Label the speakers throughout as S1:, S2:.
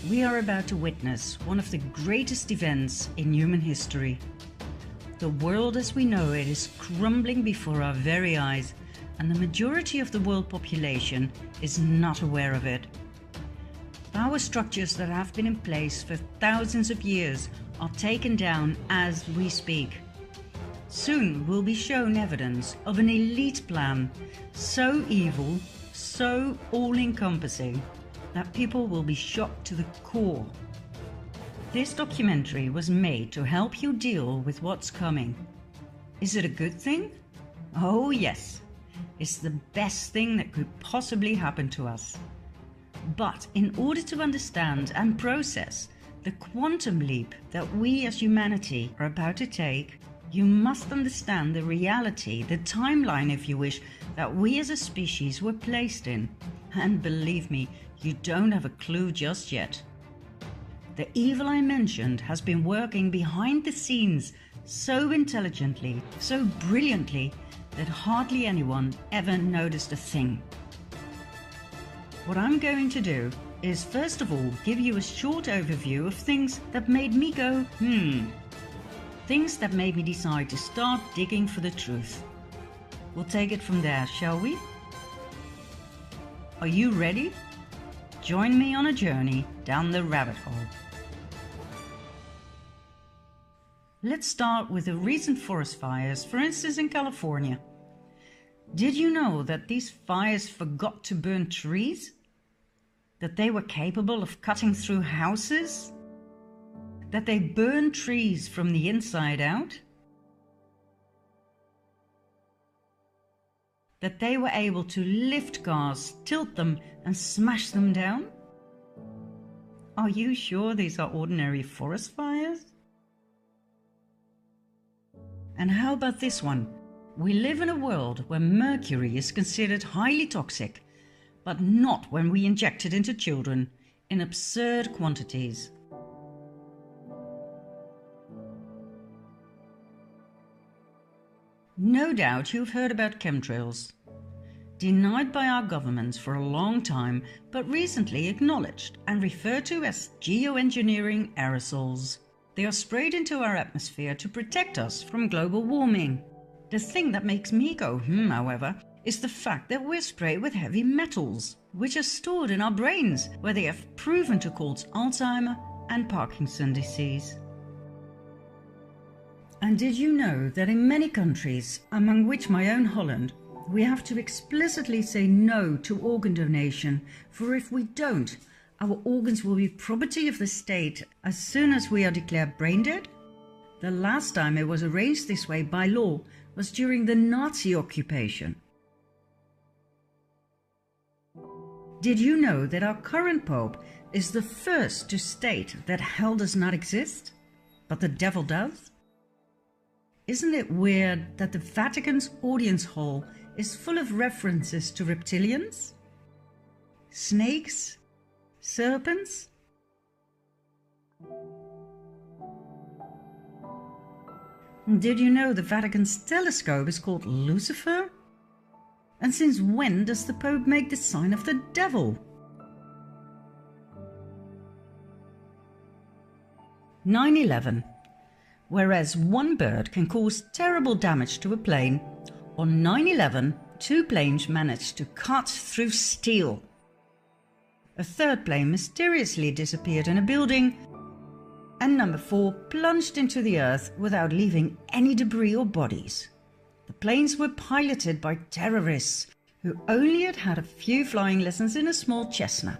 S1: We are about to witness one of the greatest events in human history. The world as we know it is crumbling before our very eyes, and the majority of the world population is not aware of it. Power structures that have been in place for thousands of years are taken down as we speak. Soon we'll be shown evidence of an elite plan, so evil, so all-encompassing, that people will be shocked to the core. This documentary was made to help you deal with what's coming. Is it a good thing? Oh yes, it's the best thing that could possibly happen to us. But in order to understand and process the quantum leap that we as humanity are about to take, you must understand the reality, the timeline if you wish, that we as a species were placed in. And believe me, you don't have a clue just yet. The evil I mentioned has been working behind the scenes so intelligently, so brilliantly, that hardly anyone ever noticed a thing. What I'm going to do is first of all give you a short overview of things that made me go, things that made me decide to start digging for the truth. We'll take it from there, shall we? Are you ready? Join me on a journey down the rabbit hole. Let's start with the recent forest fires, for instance in California. Did you know that these fires forgot to burn trees? That they were capable of cutting through houses? That they burned trees from the inside out? That they were able to lift cars, tilt them and smash them down? Are you sure these are ordinary forest fires? And how about this one? We live in a world where mercury is considered highly toxic, but not when we inject it into children in absurd quantities. No doubt you've heard about chemtrails. Denied by our governments for a long time, but recently acknowledged and referred to as geoengineering aerosols. They are sprayed into our atmosphere to protect us from global warming. The thing that makes me go however, is the fact that we're sprayed with heavy metals, which are stored in our brains, where they have proven to cause Alzheimer and Parkinson's disease. And did you know that in many countries, among which my own Holland, we have to explicitly say no to organ donation, for if we don't, our organs will be property of the state as soon as we are declared brain dead? The last time it was arranged this way by law was during the Nazi occupation. Did you know that our current Pope is the first to state that hell does not exist, but the devil does? Isn't it weird that the Vatican's audience hall is full of references to reptilians, snakes, serpents? Did you know the Vatican's telescope is called Lucifer? And since when does the Pope make the sign of the devil? 9/11. Whereas one bird can cause terrible damage to a plane, on 9/11 two planes managed to cut through steel. A third plane mysteriously disappeared in a building, and number 4 plunged into the earth without leaving any debris or bodies. The planes were piloted by terrorists who only had a few flying lessons in a small Cessna.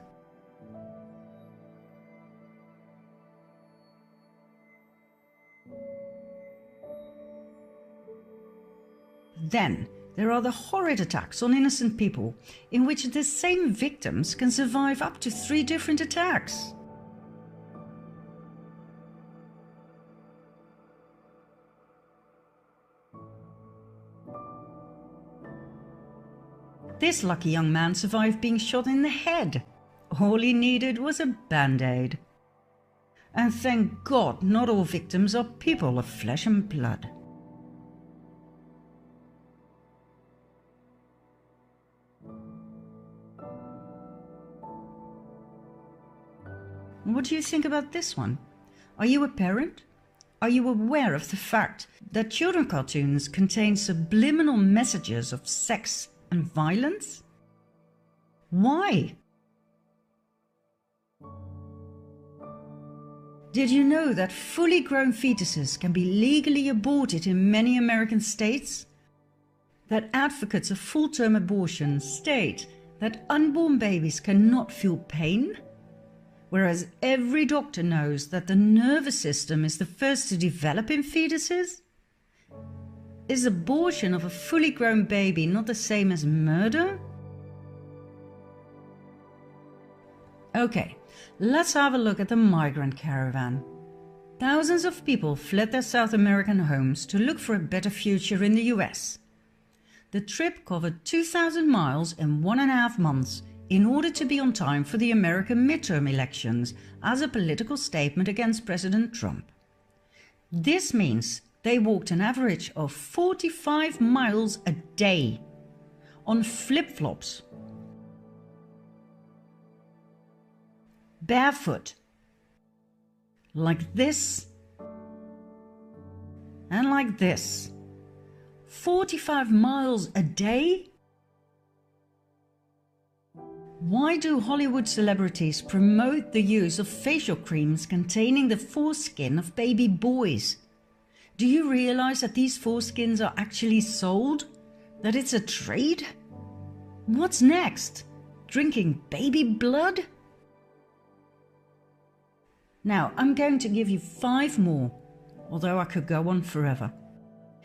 S1: Then there are the horrid attacks on innocent people, in which the same victims can survive up to 3 different attacks. This lucky young man survived being shot in the head. All he needed was a band-aid. And thank God not all victims are people of flesh and blood. What do you think about this one? Are you a parent? Are you aware of the fact that children cartoons contain subliminal messages of sex and violence? Why? Did you know that fully grown fetuses can be legally aborted in many American states? That advocates of full-term abortion state that unborn babies cannot feel pain? Whereas every doctor knows that the nervous system is the first to develop in fetuses? Is abortion of a fully grown baby not the same as murder? Okay, let's have a look at the migrant caravan. Thousands of people fled their South American homes to look for a better future in the US. The trip covered 2,000 miles in 1.5 months in order to be on time for the American midterm elections as a political statement against President Trump. This means they walked an average of 45 miles a day on flip-flops, barefoot, like this and like this. 45 miles a day? Why do Hollywood celebrities promote the use of facial creams containing the foreskin of baby boys? Do you realize that these foreskins are actually sold? That it's a trade? What's next? Drinking baby blood? Now, I'm going to give you 5 more, although I could go on forever.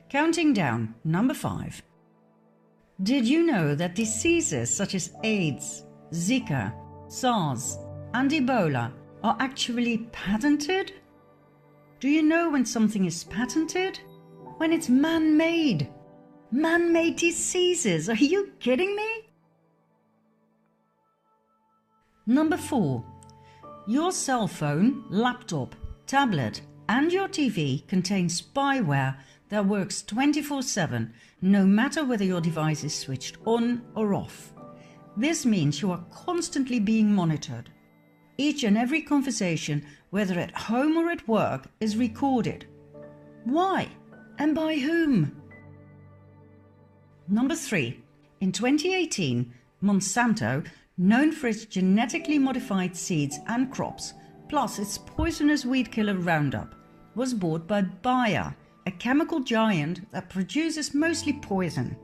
S1: Counting down, number 5. Did you know that diseases such as AIDS, Zika, SARS, and Ebola are actually patented? Do you know when something is patented? When it's man-made. Man-made diseases, are you kidding me? Number 4. Your cell phone, laptop, tablet, and your TV contain spyware that works 24/7, no matter whether your device is switched on or off. This means you are constantly being monitored. Each and every conversation, whether at home or at work, is recorded. Why? And by whom? Number 3. In 2018, Monsanto, known for its genetically modified seeds and crops, plus its poisonous weed killer Roundup, was bought by Bayer, a chemical giant that produces mostly poison.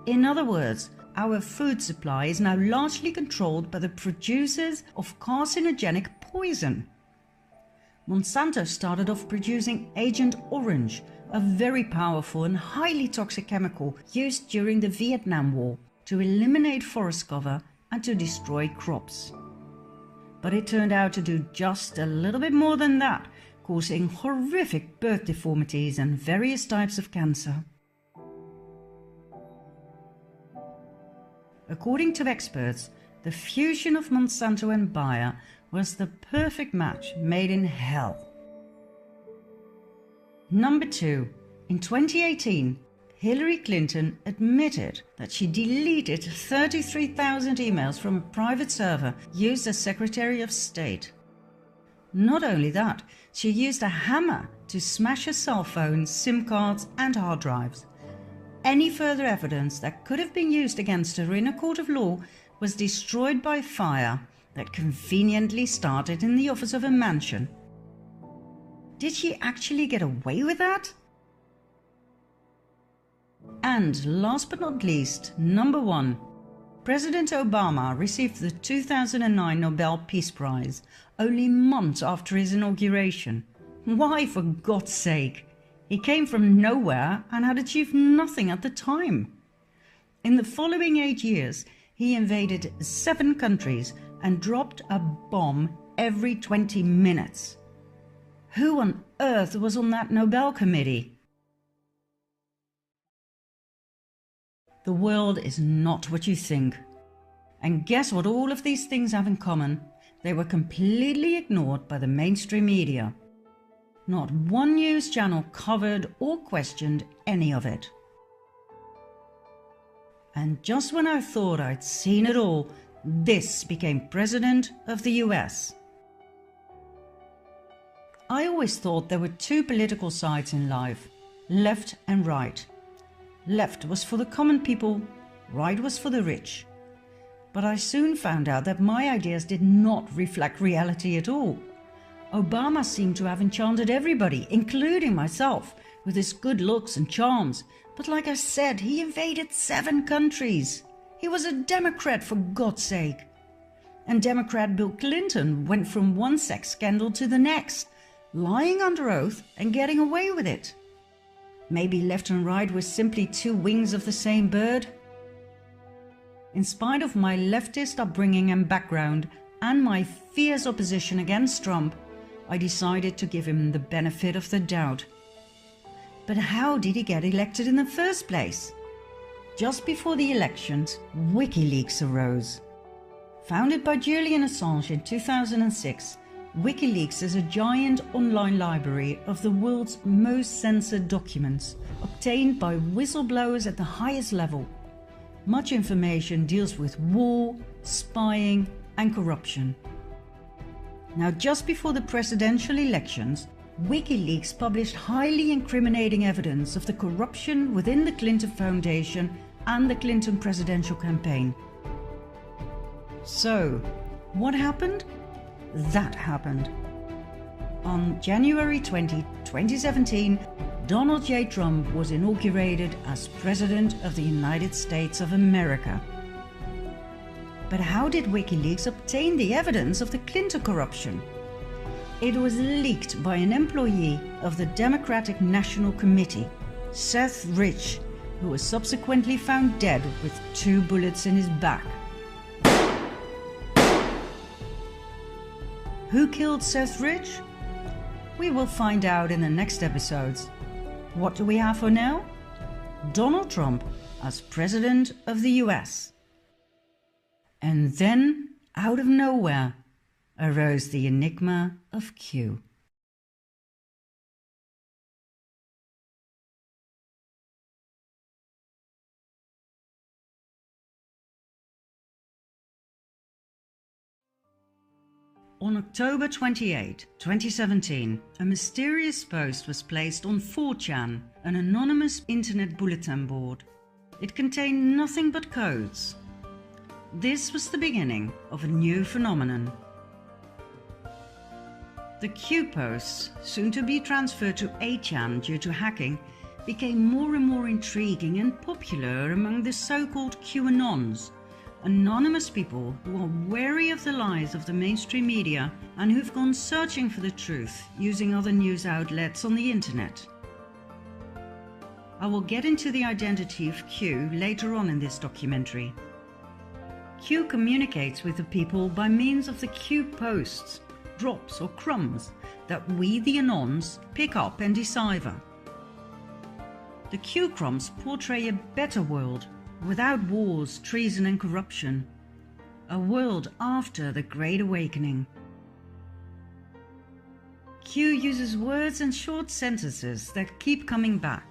S1: In other words, our food supply is now largely controlled by the producers of carcinogenic poison. Monsanto started off producing Agent Orange, a very powerful and highly toxic chemical used during the Vietnam War to eliminate forest cover and to destroy crops. But it turned out to do just a little bit more than that, causing horrific birth deformities and various types of cancer. According to experts, the fusion of Monsanto and Bayer was the perfect match made in hell. Number 2. In 2018, Hillary Clinton admitted that she deleted 33,000 emails from a private server used as Secretary of State. Not only that, she used a hammer to smash her cell phones, SIM cards and hard drives. Any further evidence that could have been used against her in a court of law was destroyed by fire that conveniently started in the office of a mansion. Did she actually get away with that? And last but not least, number 1. President Obama received the 2009 Nobel Peace Prize only months after his inauguration. Why, for God's sake? He came from nowhere and had achieved nothing at the time. In the following 8 years, he invaded 7 countries and dropped a bomb every 20 minutes. Who on earth was on that Nobel committee? The world is not what you think. And guess what all of these things have in common? They were completely ignored by the mainstream media. Not one news channel covered or questioned any of it. And just when I thought I'd seen it all, this became President of the US. I always thought there were two political sides in life, left and right. Left was for the common people, right was for the rich. But I soon found out that my ideas did not reflect reality at all. Obama seemed to have enchanted everybody, including myself, with his good looks and charms. But like I said, he invaded 7 countries. He was a Democrat, for God's sake. And Democrat Bill Clinton went from one sex scandal to the next, lying under oath and getting away with it. Maybe left and right were simply 2 wings of the same bird? In spite of my leftist upbringing and background, and my fierce opposition against Trump, I decided to give him the benefit of the doubt. But how did he get elected in the first place? Just before the elections, WikiLeaks arose. Founded by Julian Assange in 2006, WikiLeaks is a giant online library of the world's most censored documents, obtained by whistleblowers at the highest level. Much information deals with war, spying, and corruption. Now, just before the presidential elections, WikiLeaks published highly incriminating evidence of the corruption within the Clinton Foundation and the Clinton presidential campaign. So, what happened? That happened. On January 20, 2017, Donald J. Trump was inaugurated as President of the United States of America. But how did WikiLeaks obtain the evidence of the Clinton corruption? It was leaked by an employee of the Democratic National Committee, Seth Rich, who was subsequently found dead with 2 bullets in his back. Who killed Seth Rich? We will find out in the next episodes. What do we have for now? Donald Trump as President of the US. And then, out of nowhere, arose the enigma of Q. On October 28, 2017, a mysterious post was placed on 4chan, an anonymous internet bulletin board. It contained nothing but codes. This was the beginning of a new phenomenon. The Q posts, soon to be transferred to 8chan due to hacking, became more and more intriguing and popular among the so-called QAnons, anonymous people who are wary of the lies of the mainstream media and who've gone searching for the truth using other news outlets on the internet. I will get into the identity of Q later on in this documentary. Q communicates with the people by means of the Q posts, drops or crumbs that we, the Anons, pick up and decipher. The Q crumbs portray a better world, without wars, treason and corruption. A world after the Great Awakening. Q uses words and short sentences that keep coming back.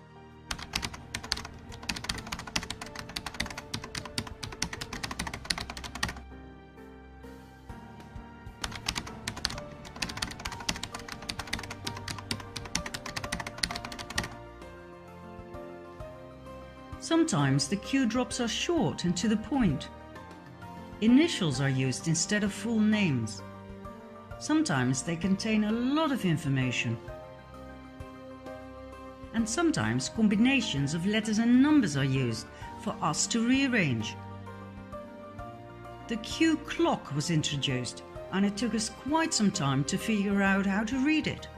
S1: Sometimes the Q drops are short and to the point. Initials are used instead of full names. Sometimes they contain a lot of information. And sometimes combinations of letters and numbers are used for us to rearrange. The Q clock was introduced, and it took us quite some time to figure out how to read it.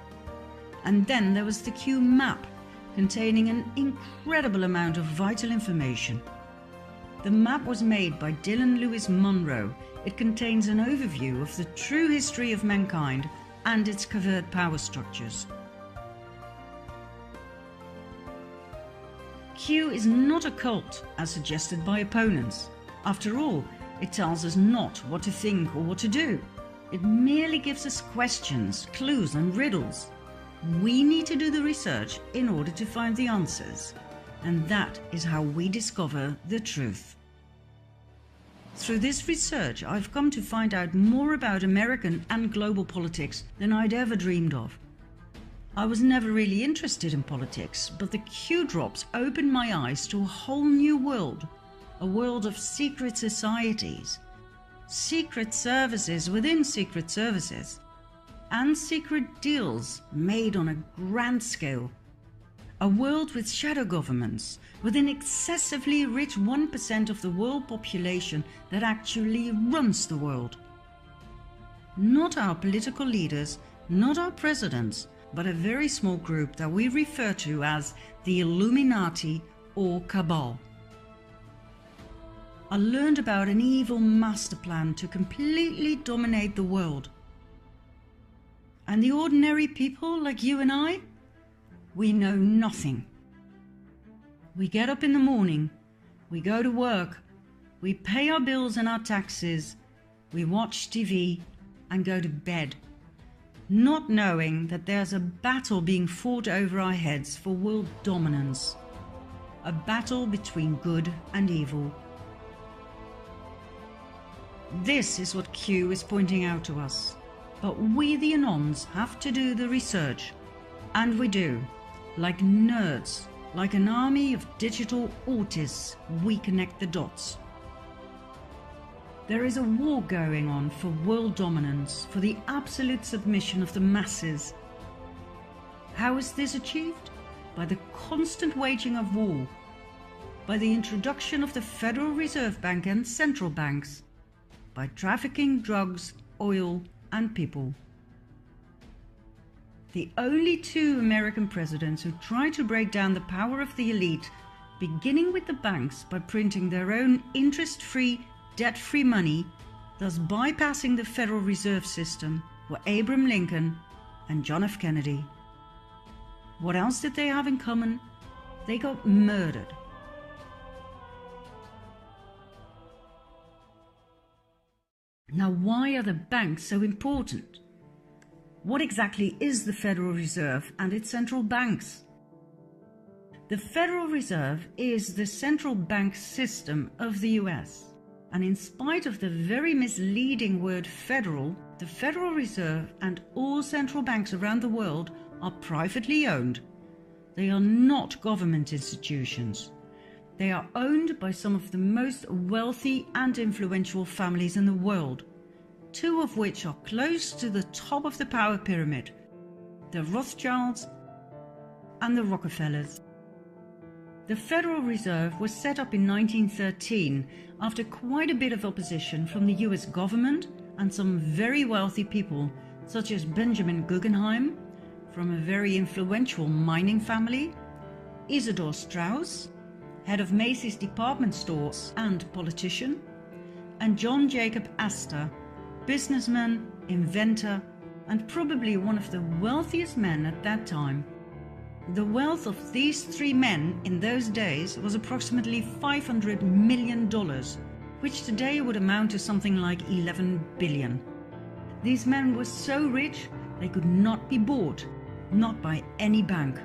S1: And then there was the Q map, containing an incredible amount of vital information. The map was made by Dylan Lewis Monroe. It contains an overview of the true history of mankind and its covert power structures. Q is not a cult, as suggested by opponents. After all, it tells us not what to think or what to do. It merely gives us questions, clues and riddles. We need to do the research in order to find the answers, and that is how we discover the truth. Through this research, I've come to find out more about American and global politics than I'd ever dreamed of. I was never really interested in politics, but the Q drops opened my eyes to a whole new world, a world of secret societies, secret services within secret services, and secret deals made on a grand scale. A world with shadow governments, with an excessively rich 1% of the world population that actually runs the world. Not our political leaders, not our presidents, but a very small group that we refer to as the Illuminati or Cabal. I learned about an evil master plan to completely dominate the world. And the ordinary people like you and I, we know nothing. We get up in the morning, we go to work, we pay our bills and our taxes, we watch TV and go to bed, not knowing that there's a battle being fought over our heads for world dominance, a battle between good and evil. This is what Q is pointing out to us, but we the Anons have to do the research, and we do, like nerds, like an army of digital autists, we connect the dots. There is a war going on for world dominance, for the absolute submission of the masses. How is this achieved? By the constant waging of war, by the introduction of the Federal Reserve Bank and central banks, by trafficking drugs, oil, and people. The only two American presidents who tried to break down the power of the elite, beginning with the banks by printing their own interest-free, debt-free money, thus bypassing the Federal Reserve System, were Abraham Lincoln and John F. Kennedy. What else did they have in common? They got murdered. Now, why are the banks so important? What exactly is the Federal Reserve and its central banks? The Federal Reserve is the central bank system of the US. And in spite of the very misleading word federal, the Federal Reserve and all central banks around the world are privately owned. They are not government institutions. They are owned by some of the most wealthy and influential families in the world, two of which are close to the top of the power pyramid, the Rothschilds and the Rockefellers. The Federal Reserve was set up in 1913 after quite a bit of opposition from the US government and some very wealthy people such as Benjamin Guggenheim, from a very influential mining family, Isidor Straus, head of Macy's department stores and politician, and John Jacob Astor, businessman, inventor, and probably one of the wealthiest men at that time. The wealth of these three men in those days was approximately $500 million, which today would amount to something like 11 billion. These men were so rich they could not be bought, not by any bank.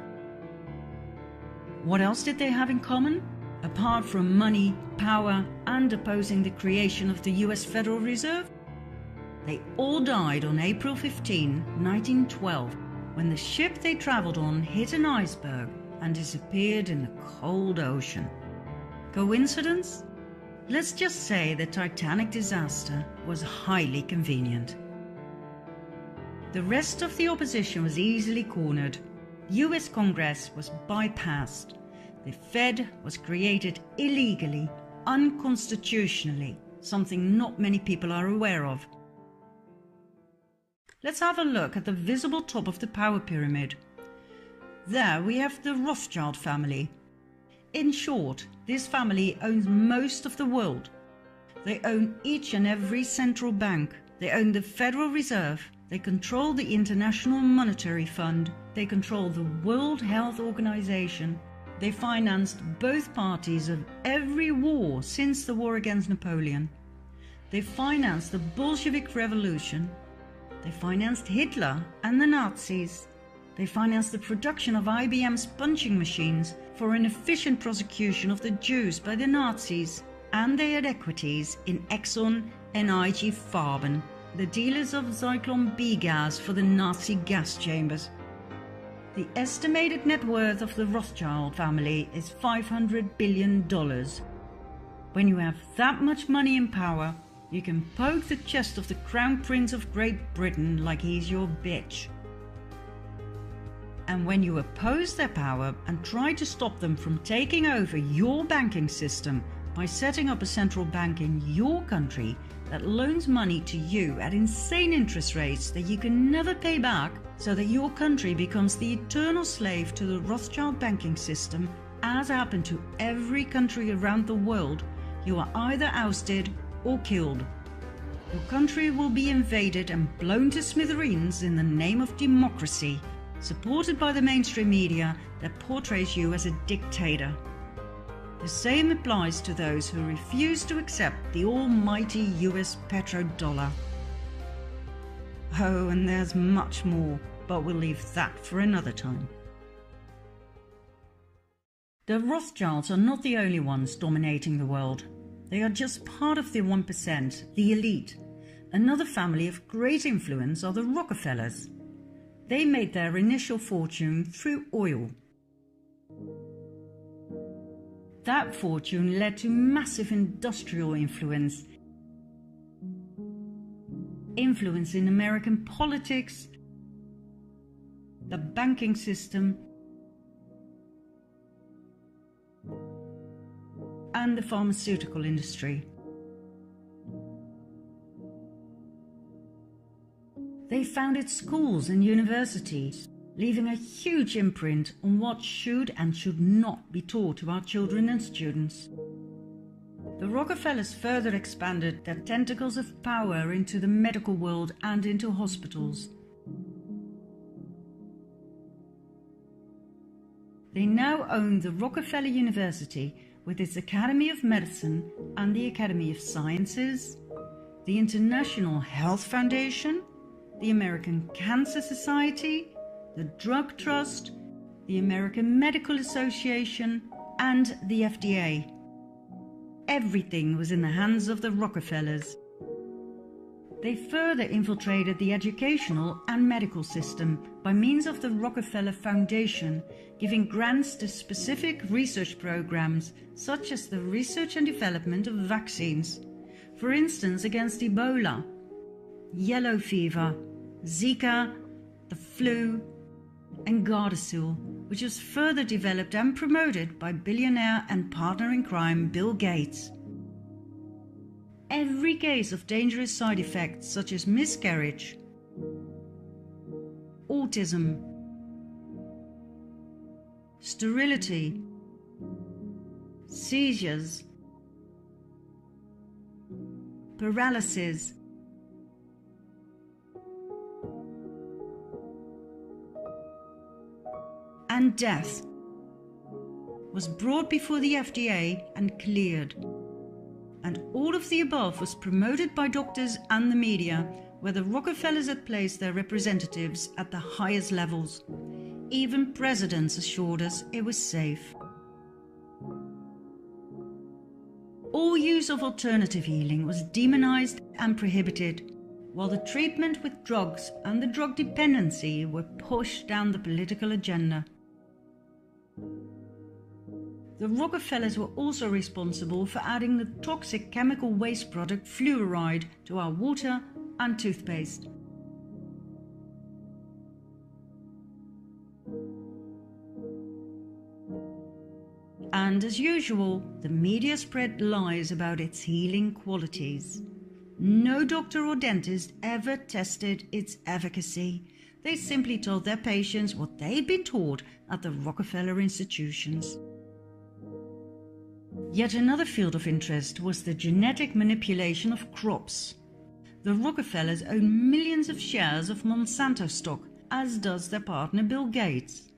S1: What else did they have in common? Apart from money, power, and opposing the creation of the US Federal Reserve? They all died on April 15, 1912, when the ship they traveled on hit an iceberg and disappeared in the cold ocean. Coincidence? Let's just say the Titanic disaster was highly convenient. The rest of the opposition was easily cornered. The US Congress was bypassed. The Fed was created illegally, unconstitutionally, something not many people are aware of. Let's have a look at the visible top of the power pyramid. There we have the Rothschild family. In short, this family owns most of the world. They own each and every central bank. They own the Federal Reserve. They control the International Monetary Fund. They control the World Health Organization. They financed both parties of every war since the war against Napoleon. They financed the Bolshevik Revolution. They financed Hitler and the Nazis. They financed the production of IBM's punching machines for an efficient prosecution of the Jews by the Nazis. And they had equities in Exxon and IG Farben, the dealers of Zyklon B gas for the Nazi gas chambers. The estimated net worth of the Rothschild family is $500 billion. When you have that much money and power, you can poke the chest of the Crown Prince of Great Britain like he's your bitch. And when you oppose their power and try to stop them from taking over your banking system by setting up a central bank in your country that loans money to you at insane interest rates that you can never pay back, so that your country becomes the eternal slave to the Rothschild banking system, as happened to every country around the world, you are either ousted or killed. Your country will be invaded and blown to smithereens in the name of democracy, supported by the mainstream media that portrays you as a dictator. The same applies to those who refuse to accept the almighty US petrodollar. Oh, and there's much more, but we'll leave that for another time. The Rothschilds are not the only ones dominating the world. They are just part of the 1%, the elite. Another family of great influence are the Rockefellers. They made their initial fortune through oil. That fortune led to massive industrial influence in American politics, the banking system, and the pharmaceutical industry. They founded schools and universities, leaving a huge imprint on what should and should not be taught to our children and students. The Rockefellers further expanded their tentacles of power into the medical world and into hospitals. They now own the Rockefeller University with its Academy of Medicine and the Academy of Sciences, the International Health Foundation, the American Cancer Society, the Drug Trust, the American Medical Association, and the FDA. Everything was in the hands of the Rockefellers. They further infiltrated the educational and medical system by means of the Rockefeller Foundation, giving grants to specific research programs such as the research and development of vaccines, for instance against Ebola, yellow fever, Zika, the flu, and Gardasil, which was further developed and promoted by billionaire and partner in crime Bill Gates. Every case of dangerous side effects such as miscarriage, autism, sterility, seizures, paralysis, and death was brought before the FDA and cleared. And all of the above was promoted by doctors and the media, where the Rockefellers had placed their representatives at the highest levels. Even presidents assured us it was safe. All use of alternative healing was demonized and prohibited, while the treatment with drugs and the drug dependency were pushed down the political agenda. The Rockefellers were also responsible for adding the toxic chemical waste product fluoride to our water and toothpaste. And as usual, the media spread lies about its healing qualities. No doctor or dentist ever tested its efficacy. They simply told their patients what they'd been taught at the Rockefeller institutions. Yet another field of interest was the genetic manipulation of crops. The Rockefellers own millions of shares of Monsanto stock, as does their partner Bill Gates.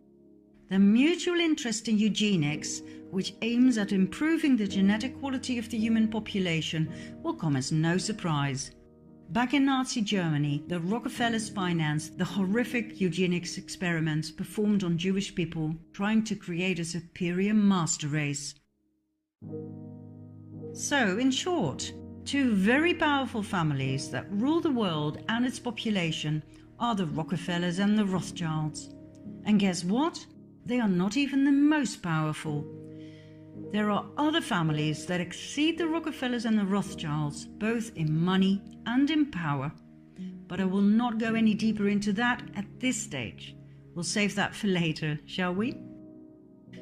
S1: Their mutual interest in eugenics, which aims at improving the genetic quality of the human population, will come as no surprise. Back in Nazi Germany, the Rockefellers financed the horrific eugenics experiments performed on Jewish people, trying to create a superior master race. So, in short, two very powerful families that rule the world and its population are the Rockefellers and the Rothschilds. And guess what? They are not even the most powerful. There are other families that exceed the Rockefellers and the Rothschilds, both in money and in power. But I will not go any deeper into that at this stage. We'll save that for later, shall we?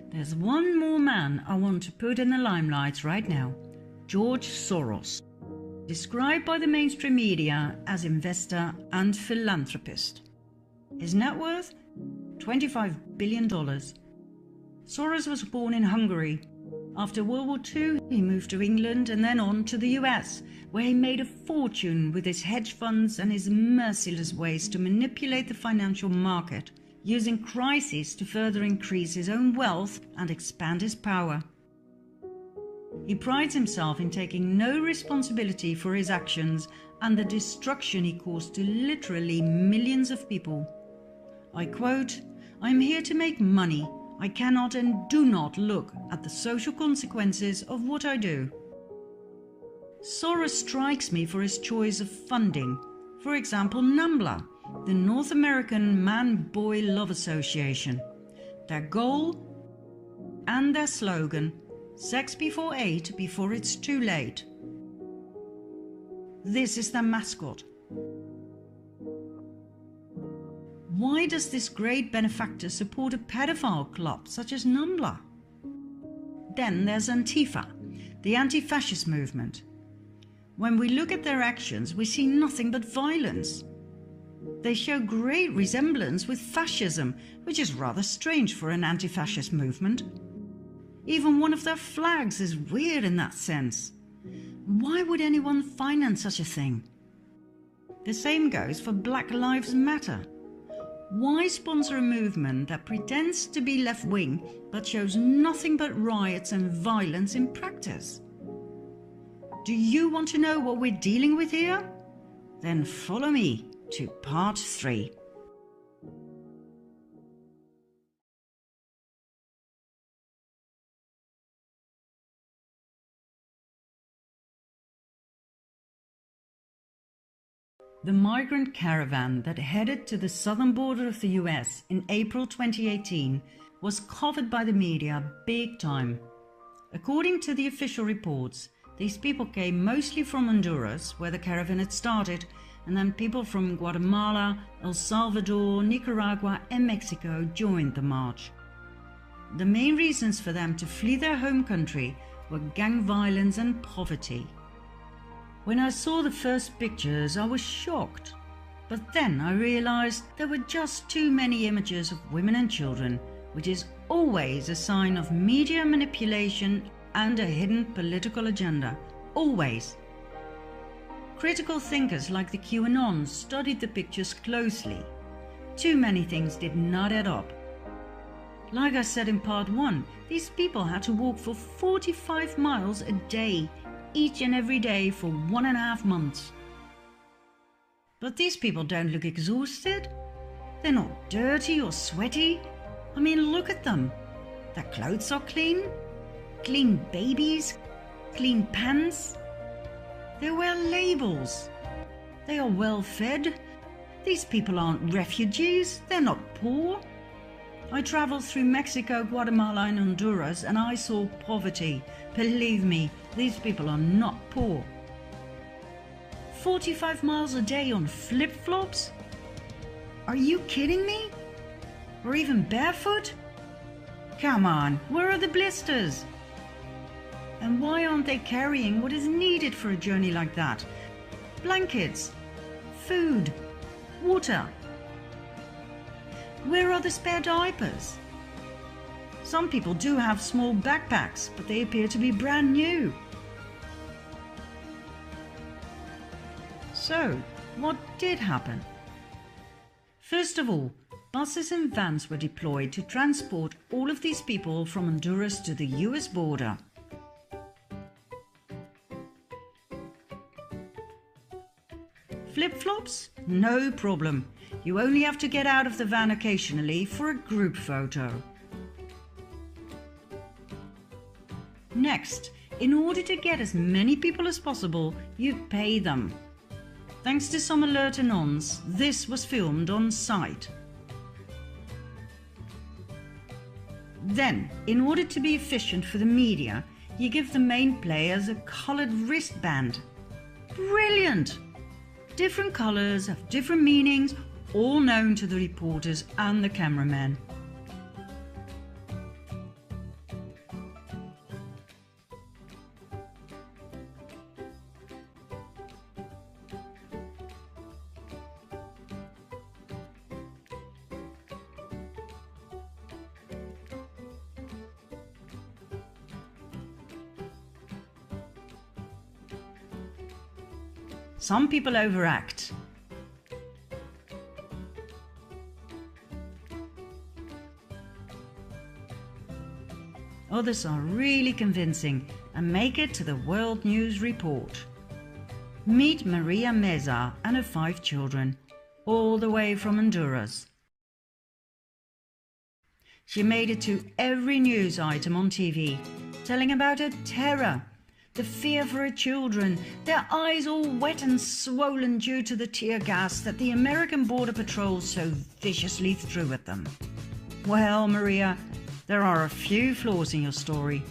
S1: There's one more man I want to put in the limelight right now. George Soros, described by the mainstream media as investor and philanthropist. His net worth? $25 billion. Soros was born in Hungary. After World War II, he moved to England and then on to the US, where he made a fortune with his hedge funds and his merciless ways to manipulate the financial market, using crises to further increase his own wealth and expand his power. He prides himself in taking no responsibility for his actions and the destruction he caused to literally millions of people. I quote, "I am here to make money. I cannot and do not look at the social consequences of what I do." Soros strikes me for his choice of funding. For example, NAMBLA, the North American Man-Boy Love Association. Their goal and their slogan, "Sex before 8, before it's too late." This is their mascot. Why does this great benefactor support a pedophile club such as NAMBLA? Then there's Antifa, the anti-fascist movement. When we look at their actions, we see nothing but violence. They show great resemblance with fascism, which is rather strange for an anti-fascist movement. Even one of their flags is weird in that sense. Why would anyone finance such a thing? The same goes for Black Lives Matter. Why sponsor a movement that pretends to be left-wing but shows nothing but riots and violence in practice? Do you want to know what we're dealing with here? Then follow me to part 3. The migrant caravan that headed to the southern border of the US in April 2018 was covered by the media big time. According to the official reports, these people came mostly from Honduras, where the caravan had started, and then people from Guatemala, El Salvador, Nicaragua and Mexico joined the march. The main reasons for them to flee their home country were gang violence and poverty. When I saw the first pictures, I was shocked. But then I realized there were just too many images of women and children, which is always a sign of media manipulation and a hidden political agenda. Always. Critical thinkers like the QAnons studied the pictures closely. Too many things did not add up. Like I said in part 1, these people had to walk for 45 miles a day, each and every day for 1.5 months. But these people don't look exhausted. They're not dirty or sweaty. I mean, look at them. Their clothes are clean. Clean babies. Clean pants. They wear labels. They are well fed. These people aren't refugees. They're not poor. I traveled through Mexico, Guatemala and Honduras and I saw poverty. Believe me, these people are not poor. 45 miles a day on flip-flops? Are you kidding me? Or even barefoot? Come on, where are the blisters? And why aren't they carrying what is needed for a journey like that? Blankets, food, water. Where are the spare diapers? Some people do have small backpacks, but they appear to be brand new. So, what did happen? First of all, buses and vans were deployed to transport all of these people from Honduras to the US border. Flip-flops? No problem. You only have to get out of the van occasionally for a group photo. Next, in order to get as many people as possible, you pay them. Thanks to some alert anons, this was filmed on site. Then, in order to be efficient for the media, you give the main players a coloured wristband. Brilliant! Different colours have different meanings, all known to the reporters and the cameramen. Some people overact. Others are really convincing and make it to the World News Report. Meet Maria Meza and her 5 children, all the way from Honduras. She made it to every news item on TV, telling about her terror, the fear for her children, their eyes all wet and swollen due to the tear gas that the American Border Patrol so viciously threw at them. Well, Maria, there are a few flaws in your story.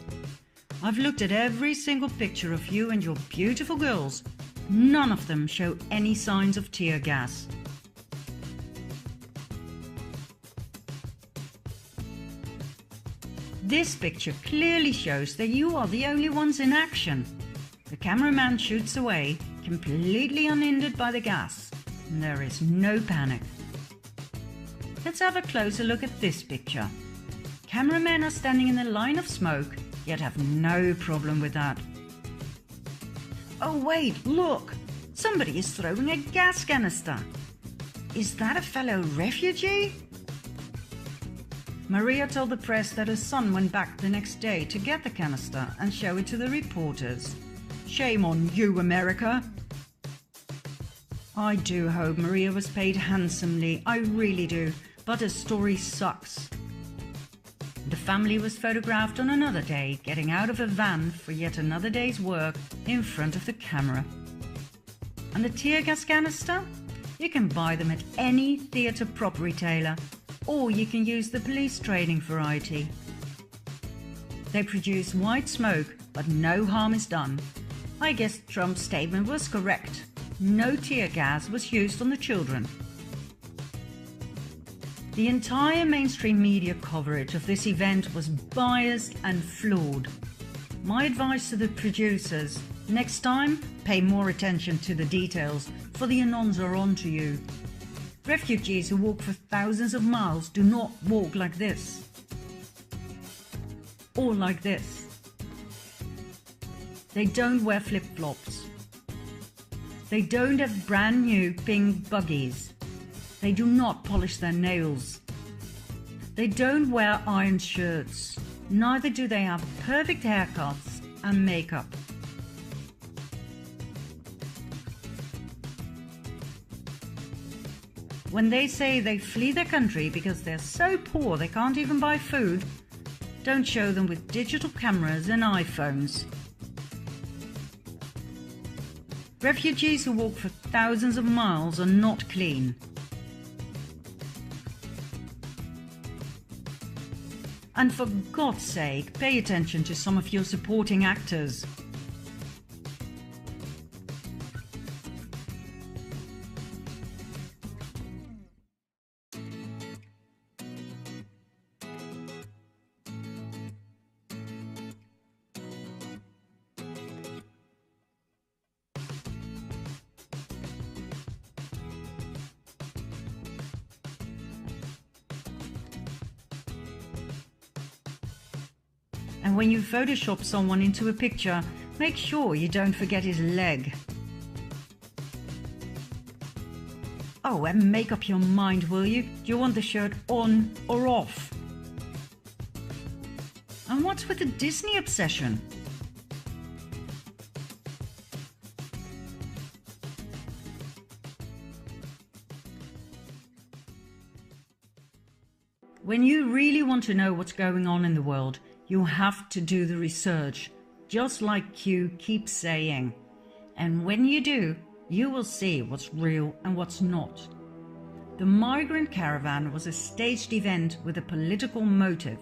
S1: I've looked at every single picture of you and your beautiful girls. None of them show any signs of tear gas. This picture clearly shows that you are the only ones in action. The cameraman shoots away, completely unhindered by the gas, and there is no panic. Let's have a closer look at this picture. Cameramen are standing in a line of smoke, yet have no problem with that. Oh wait, look! Somebody is throwing a gas canister. Is that a fellow refugee? Maria told the press that her son went back the next day to get the canister and show it to the reporters. Shame on you, America! I do hope Maria was paid handsomely, I really do, but her story sucks. The family was photographed on another day, getting out of a van for yet another day's work in front of the camera. And the tear gas canister? You can buy them at any theatre prop retailer, or you can use the police training variety. They produce white smoke, but no harm is done. I guess Trump's statement was correct. No tear gas was used on the children. The entire mainstream media coverage of this event was biased and flawed. My advice to the producers, next time, pay more attention to the details, for the anons are onto you. Refugees who walk for thousands of miles do not walk like this. Or like this. They don't wear flip-flops. They don't have brand new pink buggies. They do not polish their nails. They don't wear iron shirts. Neither do they have perfect haircuts and makeup. When they say they flee their country because they're so poor they can't even buy food, don't show them with digital cameras and iPhones. Refugees who walk for thousands of miles are not clean. And for God's sake, pay attention to some of your supporting actors. And when you Photoshop someone into a picture, make sure you don't forget his leg. Oh, and make up your mind, will you? Do you want the shirt on or off? And what's with the Disney obsession? When you really want to know what's going on in the world, you have to do the research, just like Q keeps saying. And when you do, you will see what's real and what's not. The migrant caravan was a staged event with a political motive.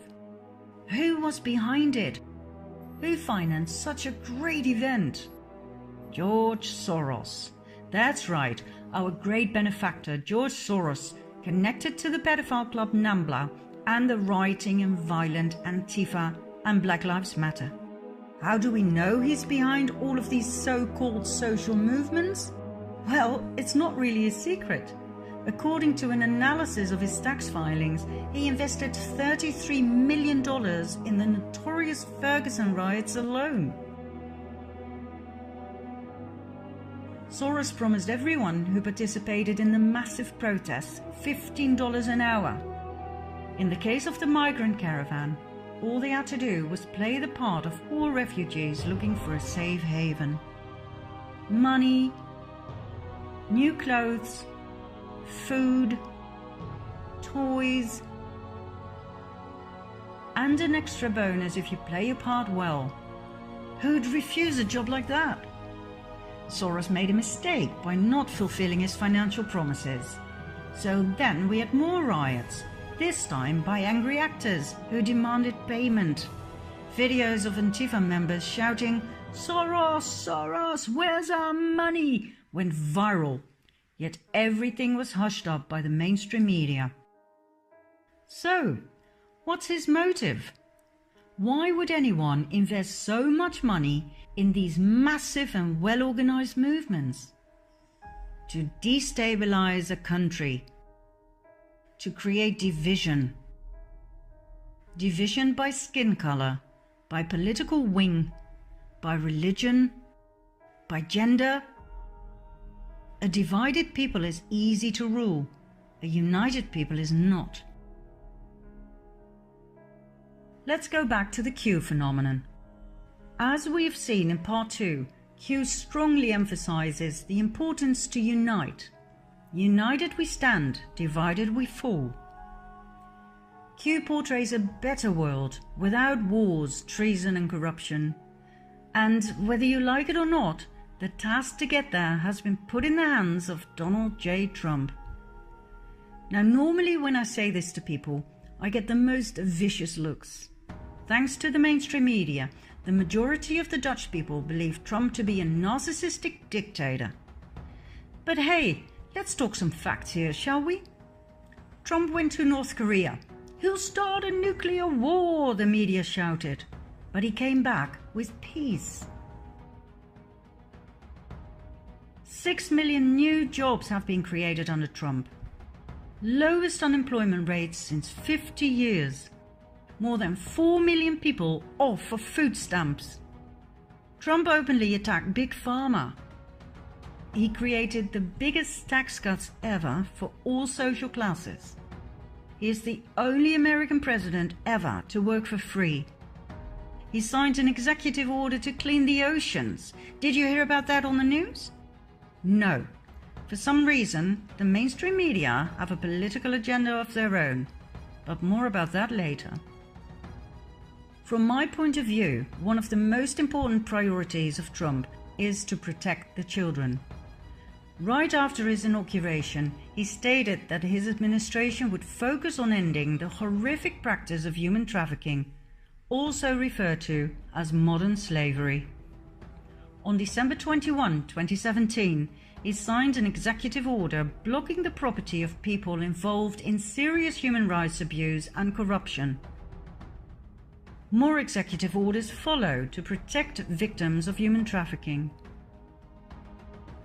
S1: Who was behind it? Who financed such a great event? George Soros. That's right, our great benefactor George Soros, connected to the pedophile club NAMBLA and the rioting and violent Antifa and Black Lives Matter. How do we know he's behind all of these so-called social movements? Well, it's not really a secret. According to an analysis of his tax filings, he invested $33 million in the notorious Ferguson riots alone. Soros promised everyone who participated in the massive protests $15 an hour. In the case of the migrant caravan, all they had to do was play the part of poor refugees looking for a safe haven. Money, new clothes, food, toys, and an extra bonus if you play your part well. Who'd refuse a job like that? Soros made a mistake by not fulfilling his financial promises. So then we had more riots, this time by angry actors who demanded payment. Videos of Antifa members shouting, "Soros, Soros, where's our money?" went viral. Yet everything was hushed up by the mainstream media. So, what's his motive? Why would anyone invest so much money in these massive and well-organized movements? To destabilize a country. To create division. Division by skin color, by political wing, by religion, by gender. A divided people is easy to rule. A united people is not. Let's go back to the Q phenomenon. As we have seen in part 2, Q strongly emphasizes the importance to unite. United we stand, divided we fall. Q portrays a better world without wars, treason and corruption. And whether you like it or not, the task to get there has been put in the hands of Donald J. Trump. Now, normally when I say this to people, I get the most vicious looks. Thanks to the mainstream media, the majority of the Dutch people believe Trump to be a narcissistic dictator. But hey, let's talk some facts here, shall we? Trump went to North Korea. "He'll start a nuclear war," the media shouted. But he came back with peace. 6 million new jobs have been created under Trump. Lowest unemployment rates since 50 years. More than 4 million people off of food stamps. Trump openly attacked Big Pharma. He created the biggest tax cuts ever for all social classes. He is the only American president ever to work for free. He signed an executive order to clean the oceans. Did you hear about that on the news? No. For some reason, the mainstream media have a political agenda of their own. But more about that later. From my point of view, one of the most important priorities of Trump is to protect the children. Right after his inauguration, he stated that his administration would focus on ending the horrific practice of human trafficking, also referred to as modern slavery. On December 21, 2017, he signed an executive order blocking the property of people involved in serious human rights abuse and corruption. More executive orders followed to protect victims of human trafficking.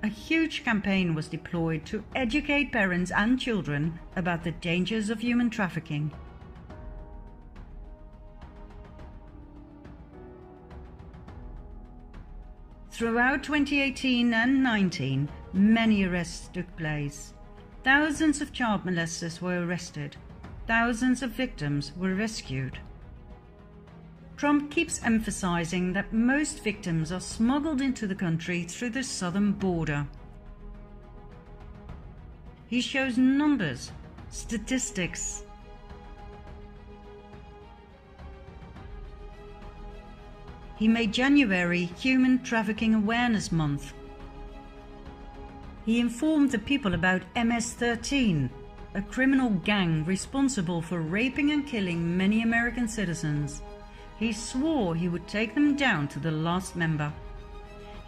S1: A huge campaign was deployed to educate parents and children about the dangers of human trafficking. Throughout 2018 and 19, many arrests took place. Thousands of child molesters were arrested. Thousands of victims were rescued. Trump keeps emphasizing that most victims are smuggled into the country through the southern border. He shows numbers, statistics. He made January Human Trafficking Awareness Month. He informed the people about MS-13, a criminal gang responsible for raping and killing many American citizens. He swore he would take them down to the last member.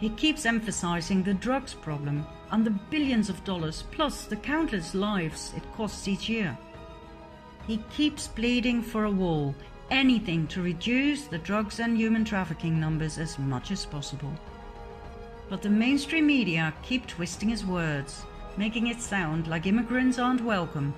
S1: He keeps emphasizing the drugs problem and the billions of dollars plus the countless lives it costs each year. He keeps pleading for a wall, anything to reduce the drugs and human trafficking numbers as much as possible. But the mainstream media keep twisting his words, making it sound like immigrants aren't welcome.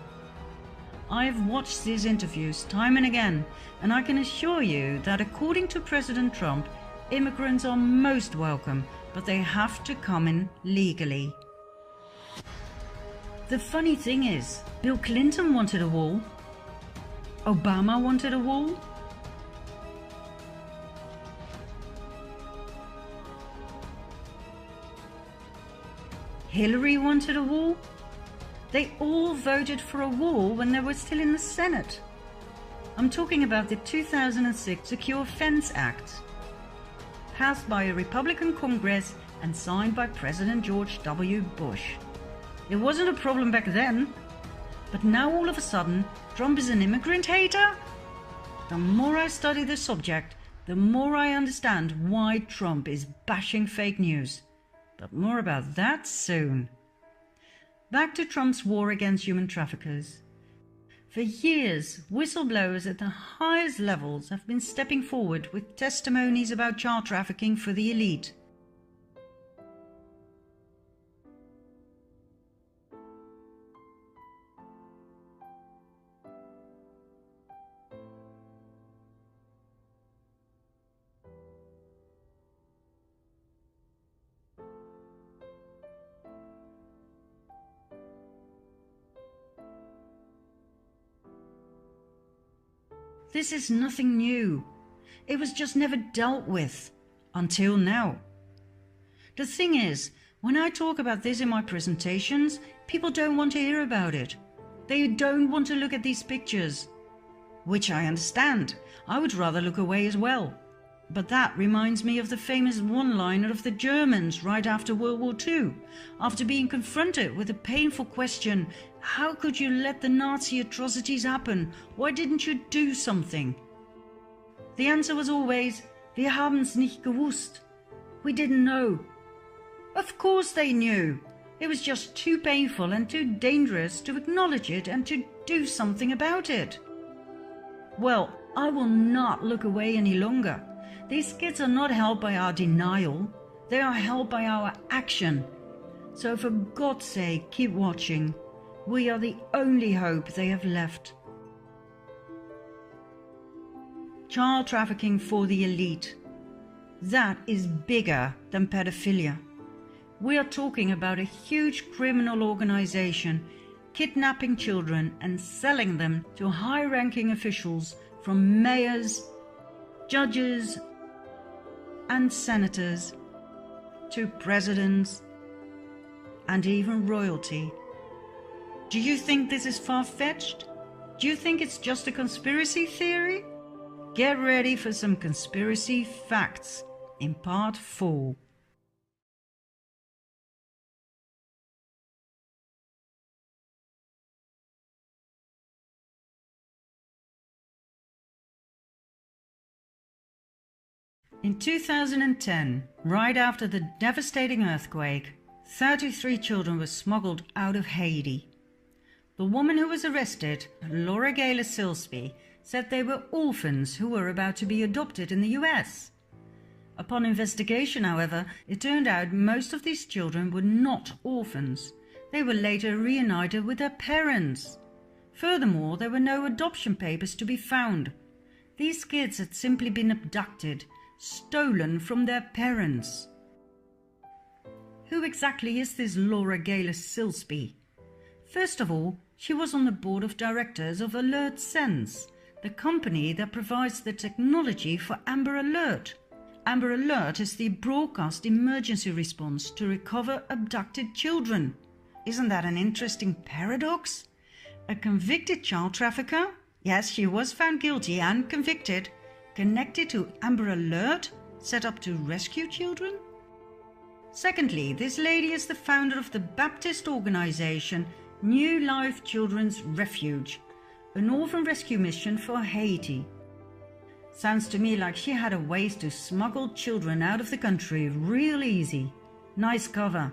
S1: I've watched these interviews time and again, and I can assure you that according to President Trump, immigrants are most welcome, but they have to come in legally. The funny thing is, Bill Clinton wanted a wall. Obama wanted a wall. Hillary wanted a wall. They all voted for a wall when they were still in the Senate. I'm talking about the 2006 Secure Fence Act, passed by a Republican Congress and signed by President George W. Bush. It wasn't a problem back then, but now all of a sudden, Trump is an immigrant hater? The more I study the subject, the more I understand why Trump is bashing fake news. But more about that soon. Back to Trump's war against human traffickers. For years, whistleblowers at the highest levels have been stepping forward with testimonies about child trafficking for the elite. This is nothing new. It was just never dealt with, until now. The thing is, when I talk about this in my presentations, people don't want to hear about it. They don't want to look at these pictures. Which I understand. I would rather look away as well. But that reminds me of the famous one-liner of the Germans right after World War II, after being confronted with the painful question, how could you let the Nazi atrocities happen? Why didn't you do something? The answer was always, wir haben's nicht gewusst. We didn't know. Of course they knew. It was just too painful and too dangerous to acknowledge it and to do something about it. Well, I will not look away any longer. These kids are not helped by our denial, they are helped by our action. So for God's sake, keep watching. We are the only hope they have left. Child trafficking for the elite. That is bigger than pedophilia. We are talking about a huge criminal organization kidnapping children and selling them to high-ranking officials from mayors, judges, and senators to presidents and even royalty. Do you think this is far-fetched? Do you think it's just a conspiracy theory? Get ready for some conspiracy facts in part 4. In 2010, right after the devastating earthquake, 33 children were smuggled out of Haiti. The woman who was arrested, Laura Gaylor Silsby, said they were orphans who were about to be adopted in the US. Upon investigation, however, it turned out most of these children were not orphans. They were later reunited with their parents. Furthermore, there were no adoption papers to be found. These kids had simply been abducted, stolen from their parents. Who exactly is this Laura Gaylor Silsby? First of all, she was on the board of directors of Alert Sense, the company that provides the technology for Amber Alert. Amber Alert is the broadcast emergency response to recover abducted children. Isn't that an interesting paradox? A convicted child trafficker? Yes, she was found guilty and convicted. Connected to Amber Alert, set up to rescue children? Secondly, this lady is the founder of the Baptist organization New Life Children's Refuge, an orphan rescue mission for Haiti. Sounds to me like she had a ways to smuggle children out of the country real easy. Nice cover.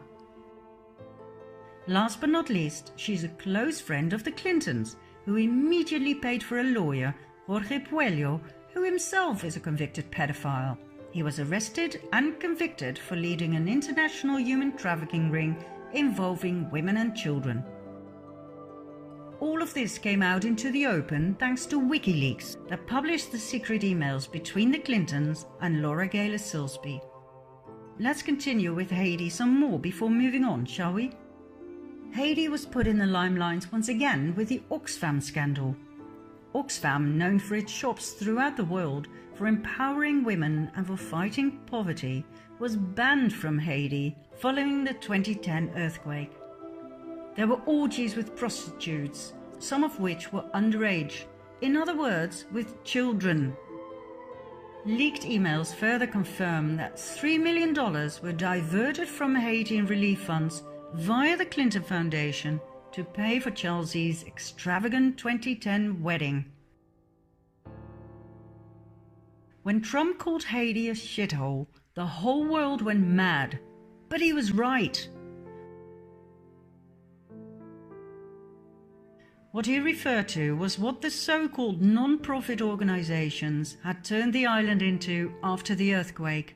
S1: Last but not least, she's a close friend of the Clintons, who immediately paid for a lawyer, Jorge Puello, who himself is a convicted pedophile. He was arrested and convicted for leading an international human trafficking ring involving women and children. All of this came out into the open thanks to WikiLeaks that published the secret emails between the Clintons and Laura Gaylor Silsby. Let's continue with Haiti some more before moving on, shall we? Haiti was put in the limelight once again with the Oxfam scandal. Oxfam, known for its shops throughout the world for empowering women and for fighting poverty, was banned from Haiti following the 2010 earthquake. There were orgies with prostitutes, some of which were underage, in other words, with children. Leaked emails further confirm that $3 million were diverted from Haitian relief funds via the Clinton Foundation to pay for Chelsea's extravagant 2010 wedding. When Trump called Haiti a shithole, the whole world went mad. But he was right. What he referred to was what the so-called non-profit organizations had turned the island into after the earthquake.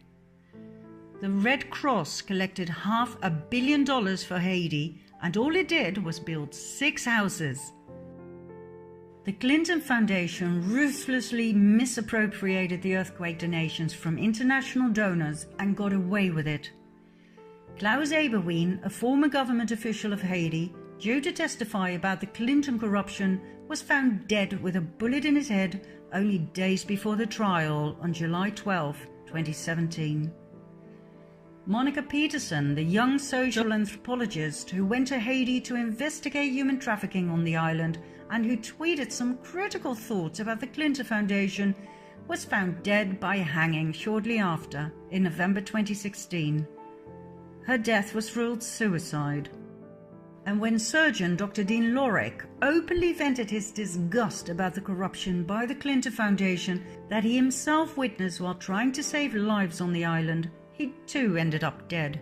S1: The Red Cross collected $500 million for Haiti, and all it did was build 6 houses. The Clinton Foundation ruthlessly misappropriated the earthquake donations from international donors and got away with it. Klaus Eberwein, a former government official of Haiti, due to testify about the Clinton corruption, was found dead with a bullet in his head only days before the trial on July 12, 2017. Monica Peterson, the young social anthropologist who went to Haiti to investigate human trafficking on the island and who tweeted some critical thoughts about the Clinton Foundation, was found dead by hanging shortly after, in November 2016. Her death was ruled suicide. And when surgeon Dr. Dean Lorek openly vented his disgust about the corruption by the Clinton Foundation that he himself witnessed while trying to save lives on the island, he too ended up dead.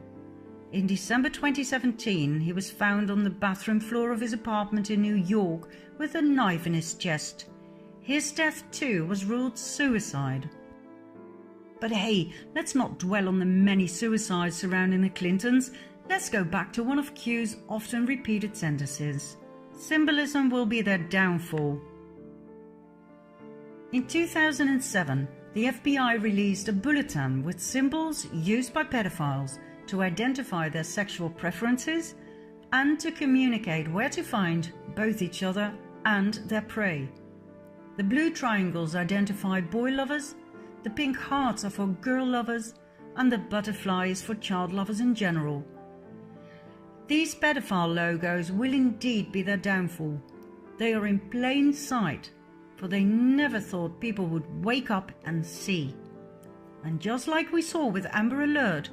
S1: In December 2017, he was found on the bathroom floor of his apartment in New York with a knife in his chest. His death too was ruled suicide. But hey, let's not dwell on the many suicides surrounding the Clintons. Let's go back to one of Q's often repeated sentences. Symbolism will be their downfall. In 2007, the FBI released a bulletin with symbols used by pedophiles to identify their sexual preferences and to communicate where to find both each other and their prey. The blue triangles identify boy lovers, the pink hearts are for girl lovers, and the butterfly is for child lovers in general. These pedophile logos will indeed be their downfall. They are in plain sight, for they never thought people would wake up and see. And just like we saw with Amber Alert,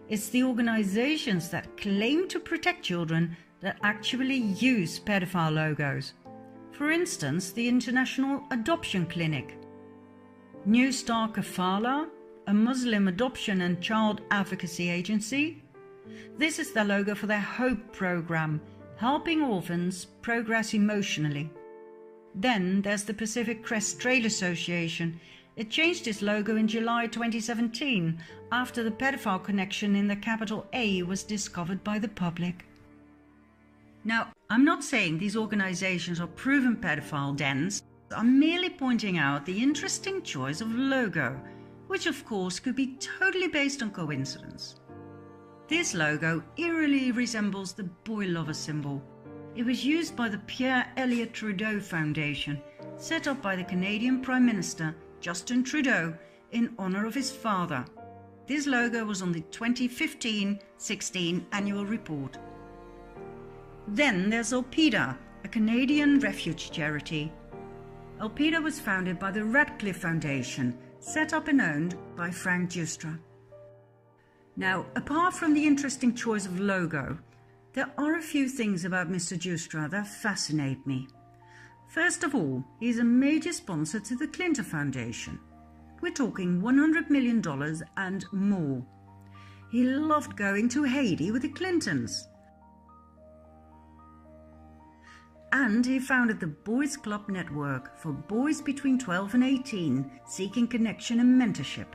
S1: it's the organizations that claim to protect children that actually use pedophile logos. For instance, the International Adoption Clinic. New Star Kafala, a Muslim adoption and child advocacy agency. This is the logo for their HOPE program, helping orphans progress emotionally. Then there's the Pacific Crest Trail Association. It changed its logo in July 2017 after the pedophile connection in the capital A was discovered by the public. Now, I'm not saying these organizations are proven pedophile dens. I'm merely pointing out the interesting choice of logo, which of course could be totally based on coincidence. This logo eerily resembles the boy lover symbol. It was used by the Pierre Elliott Trudeau Foundation, set up by the Canadian Prime Minister Justin Trudeau in honor of his father. This logo was on the 2015-16 annual report. Then there's Alpida, a Canadian refuge charity. Alpida was founded by the Radcliffe Foundation, set up and owned by Frank Giustra. Now, apart from the interesting choice of logo, There are a few things about Mr. Giustra that fascinate me. First of all, he's a major sponsor to the Clinton Foundation. We're talking $100 million and more. He loved going to Haiti with the Clintons. And he founded the Boys Club Network for boys between 12 and 18 seeking connection and mentorship.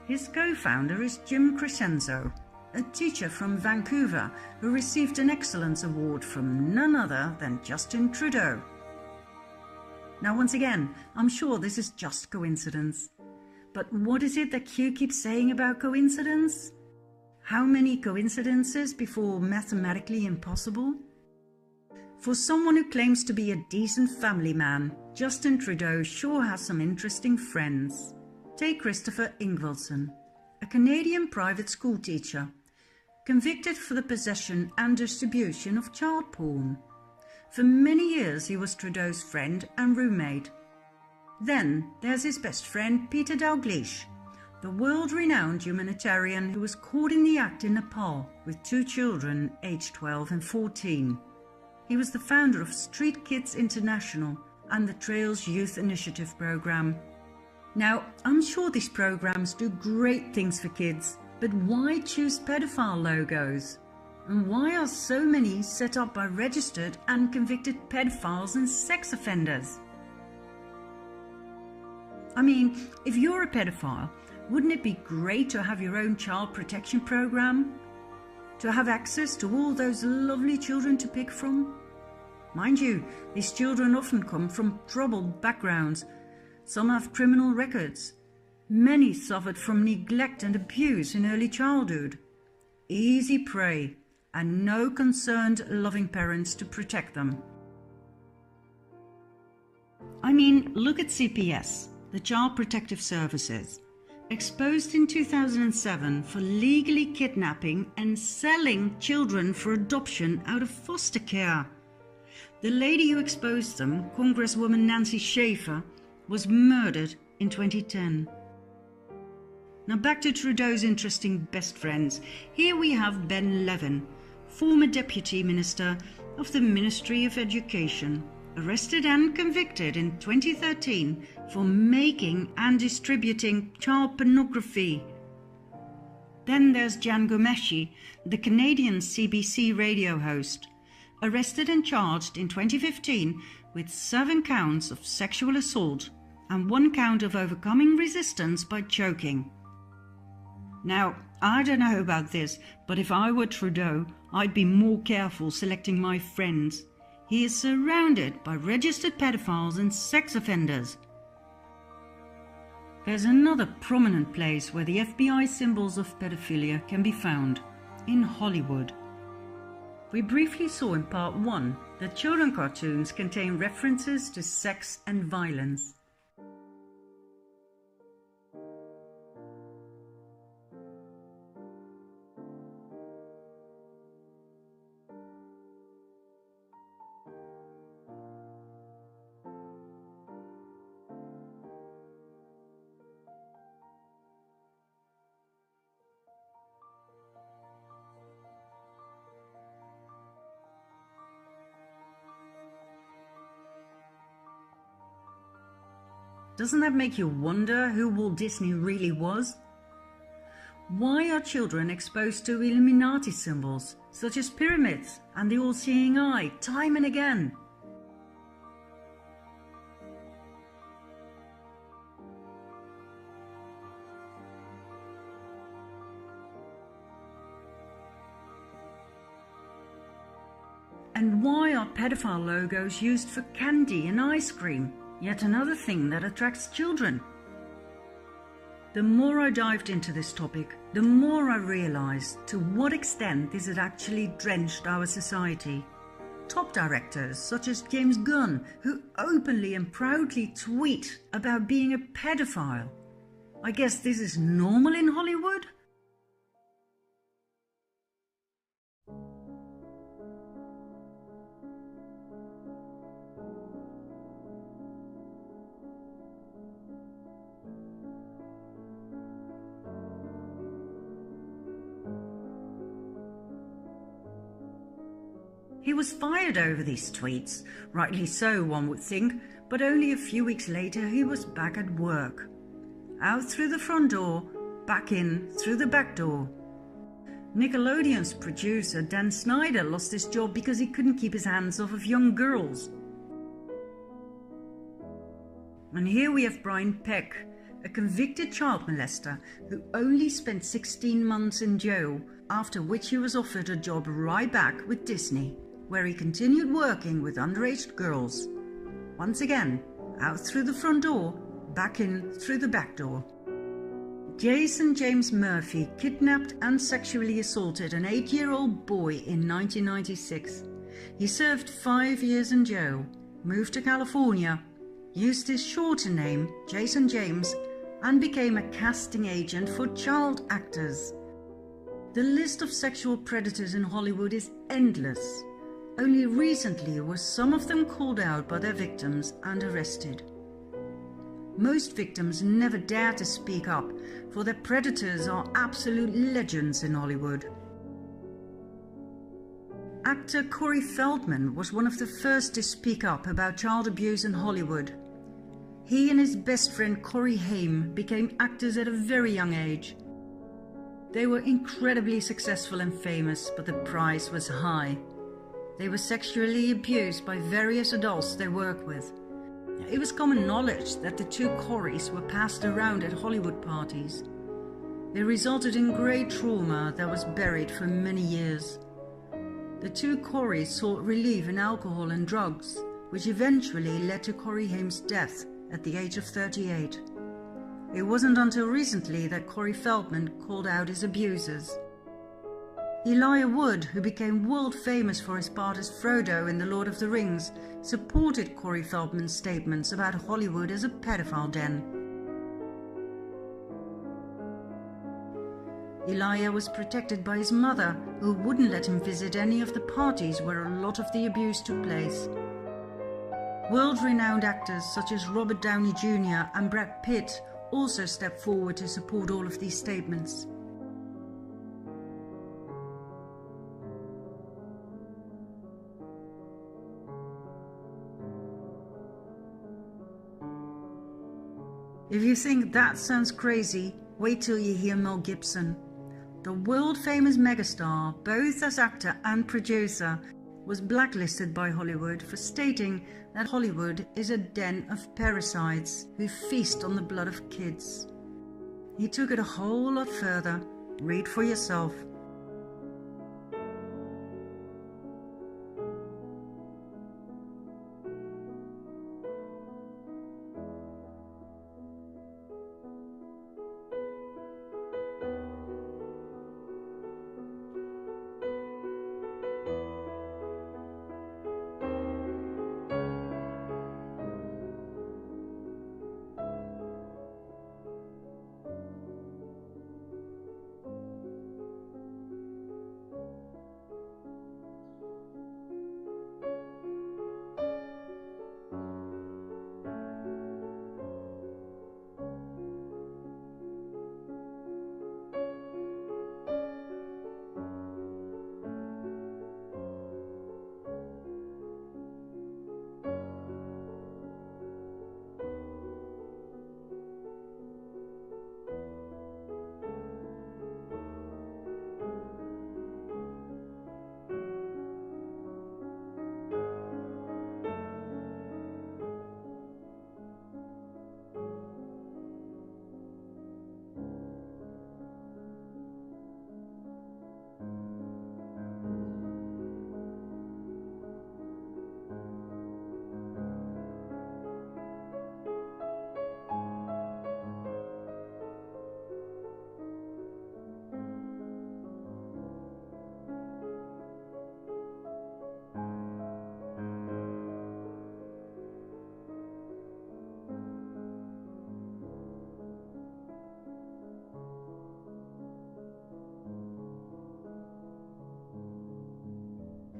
S1: His co-founder is Jim Crescenzo, a teacher from Vancouver who received an Excellence Award from none other than Justin Trudeau. Now once again, I'm sure this is just coincidence. But what is it that Q keeps saying about coincidence? How many coincidences before mathematically impossible? For someone who claims to be a decent family man, Justin Trudeau sure has some interesting friends. Take Christopher Ingvelson, a Canadian private school teacher, convicted for the possession and distribution of child porn. For many years he was Trudeau's friend and roommate. Then there's his best friend Peter Dalgleish, the world-renowned humanitarian who was caught in the act in Nepal with 2 children aged 12 and 14. He was the founder of Street Kids International and the Trails Youth Initiative program. Now, I'm sure these programs do great things for kids, but why choose pedophile logos? And why are so many set up by registered and convicted pedophiles and sex offenders? I mean, if you're a pedophile, wouldn't it be great to have your own child protection program? To have access to all those lovely children to pick from? Mind you, these children often come from troubled backgrounds. Some have criminal records. Many suffered from neglect and abuse in early childhood. Easy prey, and no concerned, loving parents to protect them. I mean, look at CPS, the Child Protective Services, exposed in 2007 for legally kidnapping and selling children for adoption out of foster care. The lady who exposed them, Congresswoman Nancy Schaefer, was murdered in 2010. Now back to Trudeau's interesting best friends. Here we have Ben Levin, former Deputy Minister of the Ministry of Education, arrested and convicted in 2013 for making and distributing child pornography. Then there's Jan Gomeshi, the Canadian CBC radio host, arrested and charged in 2015 with 7 counts of sexual assault and 1 count of overcoming resistance by choking. Now, I don't know about this, but if I were Trudeau, I'd be more careful selecting my friends. He is surrounded by registered pedophiles and sex offenders. There's another prominent place where the FBI symbols of pedophilia can be found, in Hollywood. We briefly saw in part 1 that children cartoons contain references to sex and violence. Doesn't that make you wonder who Walt Disney really was? Why are children exposed to Illuminati symbols, such as pyramids and the all-seeing eye, time and again? And why are pedophile logos used for candy and ice cream? Yet another thing that attracts children. The more I dived into this topic, the more I realized to what extent this had actually drenched our society. Top directors such as James Gunn, who openly and proudly tweet about being a pedophile. I guess this is normal in Hollywood? He was fired over these tweets, rightly so one would think, but only a few weeks later he was back at work. Out through the front door, back in through the back door. Nickelodeon's producer Dan Snyder lost his job because he couldn't keep his hands off of young girls. And here we have Brian Peck, a convicted child molester who only spent 16 months in jail, after which he was offered a job right back with Disney, where he continued working with underage girls. Once again, out through the front door, back in through the back door. Jason James Murphy kidnapped and sexually assaulted an 8-year-old boy in 1996. He served 5 years in jail, moved to California, used his shorter name, Jason James, and became a casting agent for child actors. The list of sexual predators in Hollywood is endless. Only recently were some of them called out by their victims and arrested. Most victims never dare to speak up, for their predators are absolute legends in Hollywood. Actor Corey Feldman was one of the first to speak up about child abuse in Hollywood. He and his best friend Corey Haim became actors at a very young age. They were incredibly successful and famous, but the price was high. They were sexually abused by various adults they worked with. It was common knowledge that the two Coreys were passed around at Hollywood parties. They resulted in great trauma that was buried for many years. The two Coreys sought relief in alcohol and drugs, which eventually led to Corey Haim's death at the age of 38. It wasn't until recently that Corey Feldman called out his abusers. Elijah Wood, who became world famous for his part as Frodo in The Lord of the Rings, supported Corey Feldman's statements about Hollywood as a pedophile den. Elijah was protected by his mother, who wouldn't let him visit any of the parties where a lot of the abuse took place. World-renowned actors such as Robert Downey Jr. and Brad Pitt also stepped forward to support all of these statements. If you think that sounds crazy, wait till you hear Mel Gibson. The world-famous megastar, both as actor and producer, was blacklisted by Hollywood for stating that Hollywood is a den of parasites who feast on the blood of kids. He took it a whole lot further. Read for yourself.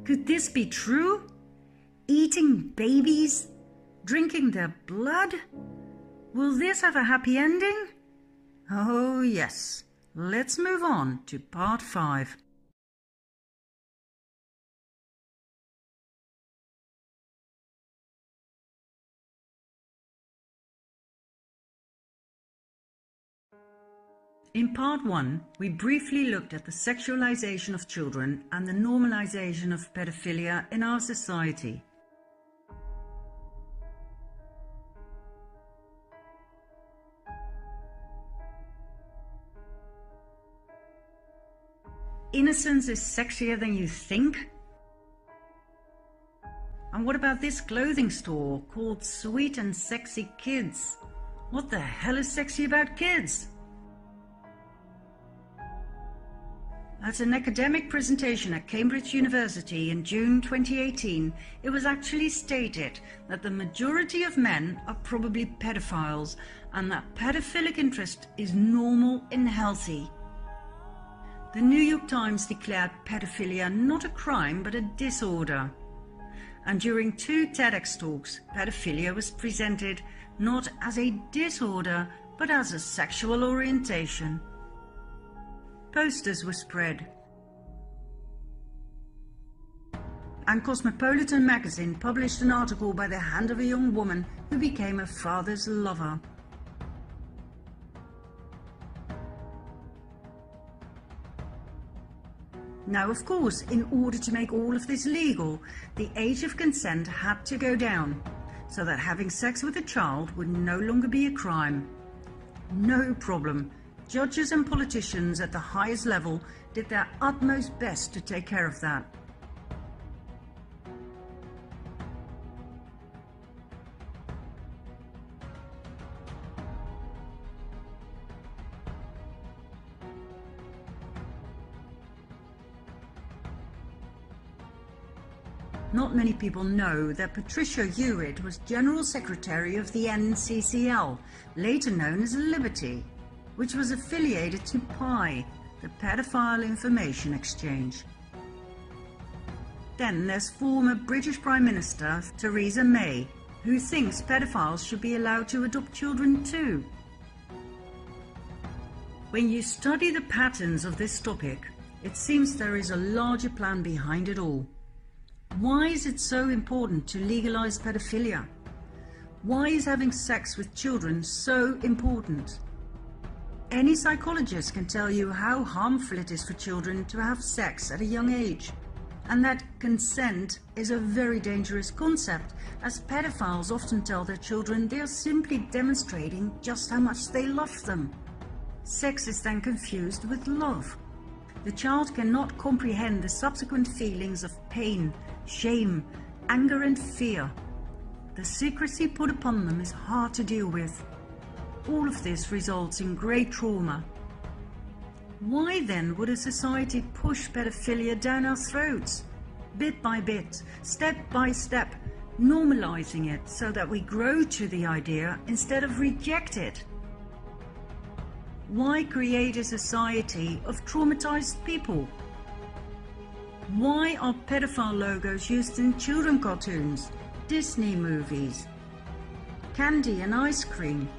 S1: Could this be true? Eating babies? Drinking their blood? Will this have a happy ending? Oh yes. Let's move on to part 5. In part 1, we briefly looked at the sexualization of children and the normalization of pedophilia in our society. Innocence is sexier than you think? And what about this clothing store called Sweet and Sexy Kids? What the hell is sexy about kids? At an academic presentation at Cambridge University in June 2018, it was actually stated that the majority of men are probably pedophiles and that pedophilic interest is normal and healthy. The New York Times declared pedophilia not a crime but a disorder. And during 2 TEDx talks, pedophilia was presented not as a disorder but as a sexual orientation. Posters were spread. And Cosmopolitan magazine published an article by the hand of a young woman who became her father's lover. Now, of course, in order to make all of this legal, the age of consent had to go down, so that having sex with a child would no longer be a crime. No problem. Judges and politicians at the highest level did their utmost best to take care of that. Not many people know that Patricia Hewitt was General Secretary of the NCCL, later known as Liberty, which was affiliated to PI, the Pedophile Information Exchange. Then there's former British Prime Minister Theresa May, who thinks pedophiles should be allowed to adopt children too. When you study the patterns of this topic, it seems there is a larger plan behind it all. Why is it so important to legalize pedophilia? Why is having sex with children so important? Any psychologist can tell you how harmful it is for children to have sex at a young age, and that consent is a very dangerous concept, as pedophiles often tell their children they are simply demonstrating just how much they love them. Sex is then confused with love. The child cannot comprehend the subsequent feelings of pain, shame, anger and fear. The secrecy put upon them is hard to deal with. All of this results in great trauma. Why then would a society push pedophilia down our throats? Bit by bit, step by step, normalizing it so that we grow to the idea instead of reject it. Why create a society of traumatized people? Why are pedophile logos used in children cartoons, Disney movies, candy and ice cream,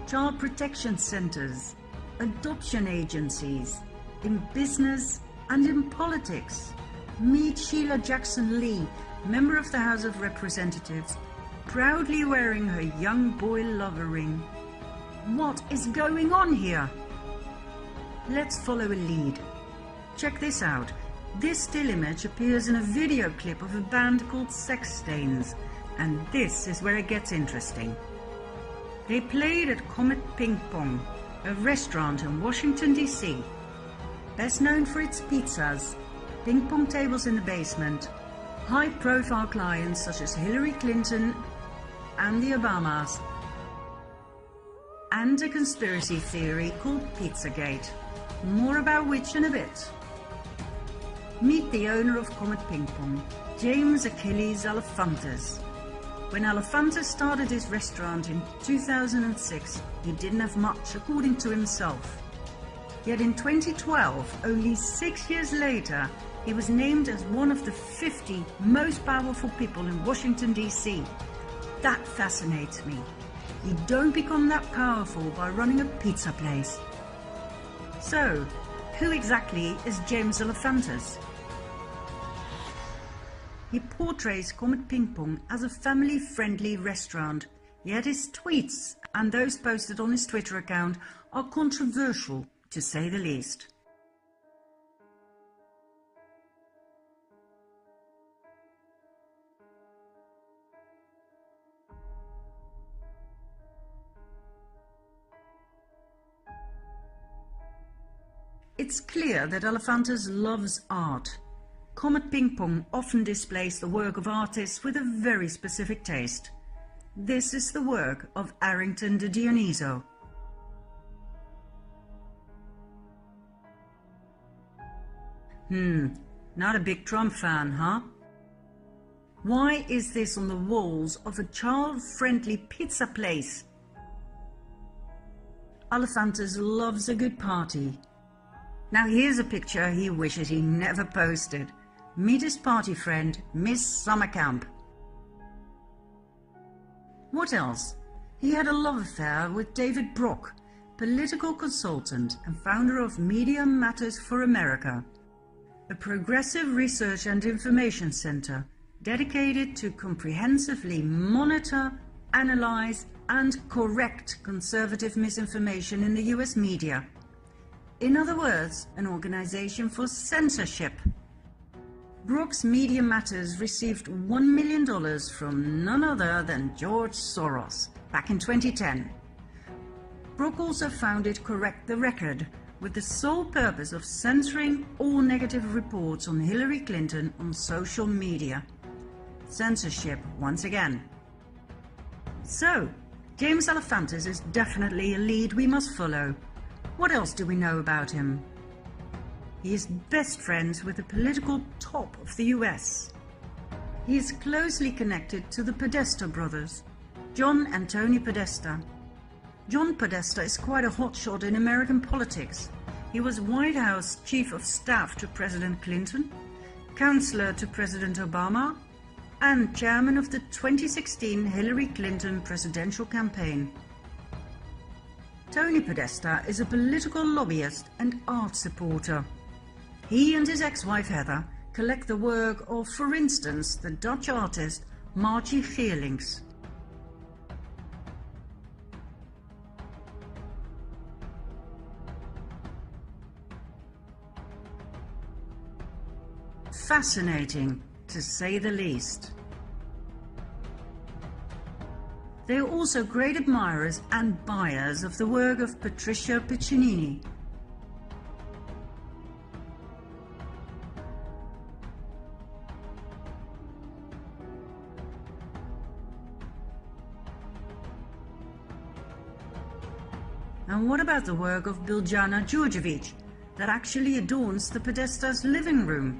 S1: child protection centers, adoption agencies, in business and in politics? Meet Sheila Jackson Lee, member of the House of Representatives, proudly wearing her young boy lover ring. What is going on here? Let's follow a lead. Check this out. This still image appears in a video clip of a band called Sex Stains, and this is where it gets interesting. They played at Comet Ping Pong, a restaurant in Washington, D.C. Best known for its pizzas, ping pong tables in the basement, high-profile clients such as Hillary Clinton and the Obamas, and a conspiracy theory called Pizzagate, more about which in a bit. Meet the owner of Comet Ping Pong, James Achilles Alefantis. When Alefantis started his restaurant in 2006, he didn't have much, according to himself. Yet in 2012, only 6 years later, he was named as one of the 50 most powerful people in Washington, D.C. That fascinates me. You don't become that powerful by running a pizza place. So, who exactly is James Alefantis? He portrays Comet Ping Pong as a family-friendly restaurant, yet his tweets and those posted on his Twitter account are controversial, to say the least. It's clear that Alefantis loves art. Comet Ping Pong often displays the work of artists with a very specific taste. This is the work of Arrington de Dioniso. Not a big Trump fan, huh? Why is this on the walls of a child-friendly pizza place? Alefantis loves a good party. Now here's a picture he wishes he never posted. Meet his party friend, Miss Summercamp. What else? He had a love affair with David Brock, political consultant and founder of Media Matters for America, a progressive research and information center dedicated to comprehensively monitor, analyze, and correct conservative misinformation in the US media. In other words, an organization for censorship. Brock's Media Matters received $1 million from none other than George Soros back in 2010. Brock also founded Correct the Record with the sole purpose of censoring all negative reports on Hillary Clinton on social media. Censorship once again. So, James Alefantis is definitely a lead we must follow. What else do we know about him? He is best friends with the political top of the US. He is closely connected to the Podesta brothers, John and Tony Podesta. John Podesta is quite a hotshot in American politics. He was White House Chief of Staff to President Clinton, Counselor to President Obama, and Chairman of the 2016 Hillary Clinton presidential campaign. Tony Podesta is a political lobbyist and art supporter. He and his ex-wife Heather collect the work of, for instance, the Dutch artist Margie Geerlings. Fascinating, to say the least. They are also great admirers and buyers of the work of Patricia Piccinini. And what about the work of Biljana Đurđević that actually adorns the Podesta's living room?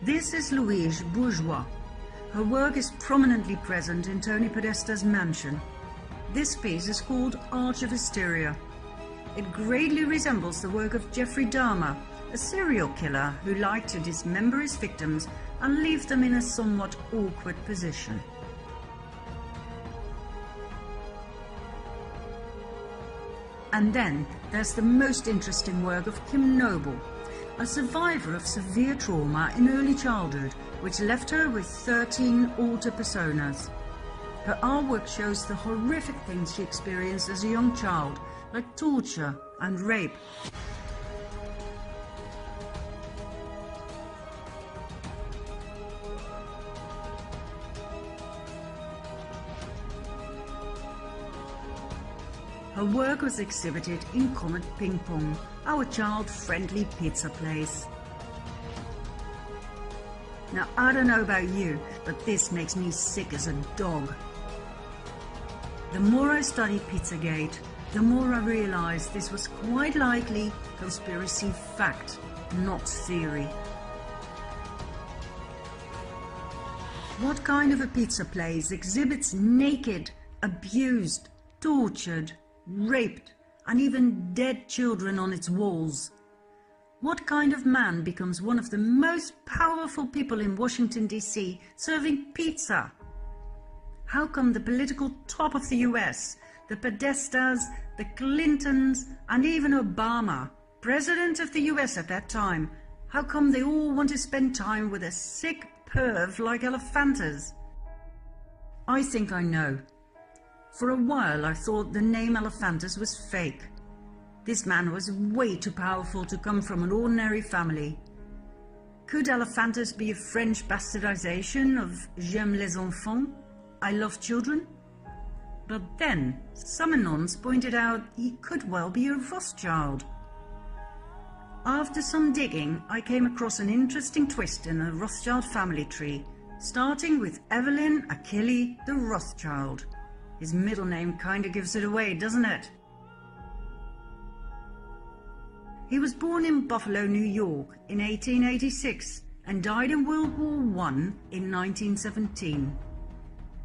S1: This is Louise Bourgeois. Her work is prominently present in Tony Podesta's mansion. This piece is called Arch of Hysteria. It greatly resembles the work of Jeffrey Dahmer, a serial killer who liked to dismember his victims and leave them in a somewhat awkward position. And then there's the most interesting work of Kim Noble, a survivor of severe trauma in early childhood, which left her with 13 alter personas. Her artwork shows the horrific things she experienced as a young child, like torture and rape. Her work was exhibited in Comet Ping Pong, our child-friendly pizza place. Now, I don't know about you, but this makes me sick as a dog. The more I study Pizzagate, the more I realize this was quite likely conspiracy fact, not theory. What kind of a pizza place exhibits naked, abused, tortured, raped, and even dead children on its walls? What kind of man becomes one of the most powerful people in Washington, D.C., serving pizza? How come the political top of the US, the Podestas, the Clintons, and even Obama, president of the US at that time, how come they all want to spend time with a sick perv like Elephantis? I think I know. For a while I thought the name Elephantis was fake. This man was way too powerful to come from an ordinary family. Could Elephantis be a French bastardization of J'aime les enfants? I love children? But then, some anons pointed out he could well be a Rothschild. After some digging, I came across an interesting twist in the Rothschild family tree, starting with Evelyn Achille the Rothschild. His middle name kinda gives it away, doesn't it? He was born in Buffalo, New York in 1886 and died in World War I in 1917.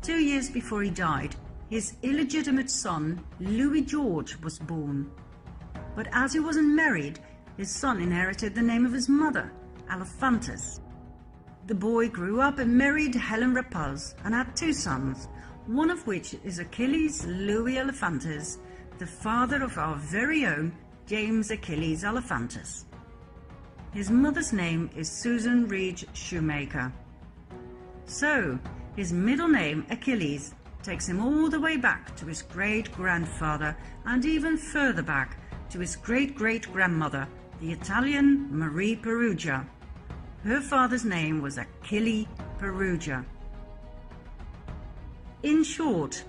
S1: 2 years before he died, his illegitimate son, Louis George, was born. But as he wasn't married, his son inherited the name of his mother, Elephantis. The boy grew up and married Helen Repost and had 2 sons, one of which is Achilles Louis Elephantis, the father of our very own James Achilles Elephantis. His mother's name is Susan Reed Shoemaker. So, his middle name, Achilles, takes him all the way back to his great-grandfather and even further back to his great-great-grandmother, the Italian Marie Perugia. Her father's name was Achille Perugia. In short,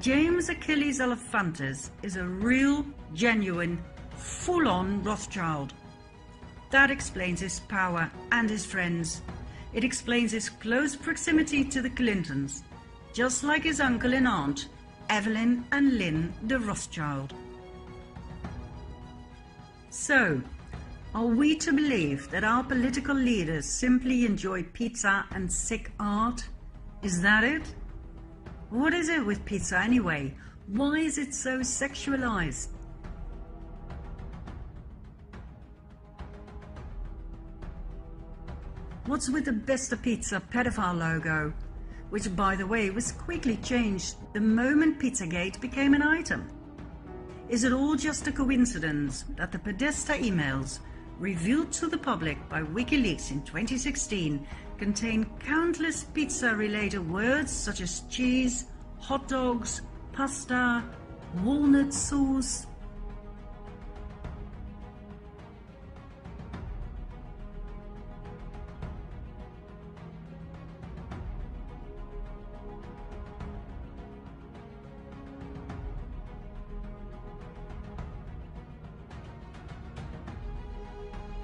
S1: James Achilles Elephantis is a real, genuine, full-on Rothschild. That explains his power and his friends. It explains his close proximity to the Clintons, just like his uncle and aunt, Evelyn and Lynn de Rothschild. So, are we to believe that our political leaders simply enjoy pizza and sick art? Is that it? What is it with pizza anyway? Why is it so sexualized? What's with the Besta Pizza pedophile logo, which by the way was quickly changed the moment Pizzagate became an item? Is it all just a coincidence that the Podesta emails, revealed to the public by WikiLeaks in 2016, contain countless pizza-related words such as cheese, hot dogs, pasta, walnut sauce?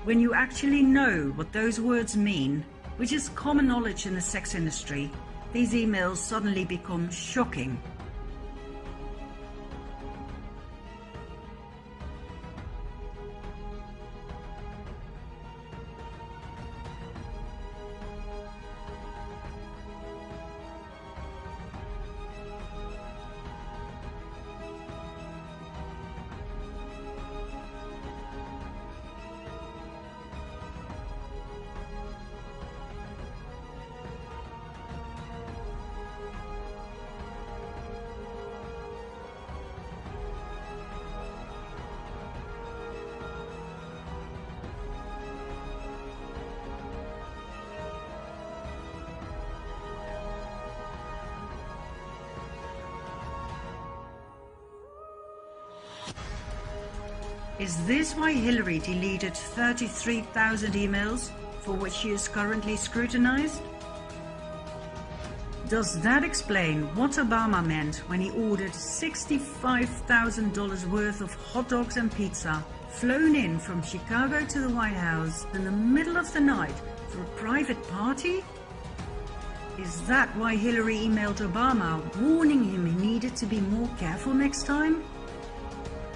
S1: When you actually know what those words mean, which is common knowledge in the sex industry, these emails suddenly become shocking. Is this why Hillary deleted 33,000 emails for which she is currently scrutinized? Does that explain what Obama meant when he ordered $65,000 worth of hot dogs and pizza flown in from Chicago to the White House in the middle of the night for a private party? Is that why Hillary emailed Obama warning him he needed to be more careful next time?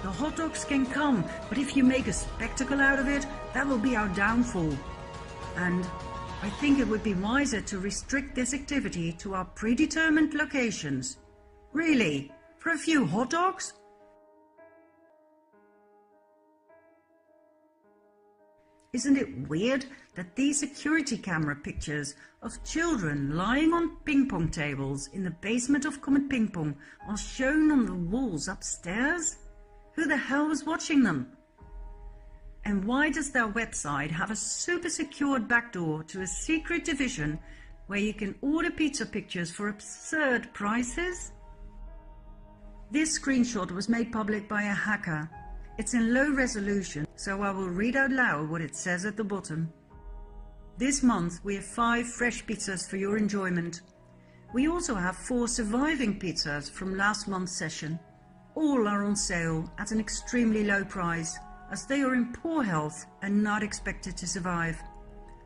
S1: The hot dogs can come, but if you make a spectacle out of it, that will be our downfall. And I think it would be wiser to restrict this activity to our predetermined locations. Really? For a few hot dogs? Isn't it weird that these security camera pictures of children lying on ping pong tables in the basement of Comet Ping Pong are shown on the walls upstairs? Who the hell was watching them? And why does their website have a super secured backdoor to a secret division where you can order pizza pictures for absurd prices? This screenshot was made public by a hacker. It's in low resolution, so I will read out loud what it says at the bottom. This month we have 5 fresh pizzas for your enjoyment. We also have 4 surviving pizzas from last month's session. All are on sale at an extremely low price, as they are in poor health and not expected to survive.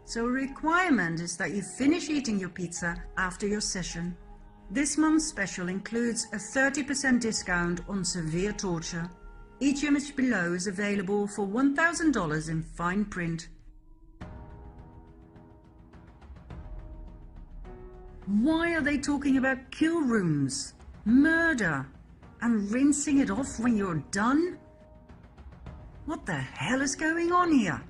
S1: So a requirement is that you finish eating your pizza after your session. This month's special includes a 30% discount on severe torture. Each image below is available for $1,000 in fine print. Why are they talking about kill rooms, murder, and rinsing it off when you're done? What the hell is going on here?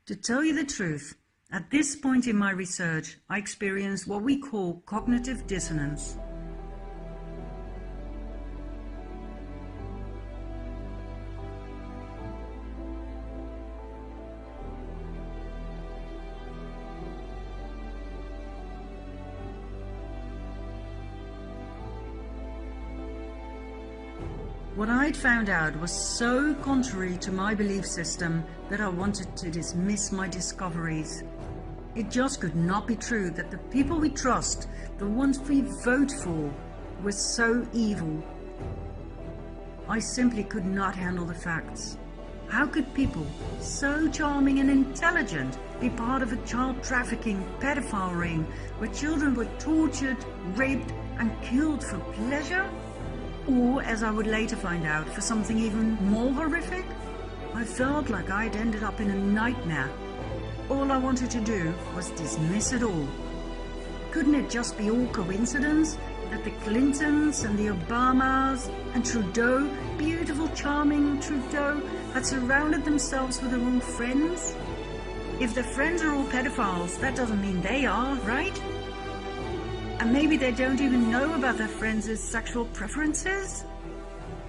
S1: To tell you the truth, at this point in my research, I experienced what we call cognitive dissonance. What I'd found out was so contrary to my belief system that I wanted to dismiss my discoveries. It just could not be true that the people we trust, the ones we vote for, were so evil. I simply could not handle the facts. How could people so charming and intelligent be part of a child trafficking pedophile ring where children were tortured, raped and killed for pleasure? Or, as I would later find out, for something even more horrific? I felt like I'd ended up in a nightmare. All I wanted to do was dismiss it all. Couldn't it just be all coincidence that the Clintons and the Obamas and Trudeau, beautiful, charming Trudeau, had surrounded themselves with the wrong friends? If their friends are all pedophiles, that doesn't mean they are, right? And maybe they don't even know about their friends' sexual preferences?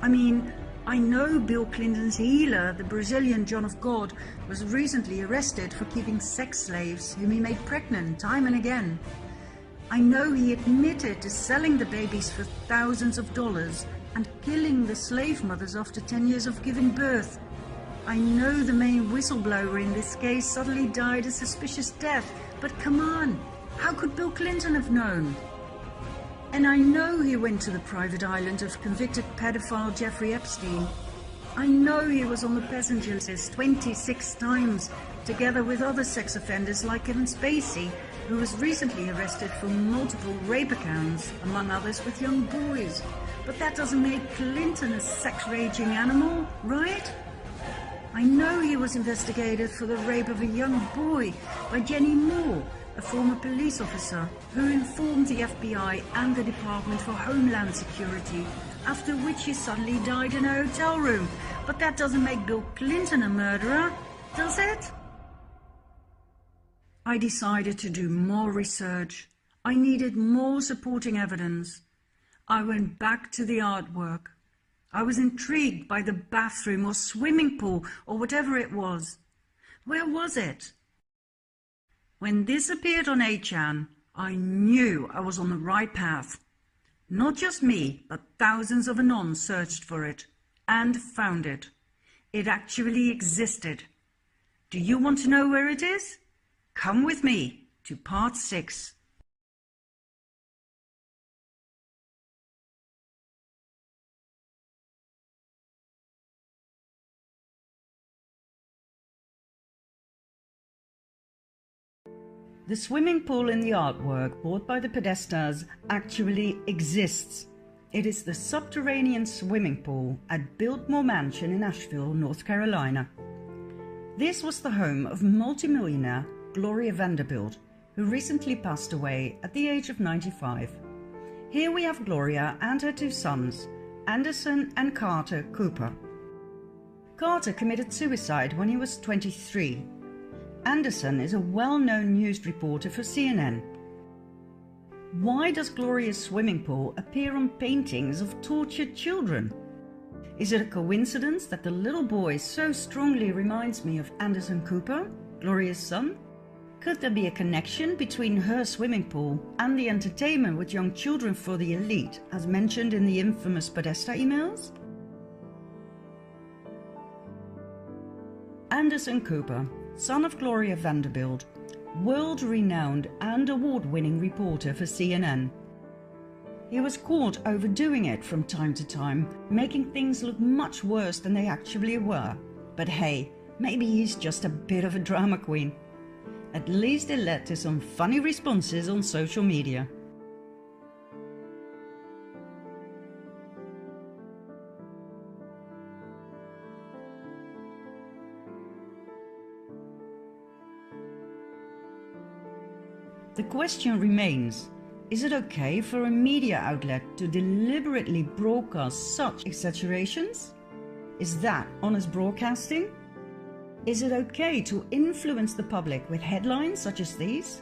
S1: I mean, I know Bill Clinton's healer, the Brazilian John of God, was recently arrested for keeping sex slaves whom he made pregnant time and again. I know he admitted to selling the babies for thousands of dollars and killing the slave mothers after 10 years of giving birth. I know the main whistleblower in this case suddenly died a suspicious death, but come on! How could Bill Clinton have known? And I know he went to the private island of convicted pedophile Jeffrey Epstein. I know he was on the passenger list 26 times, together with other sex offenders like Kevin Spacey, who was recently arrested for multiple rape accounts, among others with young boys. But that doesn't make Clinton a sex-raging animal, right? I know he was investigated for the rape of a young boy by Jenny Moore, a former police officer who informed the FBI and the Department for Homeland Security, after which he suddenly died in a hotel room. But that doesn't make Bill Clinton a murderer, does it? I decided to do more research. I needed more supporting evidence. I went back to the artwork. I was intrigued by the bathroom or swimming pool or whatever it was. Where was it? When this appeared on 8chan, I knew I was on the right path. Not just me, but thousands of Anons searched for it and found it. It actually existed. Do you want to know where it is? Come with me to part 6. The swimming pool in the artwork bought by the Podestas actually exists. It is the subterranean swimming pool at Biltmore Mansion in Asheville, North Carolina. This was the home of multimillionaire Gloria Vanderbilt, who recently passed away at the age of 95. Here we have Gloria and her 2 sons, Anderson and Carter Cooper. Carter committed suicide when he was 23. Anderson is a well-known news reporter for CNN. Why does Gloria's swimming pool appear on paintings of tortured children? Is it a coincidence that the little boy so strongly reminds me of Anderson Cooper, Gloria's son? Could there be a connection between her swimming pool and the entertainment with young children for the elite, as mentioned in the infamous Podesta emails? Anderson Cooper, son of Gloria Vanderbilt, world-renowned and award-winning reporter for CNN. He was caught overdoing it from time to time, making things look much worse than they actually were. But hey, maybe he's just a bit of a drama queen. At least it led to some funny responses on social media. The question remains, is it okay for a media outlet to deliberately broadcast such exaggerations? Is that honest broadcasting? Is it okay to influence the public with headlines such as these?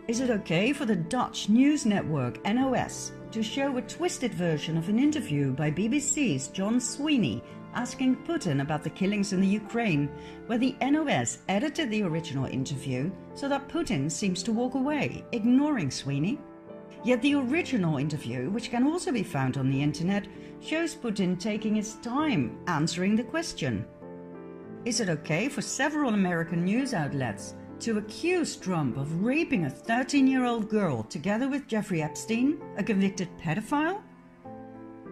S1: Is it okay for the Dutch news network NOS to show a twisted version of an interview by BBC's John Sweeney asking Putin about the killings in the Ukraine, where the NOS edited the original interview so that Putin seems to walk away, ignoring Sweeney? Yet the original interview, which can also be found on the internet, shows Putin taking his time answering the question. Is it okay for several American news outlets to accuse Trump of raping a 13-year-old girl together with Jeffrey Epstein, a convicted pedophile?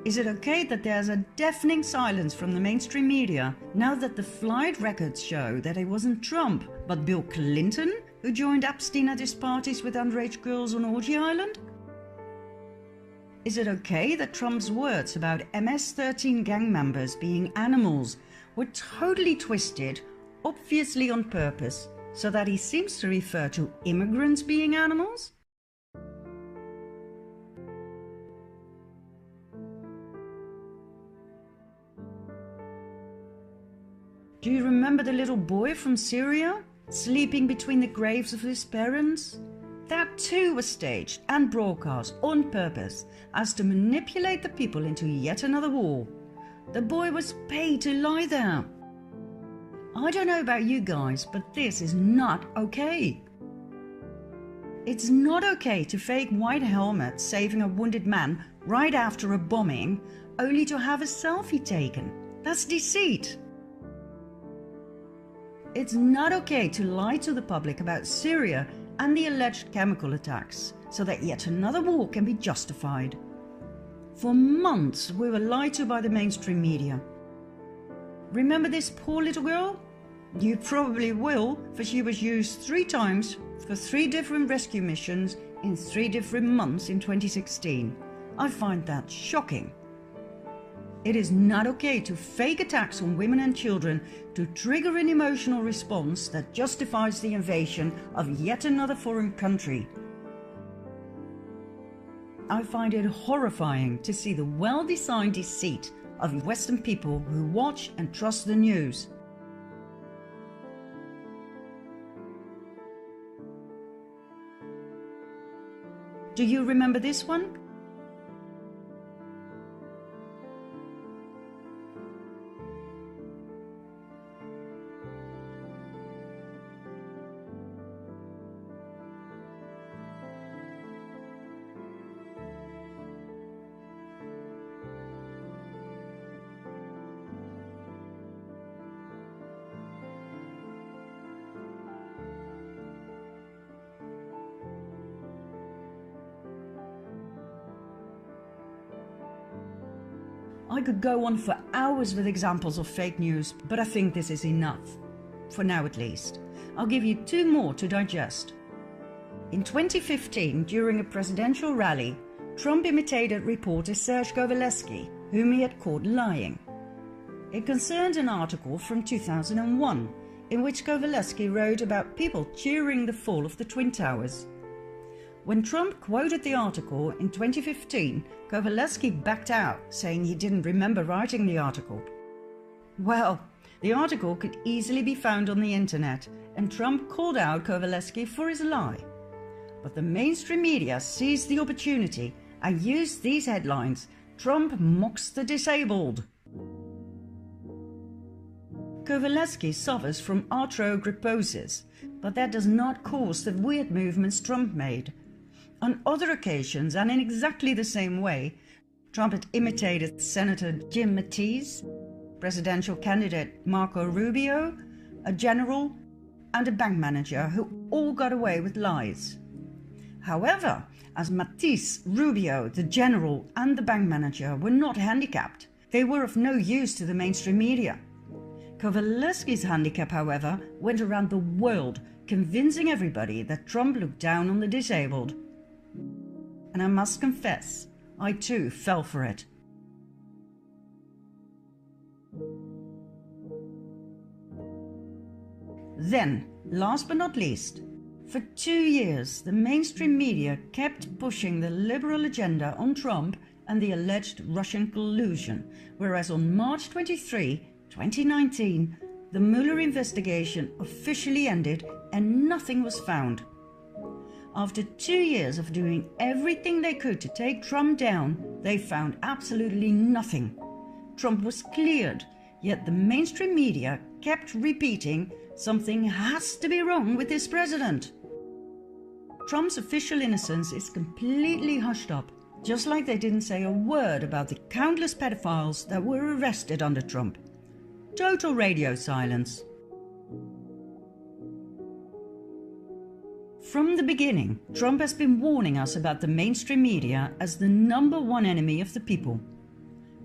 S1: Is it okay that there's a deafening silence from the mainstream media now that the flight records show that it wasn't Trump but Bill Clinton who joined Epstein at his parties with underage girls on Orgy Island? Is it okay that Trump's words about MS-13 gang members being animals were totally twisted, obviously on purpose, so that he seems to refer to immigrants being animals? Do you remember the little boy from Syria, sleeping between the graves of his parents? That too was staged and broadcast on purpose as to manipulate the people into yet another war. The boy was paid to lie there. I don't know about you guys, but this is not okay. It's not okay to fake white helmets saving a wounded man right after a bombing, only to have a selfie taken. That's deceit. It's not okay to lie to the public about Syria and the alleged chemical attacks, so that yet another war can be justified. For months we were lied to by the mainstream media. Remember this poor little girl? You probably will, for she was used 3 times for 3 different rescue missions in 3 different months in 2016. I find that shocking. It is not okay to fake attacks on women and children to trigger an emotional response that justifies the invasion of yet another foreign country. I find it horrifying to see the well-designed deceit of Western people who watch and trust the news. Do you remember this one? I could go on for hours with examples of fake news, but I think this is enough. For now at least. I'll give you 2 more to digest. In 2015, during a presidential rally, Trump imitated reporter Serge Govaleski, whom he had caught lying. It concerned an article from 2001, in which Govaleski wrote about people cheering the fall of the Twin Towers. When Trump quoted the article in 2015, Govaleski backed out, saying he didn't remember writing the article. Well, the article could easily be found on the internet, and Trump called out Kowalewski for his lie. But the mainstream media seized the opportunity and used these headlines: "Trump mocks the disabled." Kowalewski suffers from arthrogryposis, but that does not cause the weird movements Trump made. On other occasions, and in exactly the same way, Trump had imitated Senator Jim Mattis, presidential candidate Marco Rubio, a general, and a bank manager, who all got away with lies. However, as Mattis, Rubio, the general, and the bank manager were not handicapped, they were of no use to the mainstream media. Kowalewski's handicap, however, went around the world, convincing everybody that Trump looked down on the disabled. And I must confess, I too fell for it. Then, last but not least, for 2 years the mainstream media kept pushing the liberal agenda on Trump and the alleged Russian collusion, whereas on March 23, 2019, the Mueller investigation officially ended and nothing was found. After 2 years of doing everything they could to take Trump down, they found absolutely nothing. Trump was cleared, yet the mainstream media kept repeating, "Something has to be wrong with this president." Trump's official innocence is completely hushed up, just like they didn't say a word about the countless pedophiles that were arrested under Trump. Total radio silence. From the beginning, Trump has been warning us about the mainstream media as the #1 enemy of the people.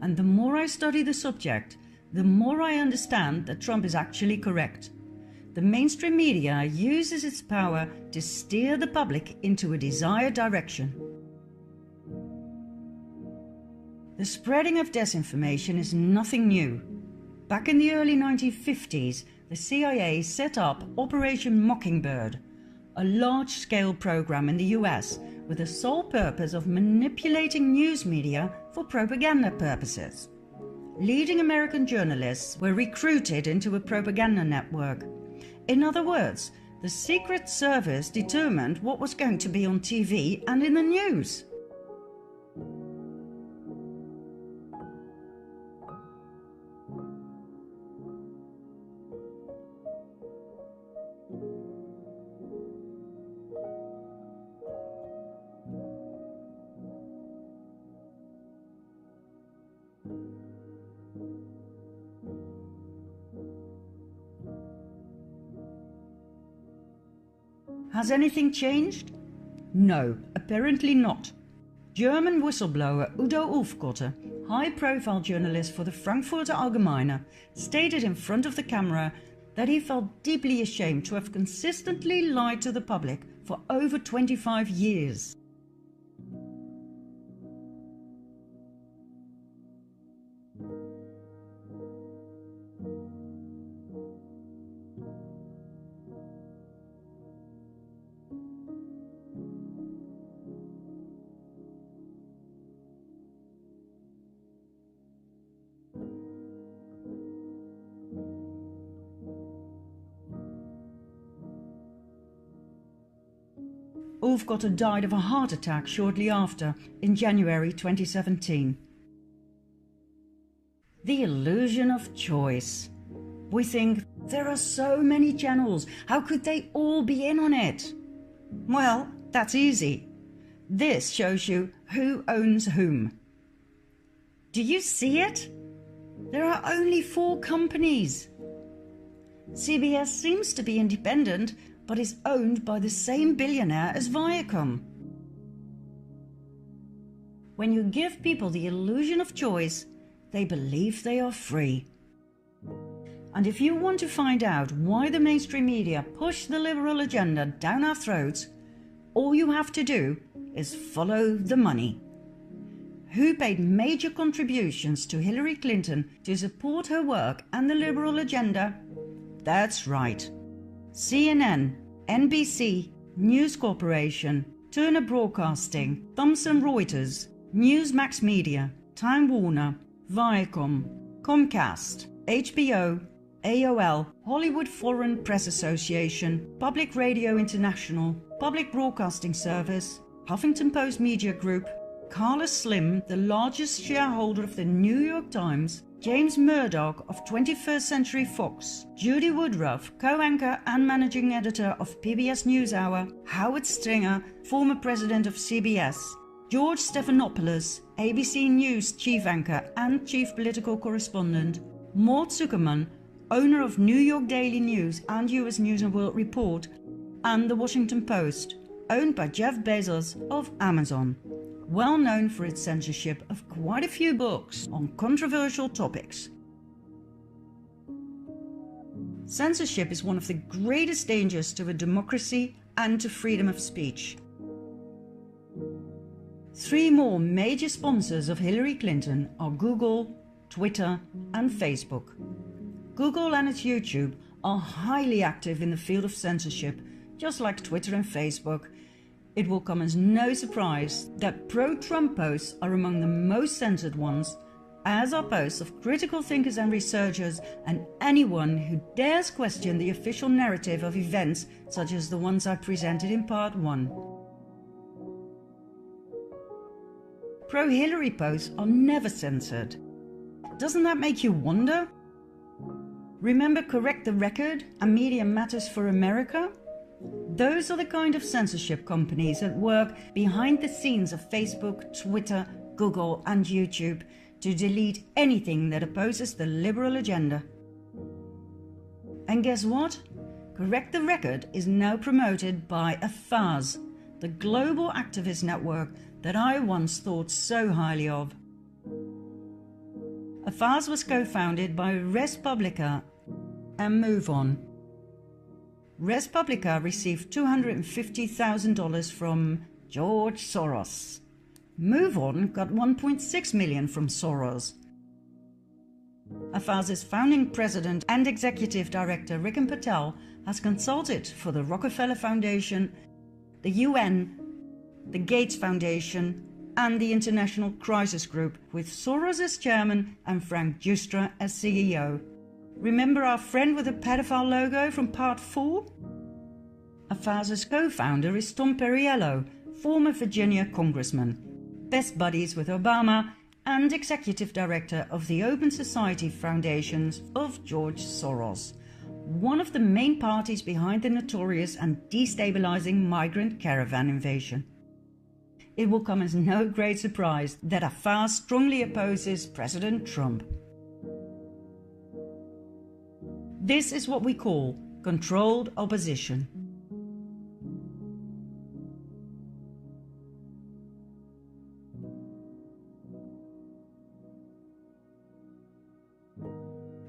S1: And the more I study the subject, the more I understand that Trump is actually correct. The mainstream media uses its power to steer the public into a desired direction. The spreading of disinformation is nothing new. Back in the early 1950s, the CIA set up Operation Mockingbird, a large-scale program in the US with the sole purpose of manipulating news media for propaganda purposes. Leading American journalists were recruited into a propaganda network. In other words, the Secret Service determined what was going to be on TV and in the news. Has anything changed? No, apparently not. German whistleblower Udo Ulfkotte, high-profile journalist for the Frankfurter Allgemeine, stated in front of the camera that he felt deeply ashamed to have consistently lied to the public for over 25 years. Ulfkotte died of a heart attack shortly after, in January 2017. The illusion of choice. We think, there are so many channels, how could they all be in on it? Well, that's easy. This shows you who owns whom. Do you see it? There are only 4 companies. CBS seems to be independent, but is owned by the same billionaire as Viacom. When you give people the illusion of choice, they believe they are free. And if you want to find out why the mainstream media push the liberal agenda down our throats, all you have to do is follow the money. Who paid major contributions to Hillary Clinton to support her work and the liberal agenda? That's right. CNN, NBC, News Corporation, Turner Broadcasting, Thomson Reuters, Newsmax Media, Time Warner, Viacom, Comcast, HBO, AOL, Hollywood Foreign Press Association, Public Radio International, Public Broadcasting Service, Huffington Post Media Group, Carlos Slim, the largest shareholder of the New York Times, James Murdoch of 21st Century Fox, Judy Woodruff, co-anchor and managing editor of PBS NewsHour, Howard Stringer, former president of CBS, George Stephanopoulos, ABC News chief anchor and chief political correspondent, Mort Zuckerman, owner of New York Daily News and US News and World Report, and The Washington Post, owned by Jeff Bezos of Amazon, well known for its censorship of quite a few books on controversial topics. Censorship is one of the greatest dangers to a democracy and to freedom of speech. 3 more major sponsors of Hillary Clinton are Google, Twitter, and Facebook. Google and its YouTube are highly active in the field of censorship, just like Twitter and Facebook. It will come as no surprise that pro-Trump posts are among the most censored ones, as are posts of critical thinkers and researchers and anyone who dares question the official narrative of events such as the ones I presented in part 1. Pro-Hillary posts are never censored. Doesn't that make you wonder? Remember Correct the Record and Media Matters for America? Those are the kind of censorship companies that work behind the scenes of Facebook, Twitter, Google and YouTube to delete anything that opposes the liberal agenda. And guess what? Correct the Record is now promoted by AFAS, the global activist network that I once thought so highly of. AFAS was co-founded by Res Publica and Move On. Res Publica received $250,000 from George Soros. Move On got $1.6 million from Soros. AFAS's founding president and executive director Riken Patel has consulted for the Rockefeller Foundation, the UN, the Gates Foundation, and the International Crisis Group, with Soros as chairman and Frank Giustra as CEO. Remember our friend with the pedophile logo from part 4? AFAS's co-founder is Tom Perriello, former Virginia congressman, best buddies with Obama, and executive director of the Open Society Foundations of George Soros, one of the main parties behind the notorious and destabilizing migrant caravan invasion. It will come as no great surprise that AFAS strongly opposes President Trump. This is what we call controlled opposition.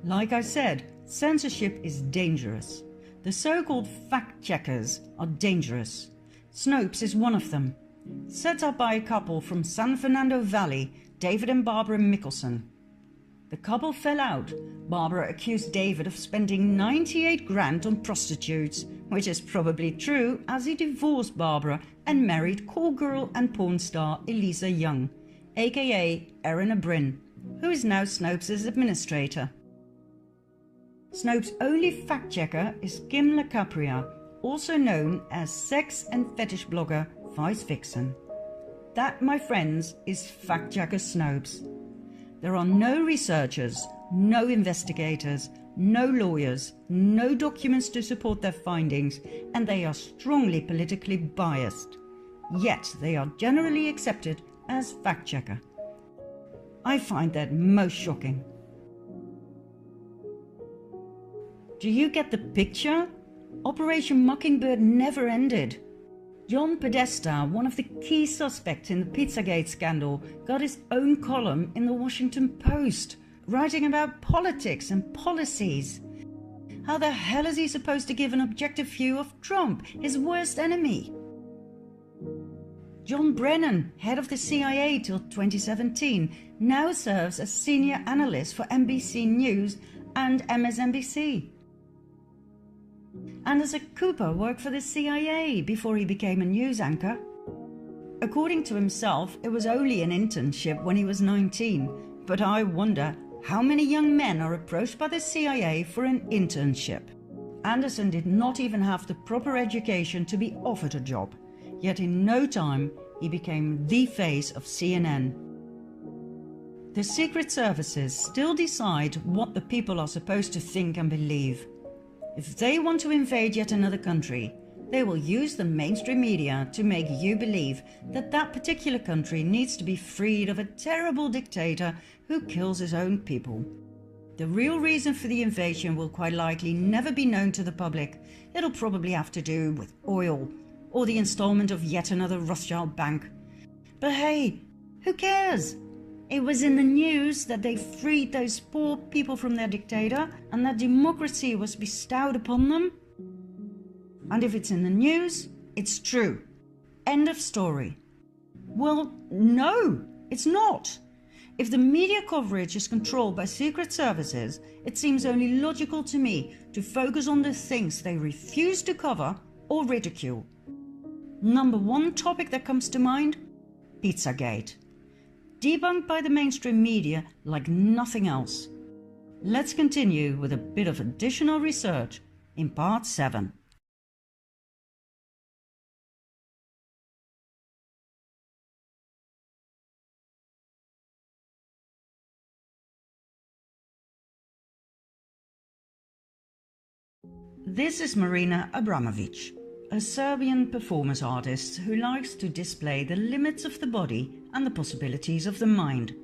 S1: Like I said, censorship is dangerous. The so-called fact-checkers are dangerous. Snopes is one of them. Set up by a couple from San Fernando Valley, David and Barbara Mickelson. The couple fell out. Barbara accused David of spending 98 grand on prostitutes, which is probably true as he divorced Barbara and married call girl and porn star Elisa Young, aka Erin O'Brien, who is now Snopes' administrator. Snopes' only fact-checker is Kim LaCapria, also known as sex and fetish blogger Vice Vixen. That, my friends, is fact-checker Snopes. There are no researchers, no investigators, no lawyers, no documents to support their findings, and they are strongly politically biased. Yet they are generally accepted as fact-checker. I find that most shocking. Do you get the picture? Operation Mockingbird never ended. John Podesta, one of the key suspects in the Pizzagate scandal, got his own column in the Washington Post, writing about politics and policies. How the hell is he supposed to give an objective view of Trump, his worst enemy? John Brennan, head of the CIA till 2017, now serves as senior analyst for NBC News and MSNBC. Anderson Cooper worked for the CIA before he became a news anchor. According to himself, it was only an internship when he was 19, but I wonder How many young men are approached by the CIA for an internship? Anderson did not even have the proper education to be offered a job, yet in no time he became the face of CNN. The secret services still decide what the people are supposed to think and believe. If they want to invade yet another country, they will use the mainstream media to make you believe that that particular country needs to be freed of a terrible dictator who kills his own people. The real reason for the invasion will quite likely never be known to the public. It'll probably have to do with oil or the installment of yet another Rothschild bank. But hey, who cares? It was in the news that they freed those poor people from their dictator and that democracy was bestowed upon them. And if it's in the news, it's true. End of story. Well, no, it's not. If the media coverage is controlled by secret services, it seems only logical to me to focus on the things they refuse to cover or ridicule. Number one topic that comes to mind? Pizzagate. Debunked by the mainstream media like nothing else. Let's continue with a bit of additional research in part 7. This is Marina Abramovic, a Serbian performance artist who likes to display the limits of the body and the possibilities of the mind.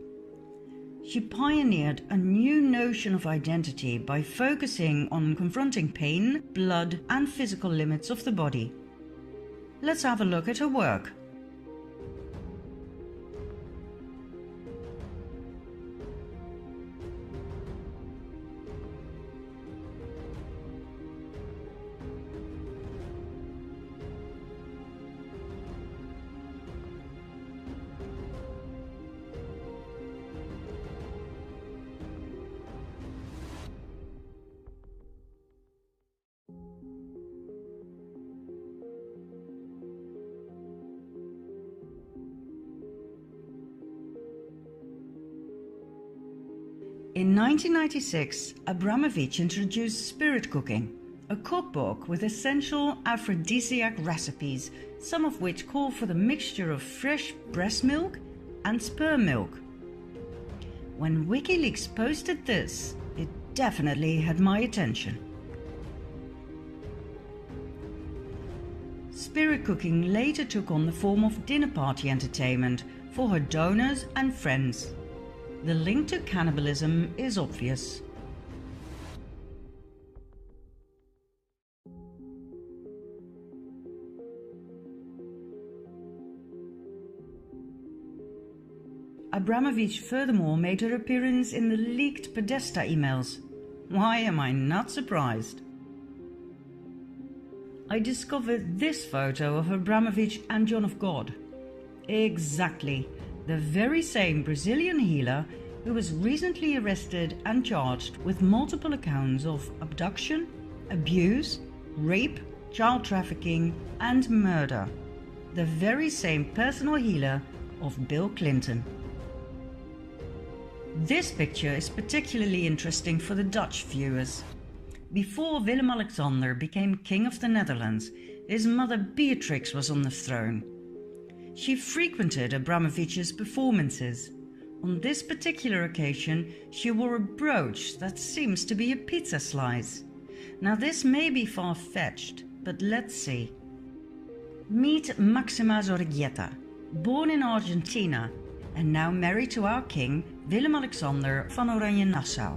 S1: She pioneered a new notion of identity by focusing on confronting pain, blood and physical limits of the body. Let's have a look at her work. In 1996, Abramovic introduced spirit cooking, a cookbook with essential aphrodisiac recipes, some of which call for the mixture of fresh breast milk and sperm milk. When WikiLeaks posted this, it definitely had my attention. Spirit cooking later took on the form of dinner party entertainment for her donors and friends. The link to cannibalism is obvious. Abramovic furthermore made her appearance in the leaked Podesta emails. Why am I not surprised? I discovered this photo of Abramovic and John of God. Exactly. The very same Brazilian healer who was recently arrested and charged with multiple accounts of abduction, abuse, rape, child trafficking and murder. The very same personal healer of Bill Clinton. This picture is particularly interesting for the Dutch viewers. Before Willem-Alexander became King of the Netherlands, his mother Beatrix was on the throne. She frequented Abramovic's performances. On this particular occasion, she wore a brooch that seems to be a pizza slice. Now this may be far-fetched, but let's see. Meet Maxima Zorreguieta, born in Argentina and now married to our king Willem-Alexander van Oranje-Nassau,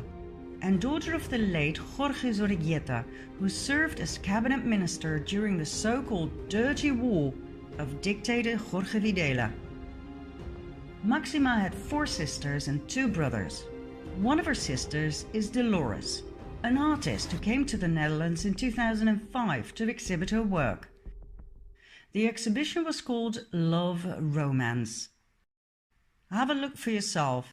S1: and daughter of the late Jorge Zorreguieta, who served as cabinet minister during the so-called Dirty War of dictator Jorge Videla. Maxima had 4 sisters and 2 brothers. One of her sisters is Dolores, an artist who came to the Netherlands in 2005 to exhibit her work. The exhibition was called Love Romance. Have a look for yourself.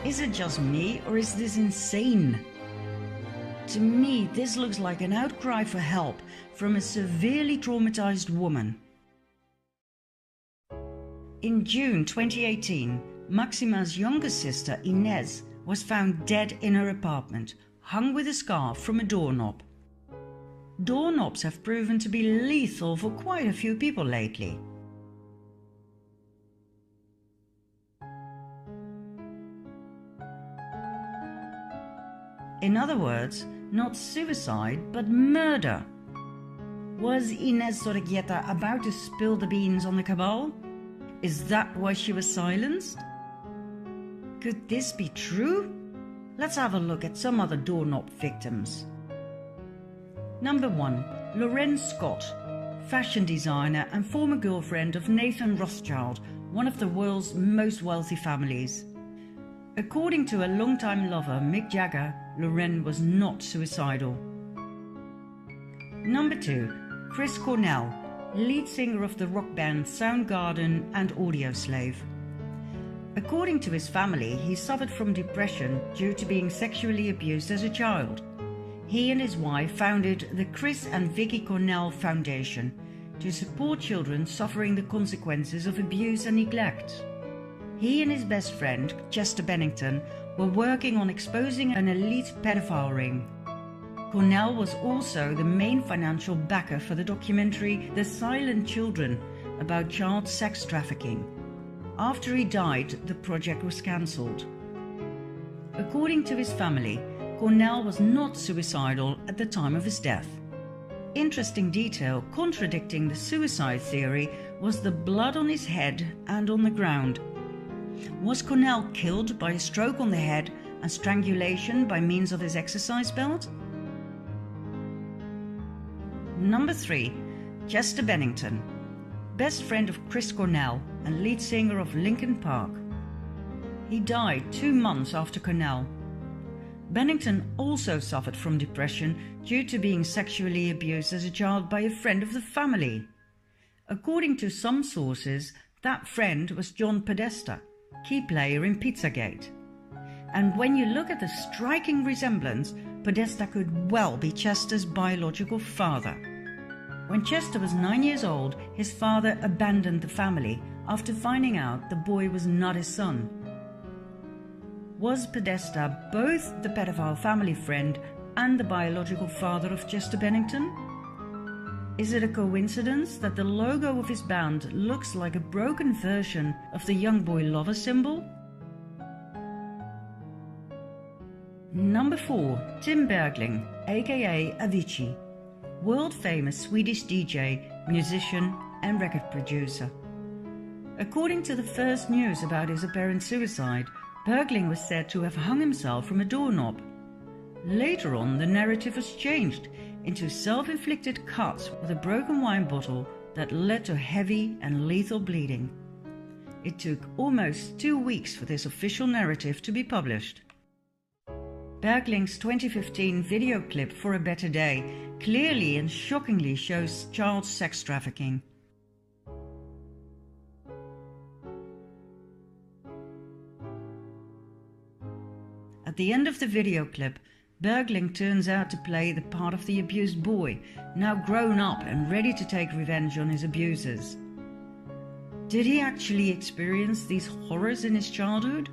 S1: Is it just me, or is this insane? To me, this looks like an outcry for help from a severely traumatized woman. In June 2018, Maxima's younger sister, Inez, was found dead in her apartment, hung with a scarf from a doorknob. Doorknobs have proven to be lethal for quite a few people lately. In other words, not suicide, but murder. Was Inez Sorreguieta about to spill the beans on the cabal? Is that why she was silenced? Could this be true? Let's have a look at some other doorknob victims. Number 1. Lorraine Scott, fashion designer and former girlfriend of Nathan Rothschild, one of the world's most wealthy families. According to a longtime lover, Mick Jagger, Lorraine was not suicidal. Number 2. Chris Cornell, lead singer of the rock band Soundgarden and Audioslave. According to his family, he suffered from depression due to being sexually abused as a child. He and his wife founded the Chris and Vicky Cornell Foundation to support children suffering the consequences of abuse and neglect. He and his best friend, Chester Bennington, were working on exposing an elite pedophile ring. Cornell was also the main financial backer for the documentary The Silent Children about child sex trafficking. After he died, the project was cancelled. According to his family, Cornell was not suicidal at the time of his death. Interesting detail contradicting the suicide theory was the blood on his head and on the ground. Was Cornell killed by a stroke on the head and strangulation by means of his exercise belt? Number 3. Chester Bennington, best friend of Chris Cornell and lead singer of Linkin Park. He died 2 months after Cornell. Bennington also suffered from depression due to being sexually abused as a child by a friend of the family. According to some sources, that friend was John Podesta, key player in Pizzagate. And when you look at the striking resemblance, Podesta could well be Chester's biological father. When Chester was 9 years old, his father abandoned the family after finding out the boy was not his son. Was Podesta both the pedophile family friend and the biological father of Chester Bennington? Is it a coincidence that the logo of his band looks like a broken version of the young boy lover symbol? Number 4. Tim Bergling, aka Avicii, world-famous Swedish DJ, musician and record producer. According to the first news about his apparent suicide, Bergling was said to have hung himself from a doorknob. Later on, the narrative was changed into self-inflicted cuts with a broken wine bottle that led to heavy and lethal bleeding. It took almost 2 weeks for this official narrative to be published. Bergling's 2015 video clip For a Better Day clearly and shockingly shows child sex trafficking. At the end of the video clip, Bergling turns out to play the part of the abused boy, now grown up and ready to take revenge on his abusers. Did he actually experience these horrors in his childhood?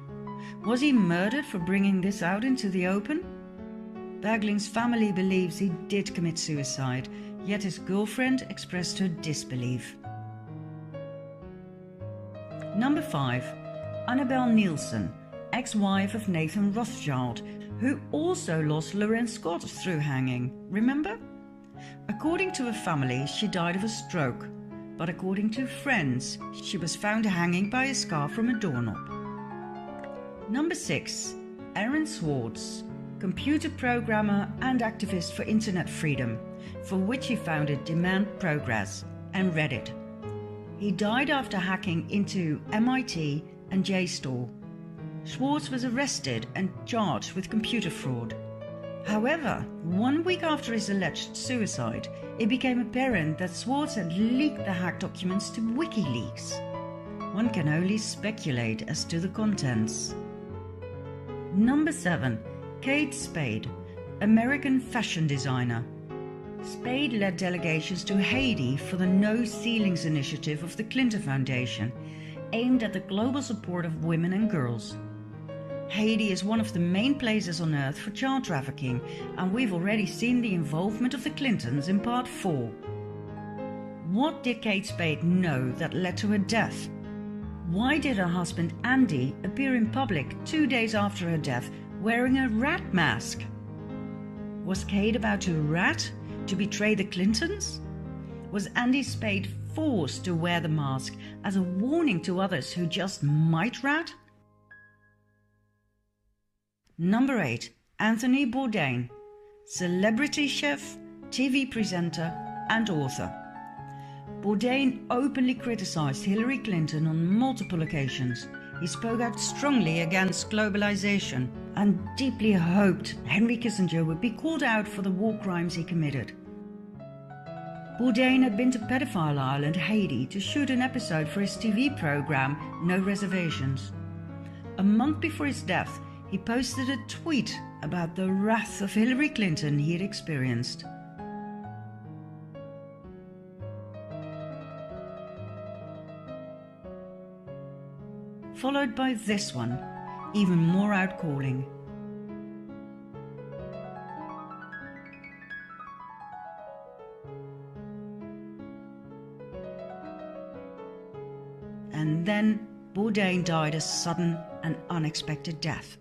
S1: Was he murdered for bringing this out into the open? Bergling's family believes he did commit suicide, yet his girlfriend expressed her disbelief. Number 5. Annabelle Nielsen, ex-wife of Nathan Rothschild, who also lost Lorraine Scott through hanging, remember? According to her family, she died of a stroke, but according to friends, she was found hanging by a scarf from a doorknob. Number 6. Aaron Swartz, computer programmer and activist for internet freedom, for which he founded Demand Progress and Reddit. He died after hacking into MIT and JSTOR. Swartz was arrested and charged with computer fraud. However, 1 week after his alleged suicide, it became apparent that Swartz had leaked the hacked documents to WikiLeaks. One can only speculate as to the contents. Number 7. Kate Spade, American fashion designer. Spade led delegations to Haiti for the No Ceilings initiative of the Clinton Foundation, aimed at the global support of women and girls. Haiti is one of the main places on earth for child trafficking, and we've already seen the involvement of the Clintons in part 4. What did Kate Spade know that led to her death? Why did her husband Andy appear in public 2 days after her death wearing a rat mask? Was Kate about to rat to betray the Clintons? Was Andy Spade forced to wear the mask as a warning to others who just might rat? Number 8. Anthony Bourdain, celebrity chef, TV presenter and author. Bourdain openly criticized Hillary Clinton on multiple occasions. He spoke out strongly against globalization and deeply hoped Henry Kissinger would be called out for the war crimes he committed. Bourdain had been to Pedophile Island, Haiti, to shoot an episode for his TV program No Reservations. A month before his death, he posted a tweet about the wrath of Hillary Clinton he had experienced. Followed by this one, even more outcalling. And then Bourdain died a sudden and unexpected death.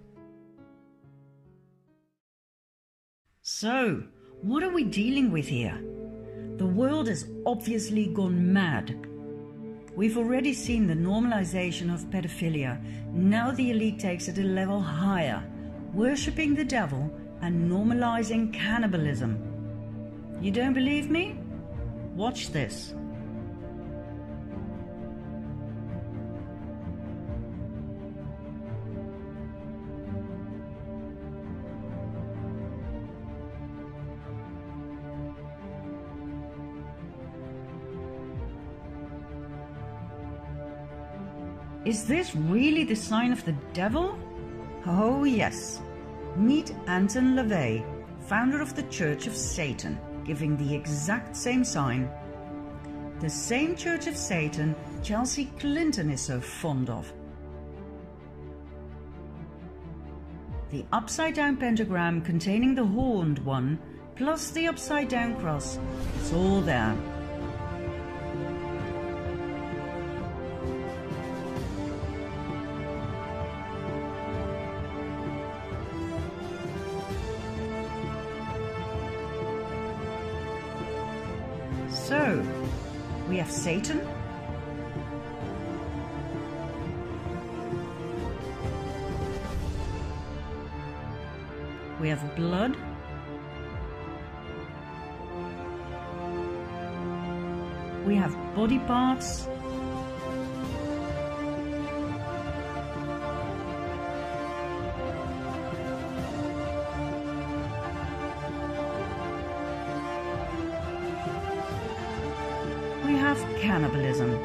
S1: So, what are we dealing with here? The world has obviously gone mad. We've already seen the normalization of pedophilia. Now the elite takes it a level higher, worshipping the devil and normalizing cannibalism. You don't believe me? Watch this. Is this really the sign of the devil? Oh yes. Meet Anton LaVey, founder of the Church of Satan, giving the exact same sign. The same Church of Satan Chelsea Clinton is so fond of. The upside-down pentagram containing the horned one, plus the upside-down cross, it's all there. So, we have Satan, we have blood, we have body parts, we have cannibalism.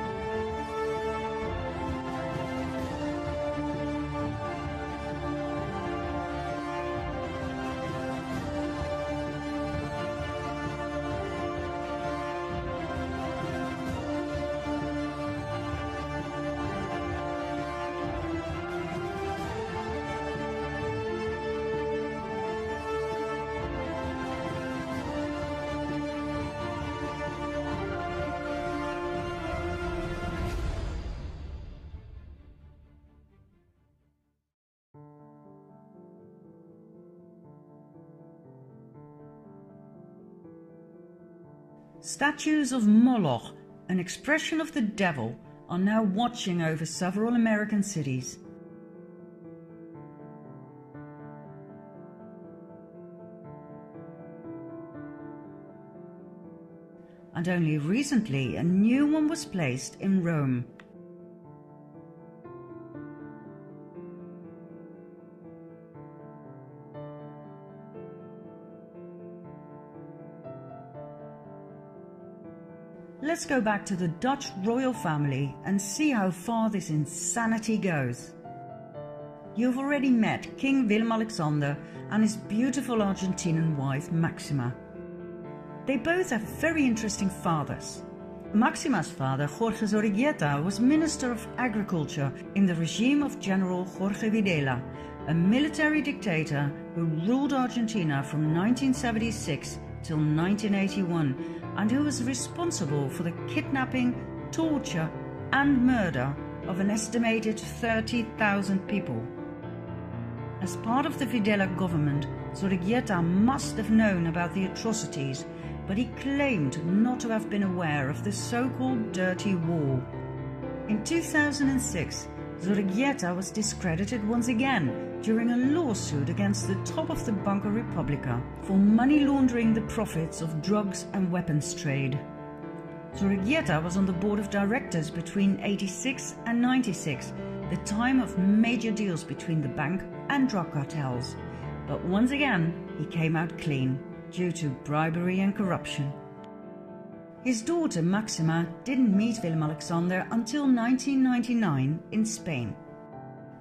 S1: Statues of Moloch, an expression of the devil, are now watching over several American cities. And only recently a new one was placed in Rome. Let's go back to the Dutch royal family and see how far this insanity goes. You've already met King Willem-Alexander and his beautiful Argentinian wife Maxima. They both have very interesting fathers. Maxima's father, Jorge Zorrigueta, was Minister of Agriculture in the regime of General Jorge Videla, a military dictator who ruled Argentina from 1976 till 1981 and who was responsible for the kidnapping, torture and murder of an estimated 30,000 people. As part of the Videla government, Zorrigueta must have known about the atrocities, but he claimed not to have been aware of the so-called Dirty War. In 2006, Zorrigueta was discredited once again during a lawsuit against the top of the Banca Repubblica for money laundering the profits of drugs and weapons trade. Zorrigueta was on the board of directors between 86 and 96, the time of major deals between the bank and drug cartels, but once again he came out clean due to bribery and corruption. His daughter Maxima didn't meet Willem-Alexander until 1999 in Spain.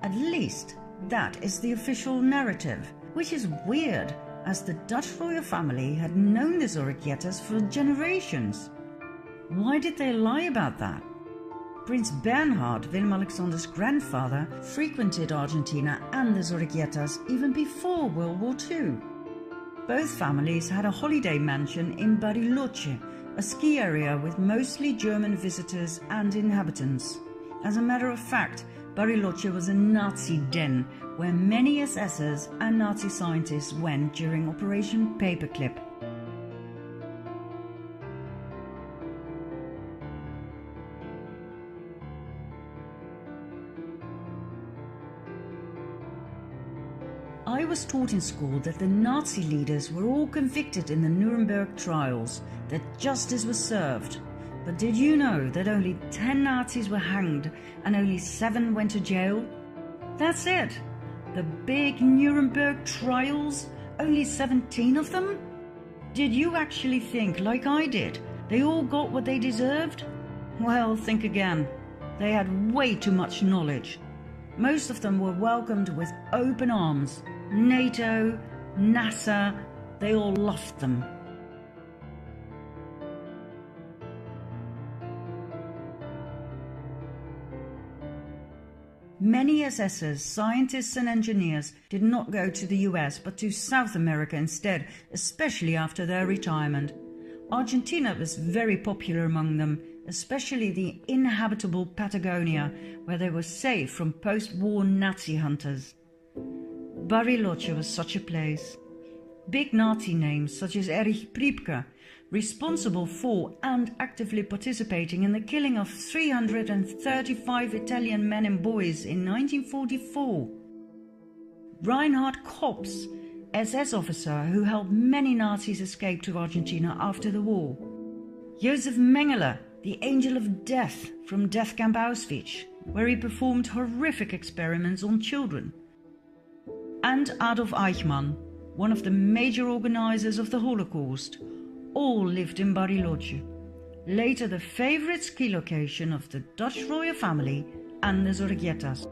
S1: At least that is the official narrative, which is weird as the Dutch royal family had known the Zorriguetas for generations. Why did they lie about that? Prince Bernhard, Willem-Alexander's grandfather, frequented Argentina and the Zorriguetas even before World War II. Both families had a holiday mansion in Bariloche, a ski area with mostly German visitors and inhabitants. As a matter of fact, Bariloche was a Nazi den where many SSers and Nazi scientists went during Operation Paperclip. I was taught in school that the Nazi leaders were all convicted in the Nuremberg trials, that justice was served. But did you know that only 10 Nazis were hanged and only 7 went to jail? That's it! The big Nuremberg trials, only 17 of them? Did you actually think, like I did, they all got what they deserved? Well, think again. They had way too much knowledge. Most of them were welcomed with open arms. NATO, NASA, they all loved them. Many SSers, scientists and engineers did not go to the US but to South America instead, especially after their retirement. Argentina was very popular among them, especially the inhabitable Patagonia, where they were safe from post-war Nazi hunters. Bariloche was such a place. Big Nazi names such as Erich Priebke, responsible for and actively participating in the killing of 335 Italian men and boys in 1944. Reinhard Kops, SS officer who helped many Nazis escape to Argentina after the war. Josef Mengele, the Angel of Death from Death Camp Auschwitz, where he performed horrific experiments on children. And Adolf Eichmann, one of the major organizers of the Holocaust, all lived in Bariloche, later the favorite ski location of the Dutch royal family and the Zorriguetas.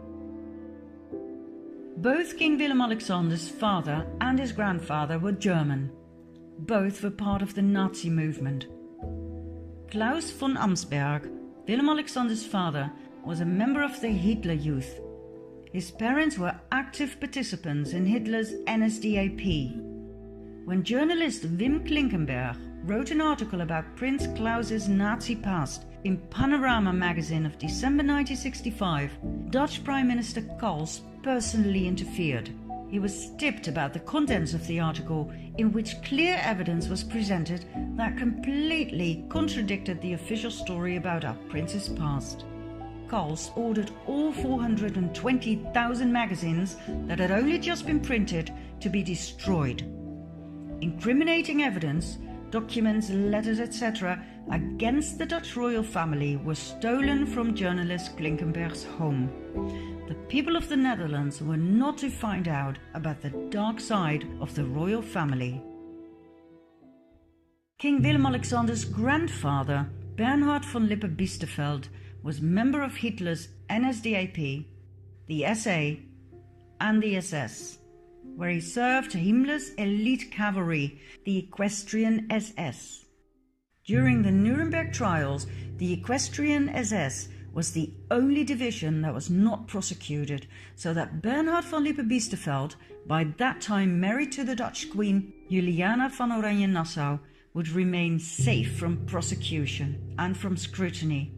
S1: Both King Willem-Alexander's father and his grandfather were German. Both were part of the Nazi movement. Klaus von Amsberg, Willem-Alexander's father, was a member of the Hitler Youth. His parents were active participants in Hitler's NSDAP. When journalist Wim Klinkenberg wrote an article about Prince Klaus's Nazi past in Panorama magazine of December 1965, Dutch Prime Minister Kals personally interfered. He was tipped about the contents of the article, in which clear evidence was presented that completely contradicted the official story about our prince's past. Kals ordered all 420,000 magazines that had only just been printed to be destroyed. Incriminating evidence, documents, letters, etc. against the Dutch royal family were stolen from journalist Klinkenberg's home. The people of the Netherlands were not to find out about the dark side of the royal family. King Willem-Alexander's grandfather, Bernhard von Lippe-Biesterfeld, was member of Hitler's NSDAP, the SA, and the SS, where he served Himmler's elite cavalry, the Equestrian SS. During the Nuremberg trials, the Equestrian SS was the only division that was not prosecuted, so that Bernhard von Lippe-Biesterfeld, by that time married to the Dutch Queen Juliana van Oranje-Nassau, would remain safe from prosecution and from scrutiny.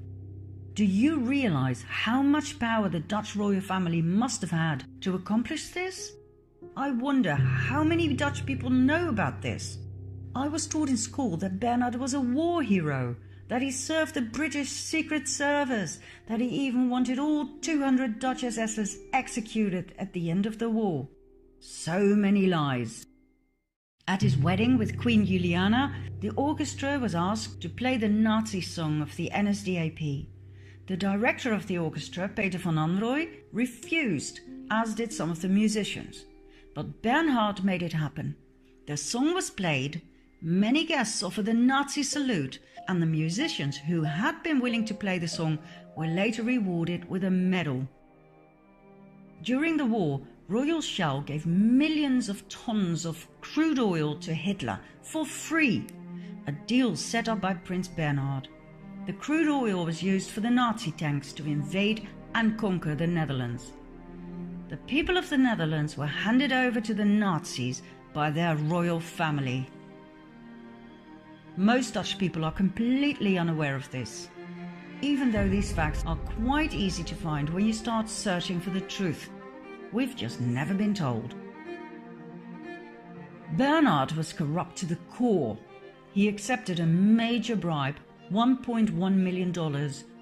S1: Do you realize how much power the Dutch royal family must have had to accomplish this? I wonder how many Dutch people know about this. I was taught in school that Bernhard was a war hero, that he served the British Secret Service, that he even wanted all 200 Dutch SSers executed at the end of the war. So many lies. At his wedding with Queen Juliana, the orchestra was asked to play the Nazi song of the NSDAP. The director of the orchestra, Peter van Anrooy, refused, as did some of the musicians. But Bernhard made it happen. The song was played, many guests offered the Nazi salute, and the musicians who had been willing to play the song were later rewarded with a medal. During the war, Royal Shell gave millions of tons of crude oil to Hitler for free, a deal set up by Prince Bernhard. The crude oil was used for the Nazi tanks to invade and conquer the Netherlands. The people of the Netherlands were handed over to the Nazis by their royal family. Most Dutch people are completely unaware of this, even though these facts are quite easy to find when you start searching for the truth. We've just never been told. Bernhard was corrupt to the core. He accepted a major bribe, $1.1 million,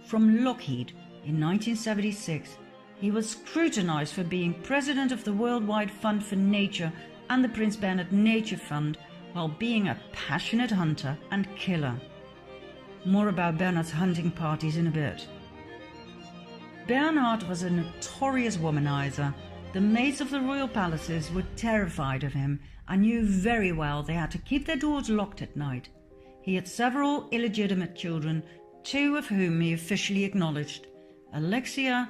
S1: from Lockheed in 1976. He was scrutinized for being president of the Worldwide Fund for Nature and the Prince Bernhard Nature Fund, while being a passionate hunter and killer. More about Bernhard's hunting parties in a bit. Bernhard was a notorious womanizer. The maids of the royal palaces were terrified of him and knew very well they had to keep their doors locked at night. He had several illegitimate children, two of whom he officially acknowledged, Alexia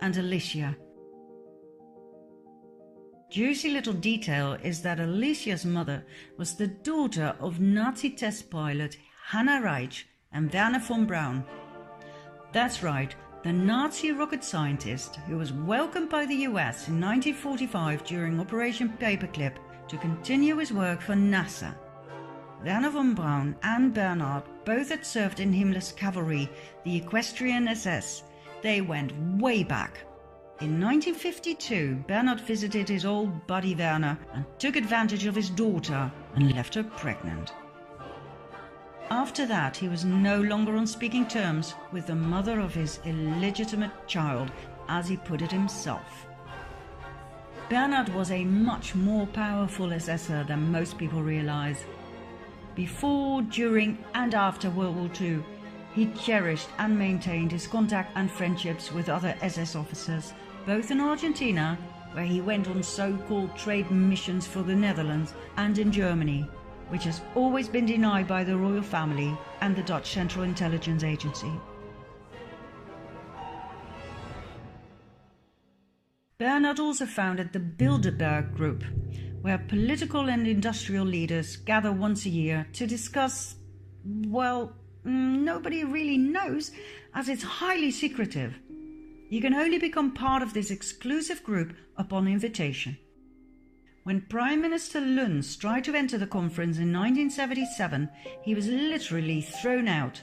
S1: and Alicia. Juicy little detail is that Alicia's mother was the daughter of Nazi test pilot Hannah Reich and Werner von Braun. That's right, the Nazi rocket scientist who was welcomed by the US in 1945 during Operation Paperclip to continue his work for NASA. Werner von Braun and Bernhard both had served in Himmler's cavalry, the Equestrian SS. They went way back. In 1952, Bernhard visited his old buddy Werner and took advantage of his daughter and left her pregnant. After that, he was no longer on speaking terms with the mother of his illegitimate child, as he put it himself. Bernhard was a much more powerful SSer than most people realize. Before, during and after World War II, he cherished and maintained his contact and friendships with other SS officers, both in Argentina, where he went on so-called trade missions for the Netherlands, and in Germany, which has always been denied by the royal family and the Dutch Central Intelligence Agency. Bernhard also founded the Bilderberg Group, where political and industrial leaders gather once a year to discuss, well, nobody really knows, as it's highly secretive. You can only become part of this exclusive group upon invitation. When Prime Minister Luns tried to enter the conference in 1977, he was literally thrown out.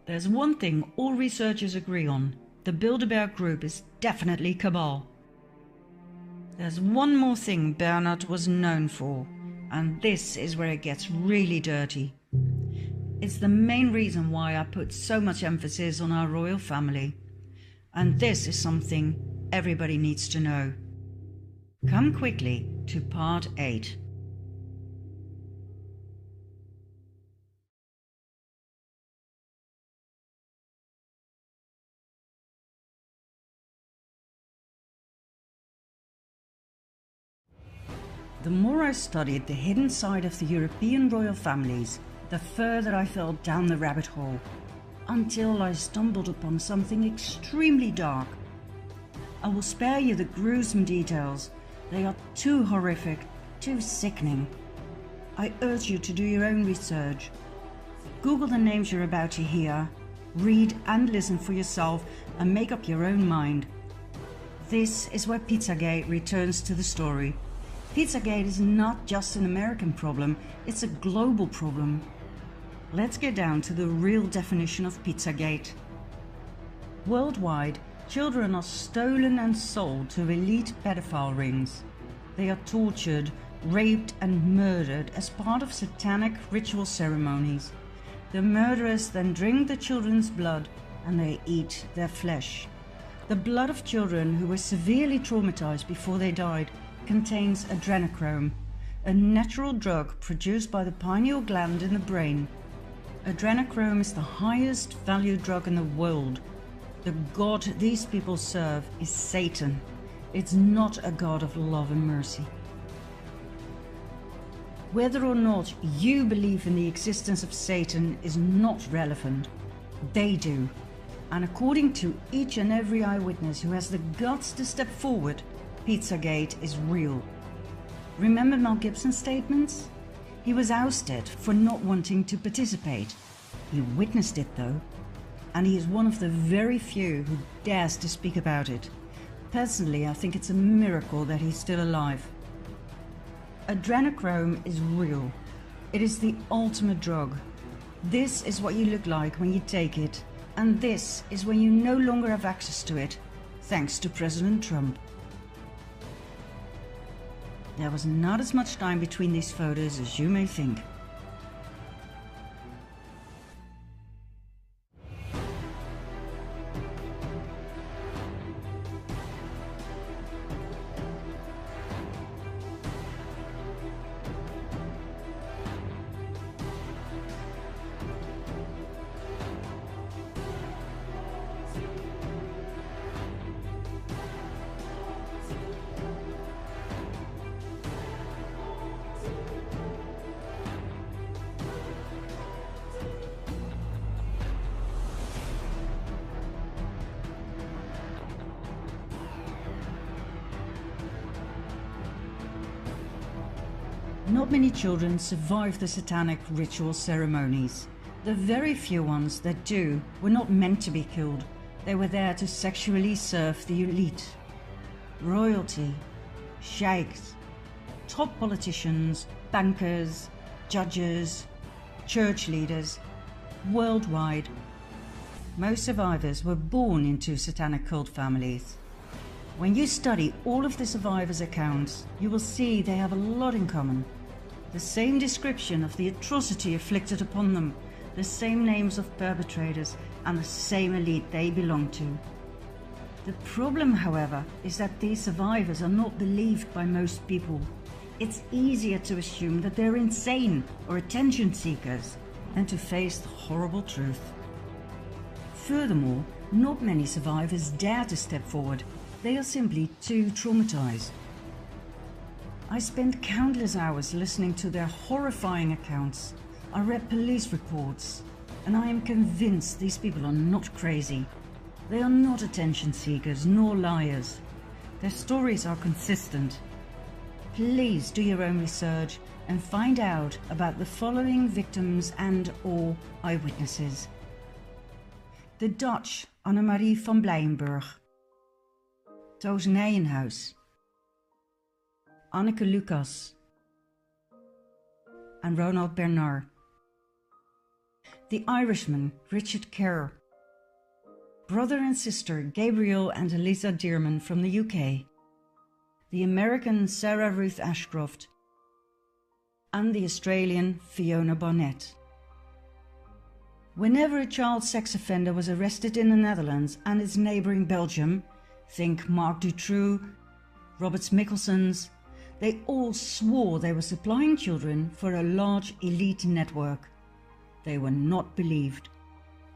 S1: There's one thing all researchers agree on: the Bilderberg Group is definitely cabal. There's one more thing Bernhard was known for, and this is where it gets really dirty. It's the main reason why I put so much emphasis on our royal family. And this is something everybody needs to know. Come quickly to part 8. The more I studied the hidden side of the European royal families, the further I fell down the rabbit hole, until I stumbled upon something extremely dark. I will spare you the gruesome details. They are too horrific, too sickening. I urge you to do your own research. Google the names you're about to hear, read and listen for yourself, and make up your own mind. This is where Pizzagate returns to the story. Pizzagate is not just an American problem, it's a global problem. Let's get down to the real definition of Pizzagate. Worldwide, children are stolen and sold to elite pedophile rings. They are tortured, raped and murdered as part of satanic ritual ceremonies. The murderers then drink the children's blood and they eat their flesh. The blood of children who were severely traumatized before they died contains adrenochrome, a natural drug produced by the pineal gland in the brain. Adrenochrome is the highest valued drug in the world. The god these people serve is Satan. It's not a god of love and mercy. Whether or not you believe in the existence of Satan is not relevant. They do. And according to each and every eyewitness who has the guts to step forward, Pizzagate is real. Remember Mel Gibson's statements? He was ousted for not wanting to participate. He witnessed it though. And he is one of the very few who dares to speak about it. Personally, I think it's a miracle that he's still alive. Adrenochrome is real. It is the ultimate drug. This is what you look like when you take it, and this is when you no longer have access to it, thanks to President Trump. There was not as much time between these photos as you may think. Not many children survive the satanic ritual ceremonies. The very few ones that do were not meant to be killed. They were there to sexually serve the elite. Royalty, sheikhs, top politicians, bankers, judges, church leaders, worldwide. Most survivors were born into satanic cult families. When you study all of the survivors' accounts, you will see they have a lot in common. The same description of the atrocity inflicted upon them, the same names of perpetrators, and the same elite they belong to. The problem, however, is that these survivors are not believed by most people. It's easier to assume that they're insane or attention seekers than to face the horrible truth. Furthermore, not many survivors dare to step forward. They are simply too traumatized. I spent countless hours listening to their horrifying accounts. I read police reports, and I am convinced these people are not crazy. They are not attention seekers nor liars. Their stories are consistent. Please do your own research and find out about the following victims and/or eyewitnesses. The Dutch Annemarie van Blijenburg, Toos Nijenhuis, Anneke Lucas, and Ronald Bernard. The Irishman Richard Kerr, brother and sister Gabriel and Eliza Dearman from the UK, the American Sarah Ruth Ashcroft, and the Australian Fiona Barnett. Whenever a child sex offender was arrested in the Netherlands and its neighbouring Belgium, think Mark Dutroux, Roberts Mickelsons, they all swore they were supplying children for a large elite network. They were not believed.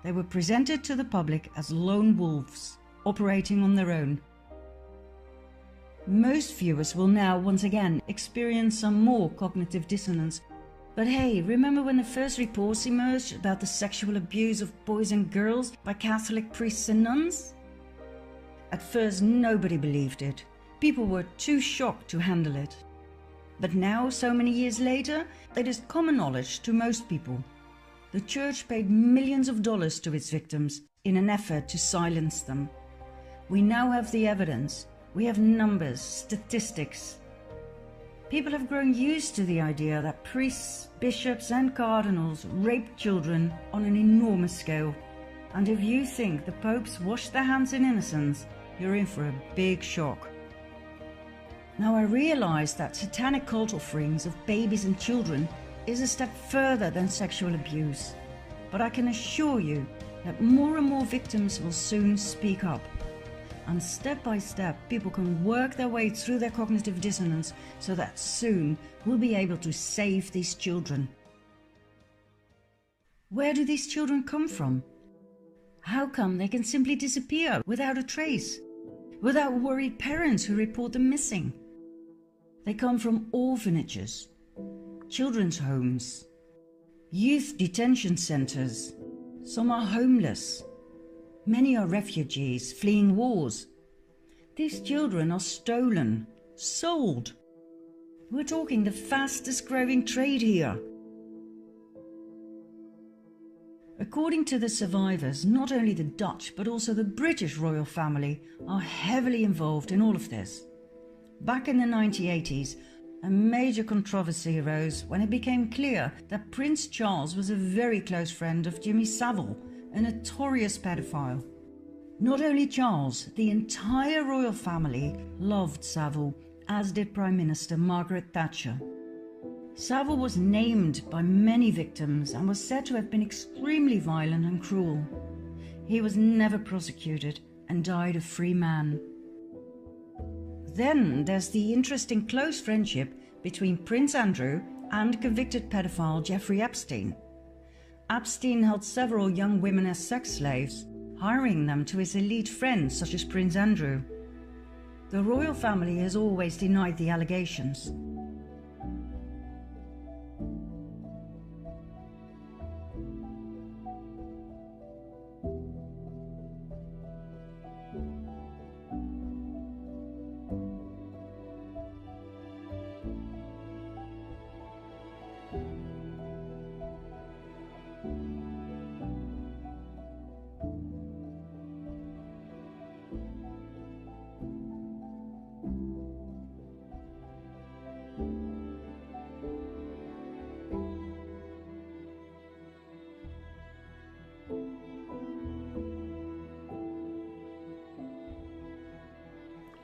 S1: They were presented to the public as lone wolves, operating on their own. Most viewers will now once again experience some more cognitive dissonance. But hey, remember when the first reports emerged about the sexual abuse of boys and girls by Catholic priests and nuns? At first, nobody believed it. People were too shocked to handle it. But now, so many years later, it is common knowledge to most people. The church paid millions of dollars to its victims in an effort to silence them. We now have the evidence. We have numbers, statistics. People have grown used to the idea that priests, bishops and cardinals rape children on an enormous scale. And if you think the popes washed their hands in innocence, you're in for a big shock. Now I realize that satanic cult offerings of babies and children is a step further than sexual abuse. But I can assure you that more and more victims will soon speak up. And step by step, people can work their way through their cognitive dissonance so that soon we'll be able to save these children. Where do these children come from? How come they can simply disappear without a trace, without worried parents who report them missing? They come from orphanages, children's homes, youth detention centers. Some are homeless. Many are refugees fleeing wars. These children are stolen, sold. We're talking the fastest growing trade here. According to the survivors, not only the Dutch but also the British royal family are heavily involved in all of this. Back in the 1980s, a major controversy arose when it became clear that Prince Charles was a very close friend of Jimmy Savile, a notorious pedophile. Not only Charles, the entire royal family loved Savile, as did Prime Minister Margaret Thatcher. Savile was named by many victims and was said to have been extremely violent and cruel. He was never prosecuted and died a free man. Then there's the interesting close friendship between Prince Andrew and convicted pedophile Jeffrey Epstein. Epstein held several young women as sex slaves, hiring them to his elite friends such as Prince Andrew. The royal family has always denied the allegations.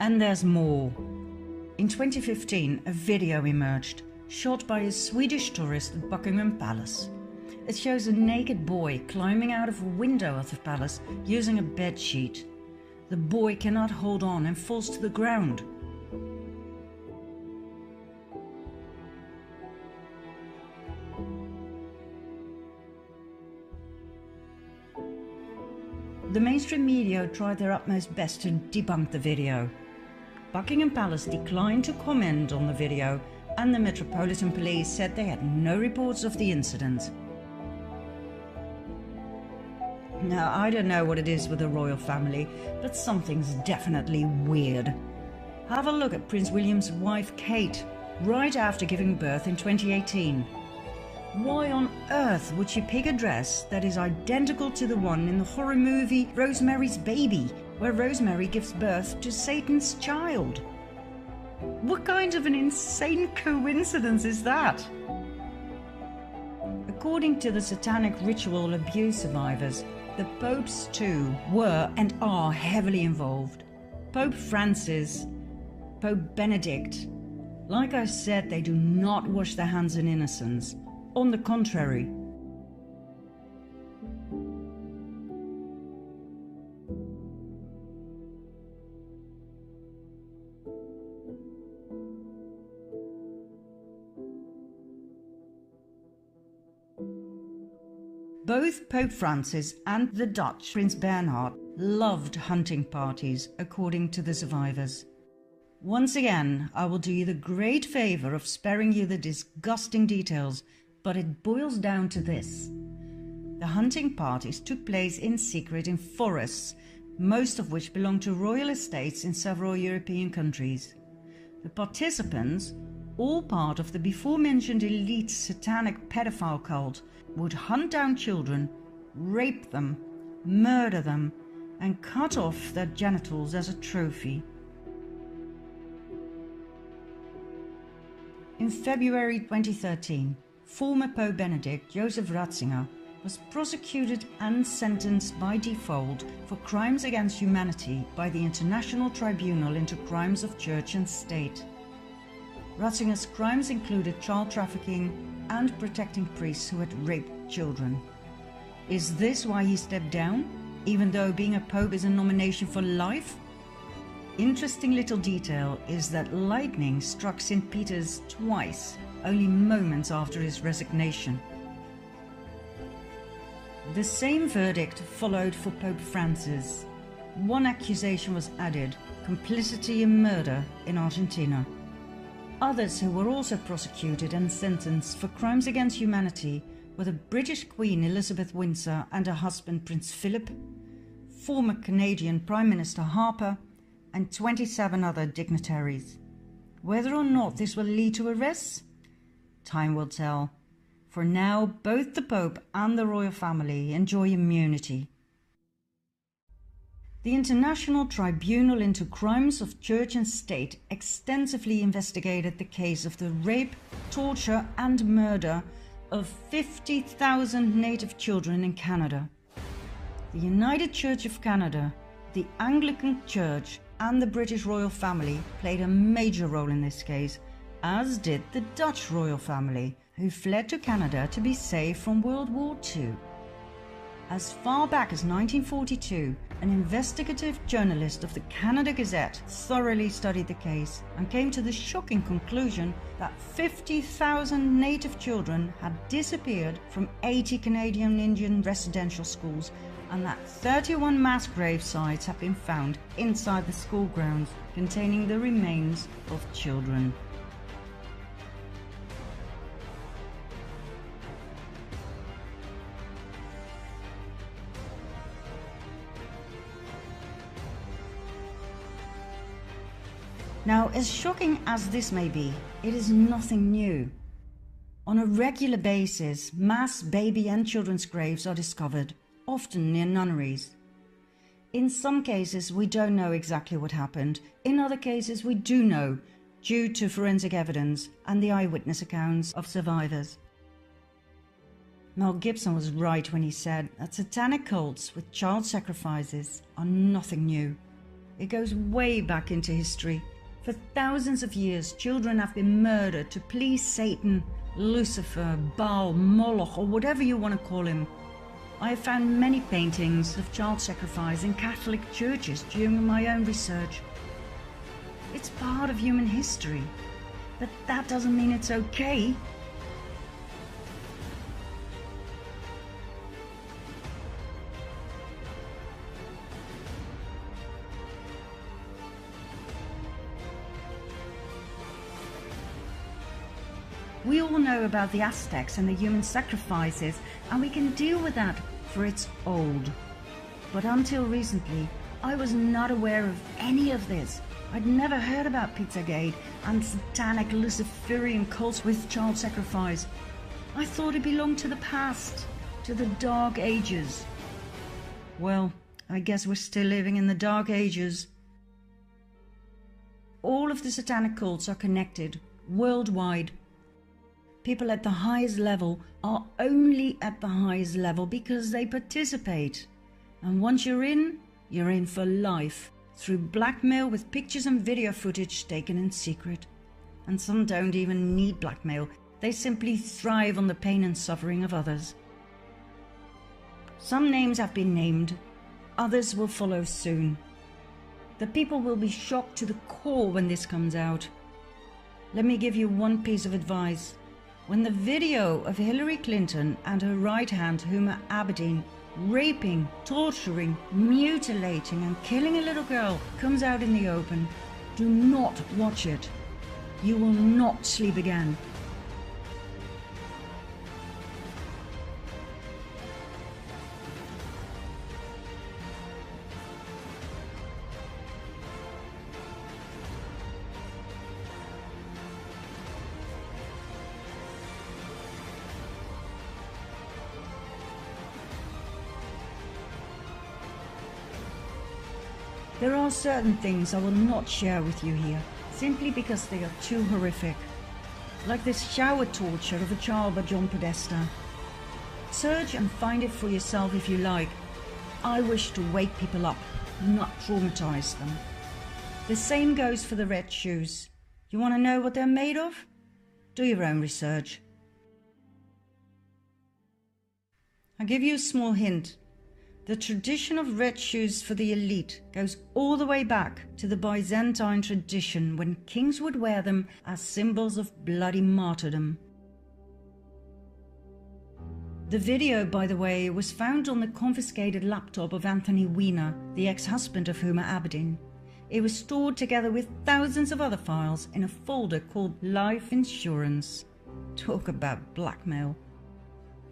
S1: And there's more. In 2015, a video emerged, shot by a Swedish tourist at Buckingham Palace. It shows a naked boy climbing out of a window of the palace using a bedsheet. The boy cannot hold on and falls to the ground. The mainstream media tried their utmost best to debunk the video. Buckingham Palace declined to comment on the video, and the Metropolitan Police said they had no reports of the incident. Now, I don't know what it is with the royal family, but something's definitely weird. Have a look at Prince William's wife Kate, right after giving birth in 2018. Why on earth would she pick a dress that is identical to the one in the horror movie Rosemary's Baby, where Rosemary gives birth to Satan's child? What kind of an insane coincidence is that? According to the satanic ritual abuse survivors, the popes too were and are heavily involved. Pope Francis, Pope Benedict. Like I said, they do not wash their hands in innocence. On the contrary. Both Pope Francis and the Dutch Prince Bernhard loved hunting parties, according to the survivors. Once again, I will do you the great favor of sparing you the disgusting details, but it boils down to this. The hunting parties took place in secret in forests, most of which belong to royal estates in several European countries. The participants, all part of the before-mentioned elite satanic pedophile cult, would hunt down children, rape them, murder them, and cut off their genitals as a trophy. In February 2013, former Pope Benedict Joseph Ratzinger was prosecuted and sentenced by default for crimes against humanity by the International Tribunal into Crimes of Church and State. Ratzinger's crimes included child trafficking and protecting priests who had raped children. Is this why he stepped down, even though being a pope is a nomination for life? Interesting little detail is that lightning struck St. Peter's twice, only moments after his resignation. The same verdict followed for Pope Francis. One accusation was added: complicity in murder in Argentina. Others who were also prosecuted and sentenced for crimes against humanity were the British Queen Elizabeth Windsor and her husband Prince Philip, former Canadian Prime Minister Harper, and 27 other dignitaries. Whether or not this will lead to arrests, time will tell. For now, both the Pope and the royal family enjoy immunity. The International Tribunal into Crimes of Church and State extensively investigated the case of the rape, torture and murder of 50,000 native children in Canada. The United Church of Canada, the Anglican Church and the British royal family played a major role in this case, as did the Dutch royal family, who fled to Canada to be safe from World War II. As far back as 1942, an investigative journalist of the Canada Gazette thoroughly studied the case and came to the shocking conclusion that 50,000 native children had disappeared from 80 Canadian Indian residential schools, and that 31 mass grave sites have been found inside the school grounds containing the remains of children. Now, as shocking as this may be, it is nothing new. On a regular basis, mass baby and children's graves are discovered, often near nunneries. In some cases, we don't know exactly what happened. In other cases, we do know, due to forensic evidence and the eyewitness accounts of survivors. Mel Gibson was right when he said that satanic cults with child sacrifices are nothing new. It goes way back into history. For thousands of years, children have been murdered to please Satan, Lucifer, Baal, Moloch, or whatever you want to call him. I have found many paintings of child sacrifice in Catholic churches during my own research. It's part of human history, but that doesn't mean it's okay. We all know about the Aztecs and the human sacrifices, and we can deal with that, for it's old. But until recently, I was not aware of any of this. I'd never heard about Pizzagate and satanic Luciferian cults with child sacrifice. I thought it belonged to the past, to the Dark Ages. Well, I guess we're still living in the Dark Ages. All of the satanic cults are connected, worldwide. People at the highest level are only at the highest level because they participate. And once you're in for life, through blackmail with pictures and video footage taken in secret. And some don't even need blackmail, they simply thrive on the pain and suffering of others. Some names have been named, others will follow soon. The people will be shocked to the core when this comes out. Let me give you one piece of advice. When the video of Hillary Clinton and her right hand, Huma Abedin, raping, torturing, mutilating and killing a little girl comes out in the open, do not watch it. You will not sleep again. There are certain things I will not share with you here, simply because they are too horrific. Like this shower torture of a child by John Podesta. Search and find it for yourself if you like. I wish to wake people up, not traumatize them. The same goes for the red shoes. You want to know what they're made of? Do your own research. I'll give you a small hint. The tradition of red shoes for the elite goes all the way back to the Byzantine tradition, when kings would wear them as symbols of bloody martyrdom. The video, by the way, was found on the confiscated laptop of Anthony Weiner, the ex-husband of Huma Abedin. It was stored together with thousands of other files in a folder called Life Insurance. Talk about blackmail.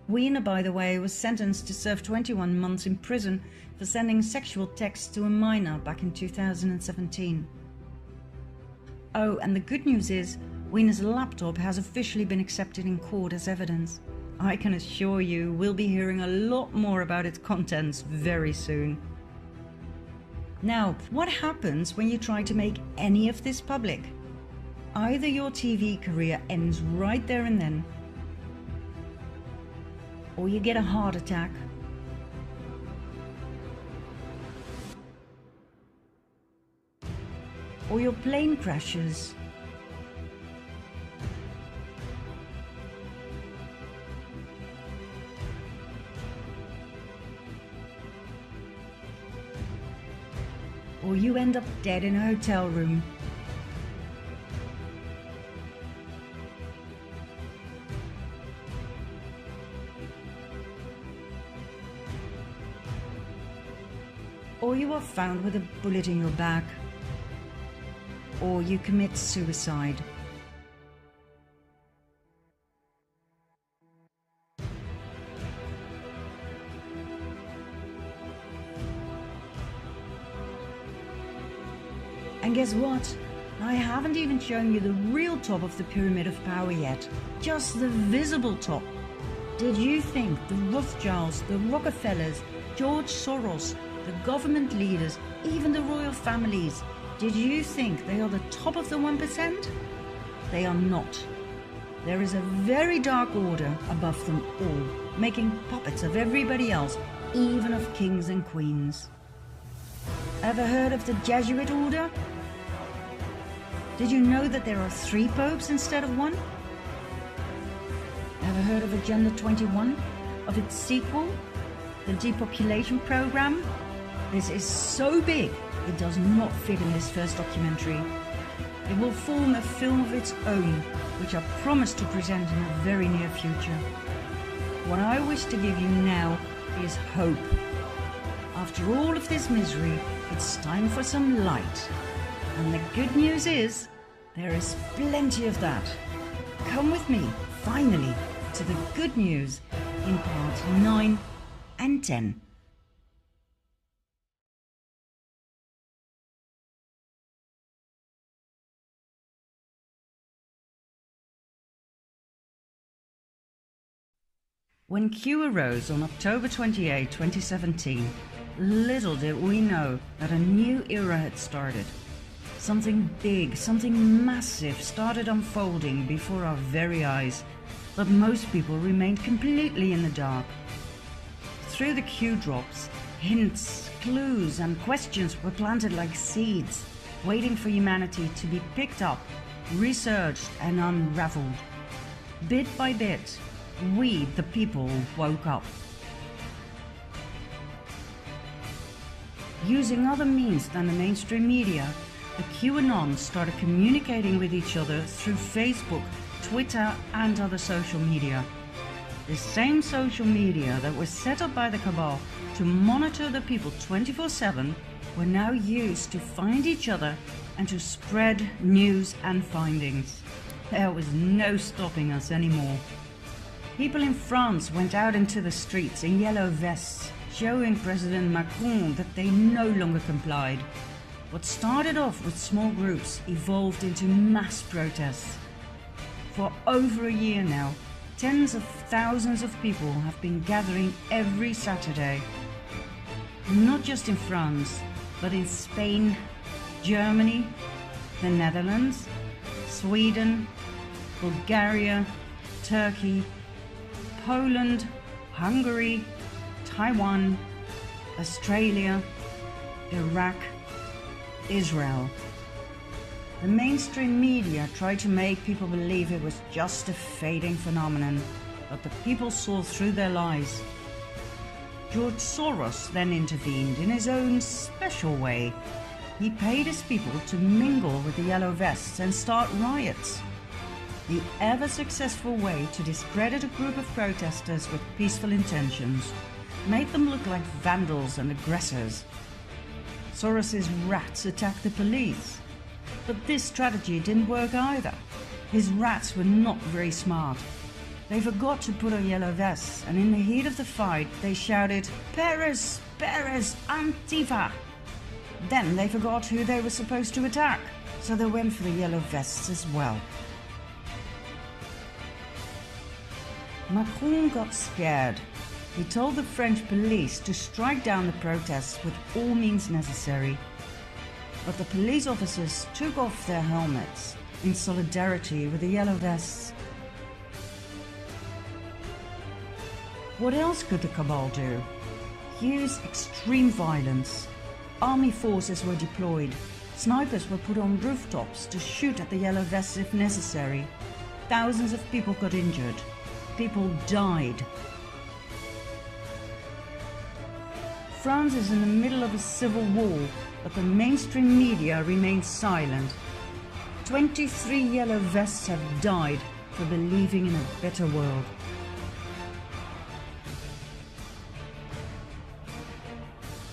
S1: Weiner, by the way, was sentenced to serve 21 months in prison for sending sexual texts to a minor back in 2017. Oh, and the good news is, Weiner's laptop has officially been accepted in court as evidence. I can assure you we'll be hearing a lot more about its contents very soon. Now, what happens when you try to make any of this public? Either your TV career ends right there and then, or you get a heart attack, or your plane crashes, or you end up dead in a hotel room. Or you are found with a bullet in your back, or you commit suicide. And guess what? I haven't even shown you the real top of the pyramid of power yet, just the visible top. Did you think the Rothschilds, the Rockefellers, George Soros, the government leaders, even the royal families, did you think they are the top of the 1%? They are not. There is a very dark order above them all, making puppets of everybody else, even of kings and queens. Ever heard of the Jesuit order? Did you know that there are 3 popes instead of 1? Ever heard of Agenda 21? Of its sequel, the depopulation program? This is so big, it does not fit in this first documentary. It will form a film of its own, which I promise to present in a very near future. What I wish to give you now is hope. After all of this misery, it's time for some light. And the good news is, there is plenty of that. Come with me, finally, to the good news in part 9 and 10. When Q arose on October 28, 2017, little did we know that a new era had started. Something big, something massive started unfolding before our very eyes, but most people remained completely in the dark. Through the Q drops, hints, clues and questions were planted like seeds, waiting for humanity to be picked up, researched and unraveled. Bit by bit, we, the people, woke up. Using other means than the mainstream media, the QAnons started communicating with each other through Facebook, Twitter and other social media. The same social media that was set up by the cabal to monitor the people 24/7 were now used to find each other and to spread news and findings. There was no stopping us anymore. People in France went out into the streets in yellow vests, showing President Macron that they no longer complied. What started off with small groups evolved into mass protests. For over a year now, tens of thousands of people have been gathering every Saturday. Not just in France, but in Spain, Germany, the Netherlands, Sweden, Bulgaria, Turkey, Poland, Hungary, Taiwan, Australia, Iraq, Israel. The mainstream media tried to make people believe it was just a fading phenomenon, but the people saw through their lies. George Soros then intervened in his own special way. He paid his people to mingle with the yellow vests and start riots. The ever-successful way to discredit a group of protesters with peaceful intentions, made them look like vandals and aggressors. Soros's rats attacked the police. But this strategy didn't work either. His rats were not very smart. They forgot to put on yellow vests, and in the heat of the fight they shouted, "Paris! Paris! Antifa!" Then they forgot who they were supposed to attack, so they went for the yellow vests as well. Macron got scared. He told the French police to strike down the protests with all means necessary. But the police officers took off their helmets in solidarity with the yellow vests. What else could the cabal do? Use extreme violence. Army forces were deployed. Snipers were put on rooftops to shoot at the yellow vests if necessary. Thousands of people got injured. People died. France is in the middle of a civil war, but the mainstream media remains silent. 23 yellow vests have died for believing in a better world.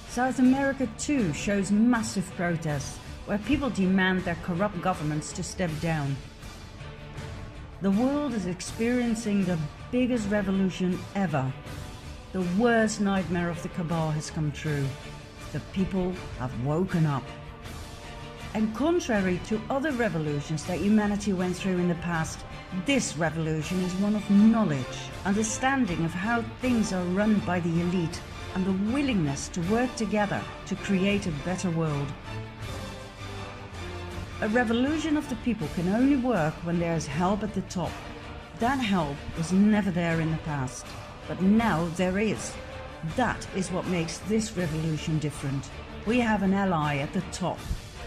S1: South America too shows massive protests, where people demand their corrupt governments to step down. The world is experiencing the biggest revolution ever. The worst nightmare of the cabal has come true. The people have woken up. And contrary to other revolutions that humanity went through in the past, this revolution is one of knowledge, understanding of how things are run by the elite, and the willingness to work together to create a better world. A revolution of the people can only work when there is help at the top. That help was never there in the past, but now there is. That is what makes this revolution different. We have an ally at the top,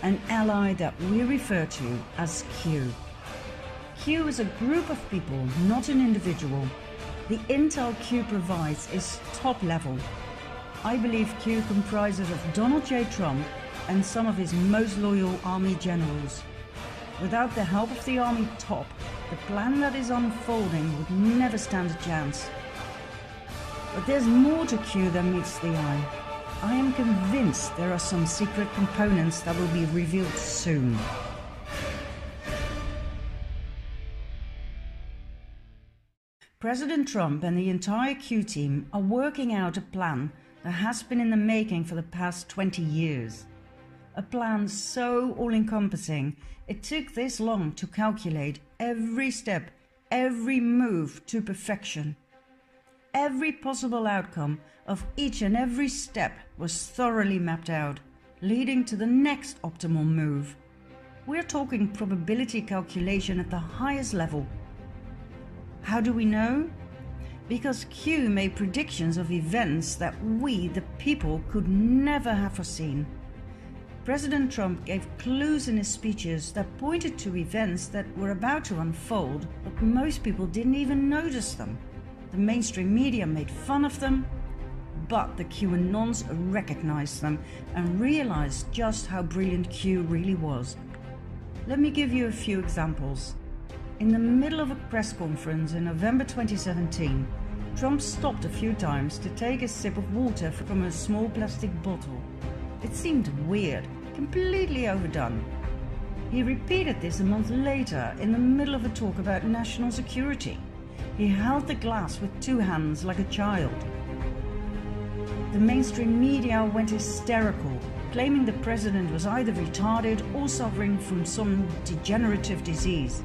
S1: an ally that we refer to as Q. Q is a group of people, not an individual. The intel Q provides is top level. I believe Q comprises of Donald J. Trump and some of his most loyal army generals. Without the help of the army top, the plan that is unfolding would never stand a chance. But there's more to Q than meets the eye. I am convinced there are some secret components that will be revealed soon. President Trump and the entire Q team are working out a plan that has been in the making for the past 20 years. A plan so all-encompassing, it took this long to calculate every step, every move to perfection. Every possible outcome of each and every step was thoroughly mapped out, leading to the next optimal move. We're talking probability calculation at the highest level. How do we know? Because Q made predictions of events that we, the people, could never have foreseen. President Trump gave clues in his speeches that pointed to events that were about to unfold, but most people didn't even notice them. The mainstream media made fun of them, but the QAnons recognized them and realized just how brilliant Q really was. Let me give you a few examples. In the middle of a press conference in November 2017, Trump stopped a few times to take a sip of water from a small plastic bottle. It seemed weird, completely overdone. He repeated this a month later in the middle of a talk about national security. He held the glass with two hands like a child. The mainstream media went hysterical, claiming the president was either retarded or suffering from some degenerative disease.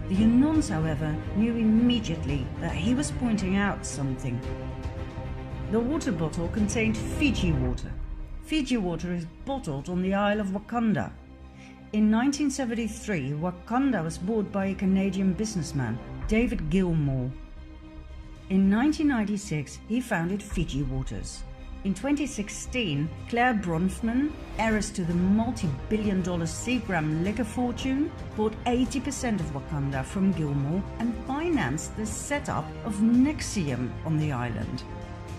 S1: The Anons, however, knew immediately that he was pointing out something. The water bottle contained Fiji water. Fiji water is bottled on the Isle of Wakanda. In 1973, Wakanda was bought by a Canadian businessman, David Gilmour. In 1996, he founded Fiji Waters. In 2016, Claire Bronfman, heiress to the multi-billion-dollar Seagram liquor fortune, bought 80% of Wakanda from Gilmour and financed the setup of NXIVM on the island.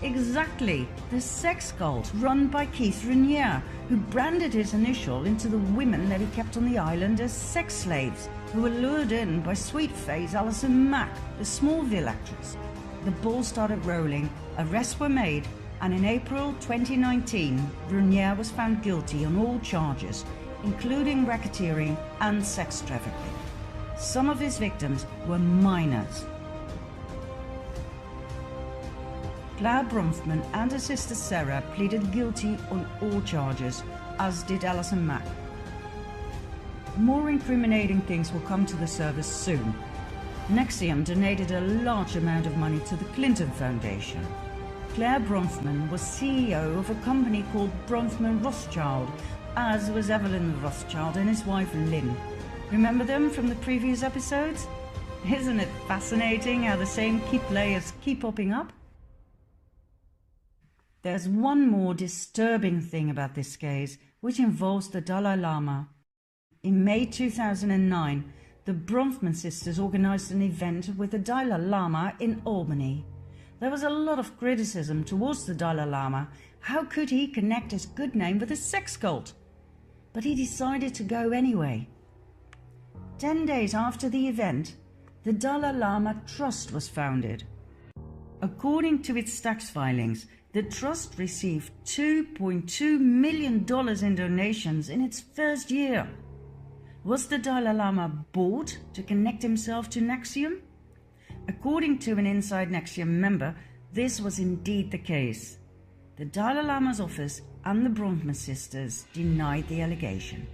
S1: Exactly, the sex cult run by Keith Raniere, who branded his initial into the women that he kept on the island as sex slaves, who were lured in by sweet-faced Alison Mack, the Smallville actress. The ball started rolling, arrests were made, and in April 2019, Raniere was found guilty on all charges, including racketeering and sex trafficking. Some of his victims were minors. Claire Bronfman and her sister Sarah pleaded guilty on all charges, as did Alison Mack. More incriminating things will come to the surface soon. NXIVM donated a large amount of money to the Clinton Foundation. Claire Bronfman was CEO of a company called Bronfman Rothschild, as was Evelyn Rothschild and his wife Lynn. Remember them from the previous episodes? Isn't it fascinating how the same key players keep popping up? There's one more disturbing thing about this case, which involves the Dalai Lama. In May 2009, the Bronfman sisters organized an event with the Dalai Lama in Albany. There was a lot of criticism towards the Dalai Lama. How could he connect his good name with a sex cult? But he decided to go anyway. 10 days after the event, the Dalai Lama Trust was founded. According to its tax filings, the trust received $2.2 million in donations in its first year. Was the Dalai Lama bought to connect himself to NXIVM? According to an inside NXIVM member, this was indeed the case. The Dalai Lama's office and the Bronfman sisters denied the allegation.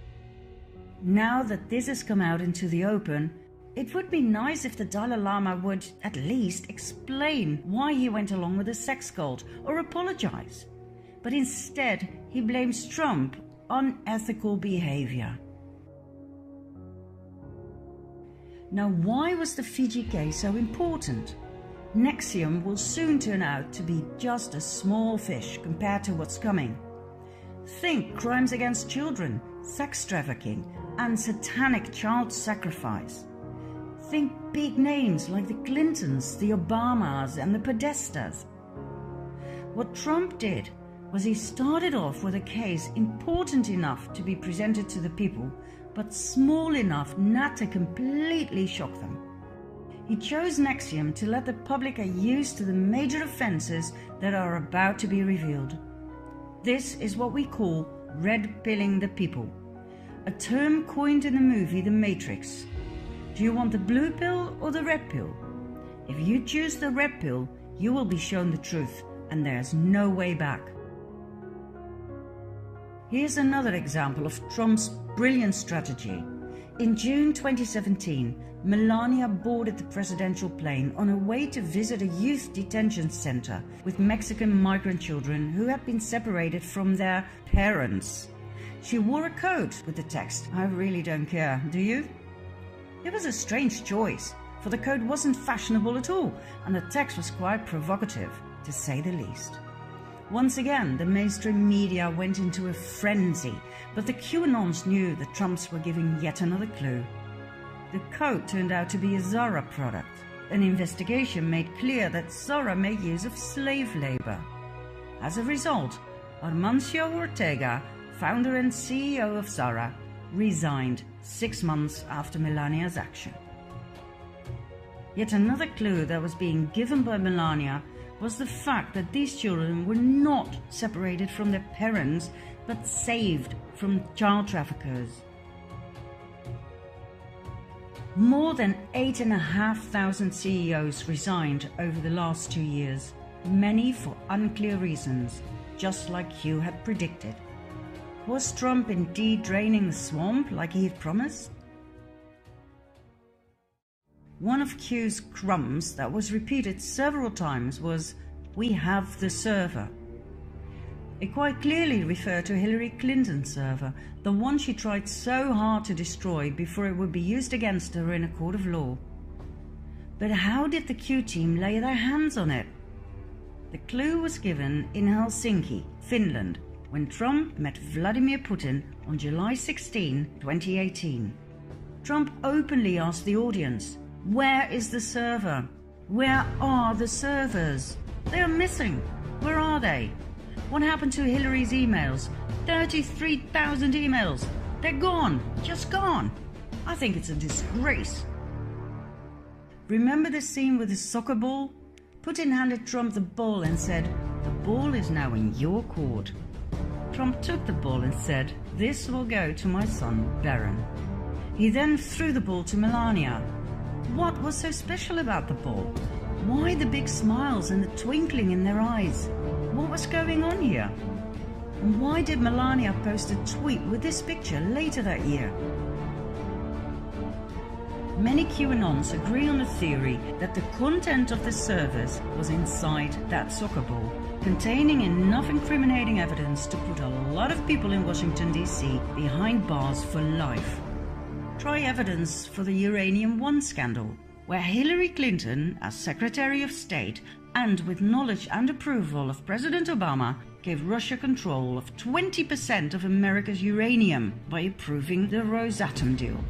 S1: Now that this has come out into the open, it would be nice if the Dalai Lama would at least explain why he went along with the sex cult or apologize. But instead, he blames Trump on unethical behavior. Now, why was the Fiji case so important? NXIVM will soon turn out to be just a small fish compared to what's coming. Think crimes against children, sex trafficking, and satanic child sacrifice. Think big names like the Clintons, the Obamas, and the Podestas. What Trump did was he started off with a case important enough to be presented to the people, but small enough not to completely shock them. He chose NXIVM to let the public get used to the major offences that are about to be revealed. This is what we call red-pilling the people, a term coined in the movie The Matrix. Do you want the blue pill or the red pill? If you choose the red pill, you will be shown the truth, and there's no way back. Here's another example of Trump's brilliant strategy. In June 2017, Melania boarded the presidential plane on her way to visit a youth detention center with Mexican migrant children who had been separated from their parents. She wore a coat with the text, "I really don't care, do you?" It was a strange choice, for the coat wasn't fashionable at all, and the text was quite provocative, to say the least. Once again, the mainstream media went into a frenzy, but the QAnons knew the Trumps were giving yet another clue. The coat turned out to be a Zara product. An investigation made clear that Zara made use of slave labor. As a result, Armancio Ortega, founder and CEO of Zara, resigned 6 months after Melania's action. Yet another clue that was being given by Melania was the fact that these children were not separated from their parents, but saved from child traffickers. More than 8,500 CEOs resigned over the last 2 years, many for unclear reasons, just like Hugh had predicted. Was Trump indeed draining the swamp like he had promised? One of Q's crumbs that was repeated several times was, "We have the server." It quite clearly referred to Hillary Clinton's server, the one she tried so hard to destroy before it would be used against her in a court of law. But how did the Q team lay their hands on it? The clue was given in Helsinki, Finland, when Trump met Vladimir Putin on July 16, 2018. Trump openly asked the audience, "Where is the server? Where are the servers? They are missing. Where are they? What happened to Hillary's emails? 33,000 emails. They're gone. Just gone. I think it's a disgrace." Remember the scene with the soccer ball? Putin handed Trump the ball and said, "The ball is now in your court." Trump took the ball and said, "This will go to my son, Barron." He then threw the ball to Melania. What was so special about the ball? Why the big smiles and the twinkling in their eyes? What was going on here? And why did Melania post a tweet with this picture later that year? Many QAnons agree on the theory that the content of the servers was inside that soccer ball, containing enough incriminating evidence to put a lot of people in Washington, D.C. behind bars for life. Try evidence for the Uranium One scandal, where Hillary Clinton, as Secretary of State, and with knowledge and approval of President Obama, gave Russia control of 20% of America's uranium by approving the Rosatom deal.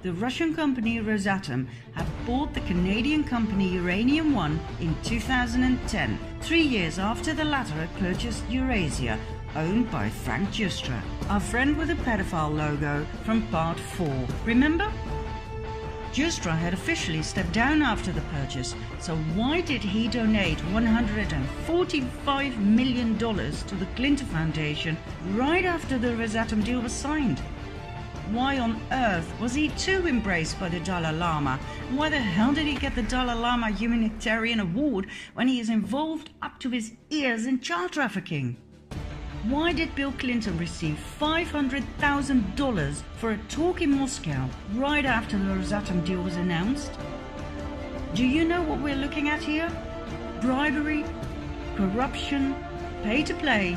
S1: The Russian company Rosatom had bought the Canadian company Uranium One in 2010, 3 years after the latter had purchased Eurasia, owned by Frank Giustra, our friend with the pedophile logo from part 4. Remember? Giustra had officially stepped down after the purchase, so why did he donate $145 million to the Clinton Foundation right after the Rosatom deal was signed? Why on earth was he too embraced by the Dalai Lama? And why the hell did he get the Dalai Lama Humanitarian Award when he is involved up to his ears in child trafficking? Why did Bill Clinton receive $500,000 for a talk in Moscow right after the Rosatom deal was announced? Do you know what we're looking at here? Bribery, corruption, pay to play,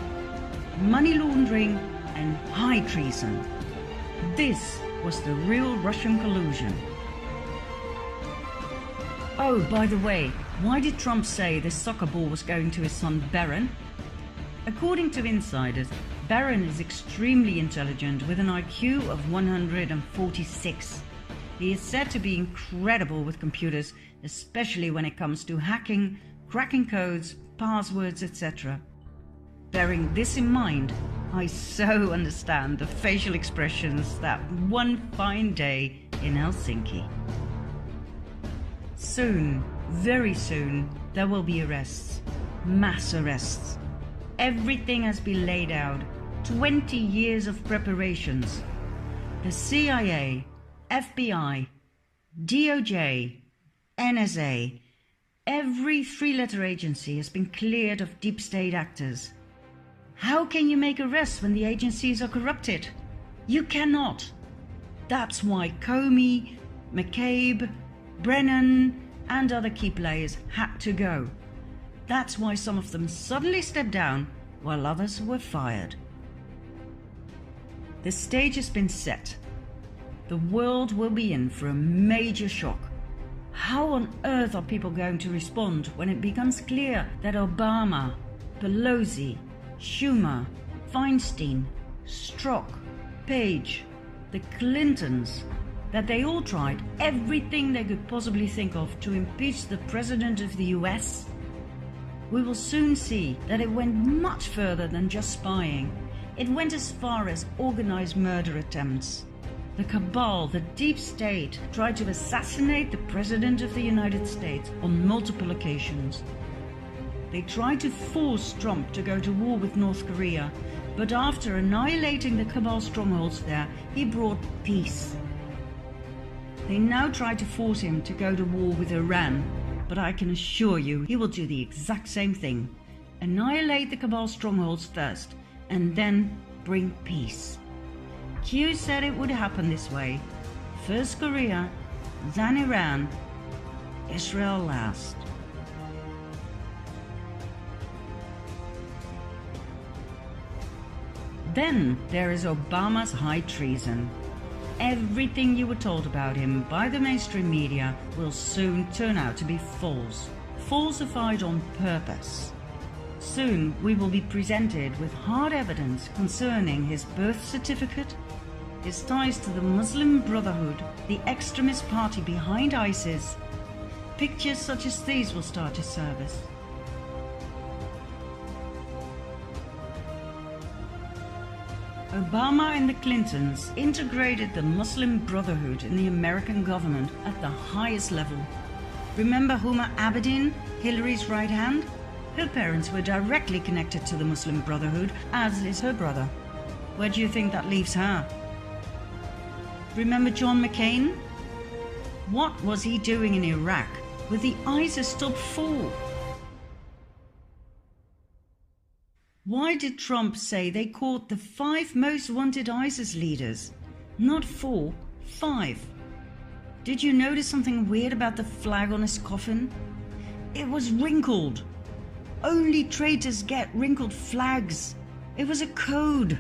S1: money laundering, and high treason. This was the real Russian collusion. Oh, by the way, why did Trump say this soccer ball was going to his son Barron? According to insiders, Barron is extremely intelligent with an IQ of 146. He is said to be incredible with computers, especially when it comes to hacking, cracking codes, passwords, etc. Bearing this in mind, I so understand the facial expressions that one fine day in Helsinki. Soon, very soon, there will be arrests, mass arrests. Everything has been laid out, 20 years of preparations. The CIA, FBI, DOJ, NSA, every three-letter agency has been cleared of deep state actors. How can you make arrests when the agencies are corrupted? You cannot. That's why Comey, McCabe, Brennan, and other key players had to go. That's why some of them suddenly stepped down while others were fired. The stage has been set. The world will be in for a major shock. How on earth are people going to respond when it becomes clear that Obama, Pelosi, Schumer, Feinstein, Strzok, Page, the Clintons, that they all tried everything they could possibly think of to impeach the President of the US? We will soon see that it went much further than just spying. It went as far as organized murder attempts. The cabal, the deep state, tried to assassinate the President of the United States on multiple occasions. They tried to force Trump to go to war with North Korea, but after annihilating the cabal strongholds there, he brought peace. They now try to force him to go to war with Iran, but I can assure you he will do the exact same thing. Annihilate the cabal strongholds first, and then bring peace. Q said it would happen this way. First Korea, then Iran, Israel last. Then there is Obama's high treason. Everything you were told about him by the mainstream media will soon turn out to be false, falsified on purpose. Soon we will be presented with hard evidence concerning his birth certificate, his ties to the Muslim Brotherhood, the extremist party behind ISIS. Pictures such as these will start to surface. Obama and the Clintons integrated the Muslim Brotherhood in the American government at the highest level. Remember Huma Abedin, Hillary's right hand? Her parents were directly connected to the Muslim Brotherhood, as is her brother. Where do you think that leaves her? Remember John McCain? What was he doing in Iraq with the ISIS top 4? Why did Trump say they caught the 5 most wanted ISIS leaders? Not 4, 5. Did you notice something weird about the flag on his coffin? It was wrinkled. Only traitors get wrinkled flags. It was a code.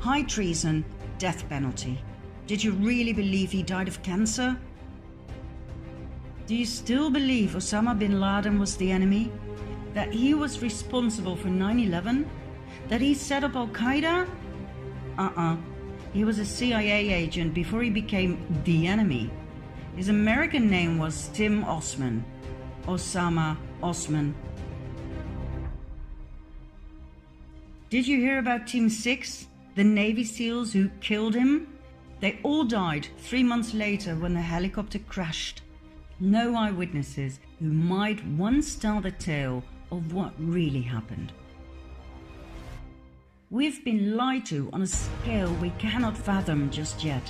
S1: High treason, death penalty. Did you really believe he died of cancer? Do you still believe Osama bin Laden was the enemy? That he was responsible for 9/11? That he set up Al-Qaeda? He was a CIA agent before he became the enemy. His American name was Tim Osman. Osama Osman. Did you hear about Team 6, the Navy SEALs who killed him? They all died 3 months later when the helicopter crashed. No eyewitnesses who might once tell the tale of what really happened. We've been lied to on a scale we cannot fathom just yet.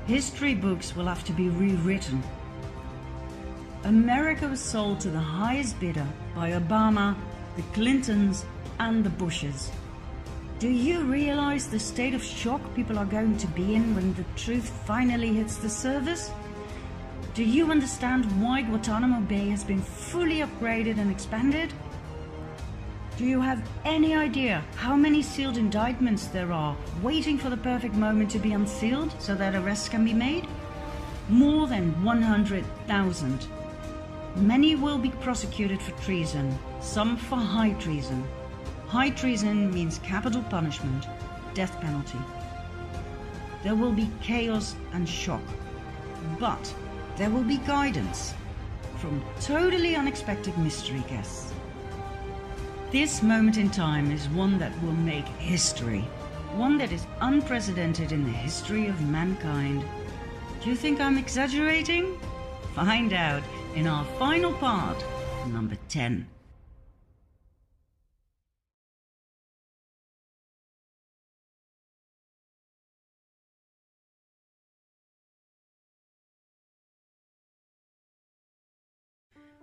S1: History books will have to be rewritten. America was sold to the highest bidder by Obama, the Clintons, and the Bushes. Do you realize the state of shock people are going to be in when the truth finally hits the surface? Do you understand why Guantanamo Bay has been fully upgraded and expanded? Do you have any idea how many sealed indictments there are waiting for the perfect moment to be unsealed so that arrests can be made? More than 100,000. Many will be prosecuted for treason, some for high treason. High treason means capital punishment, death penalty. There will be chaos and shock, but there will be guidance from totally unexpected mystery guests. This moment in time is one that will make history, one that is unprecedented in the history of mankind. Do you think I'm exaggerating? Find out in our final part, number 10.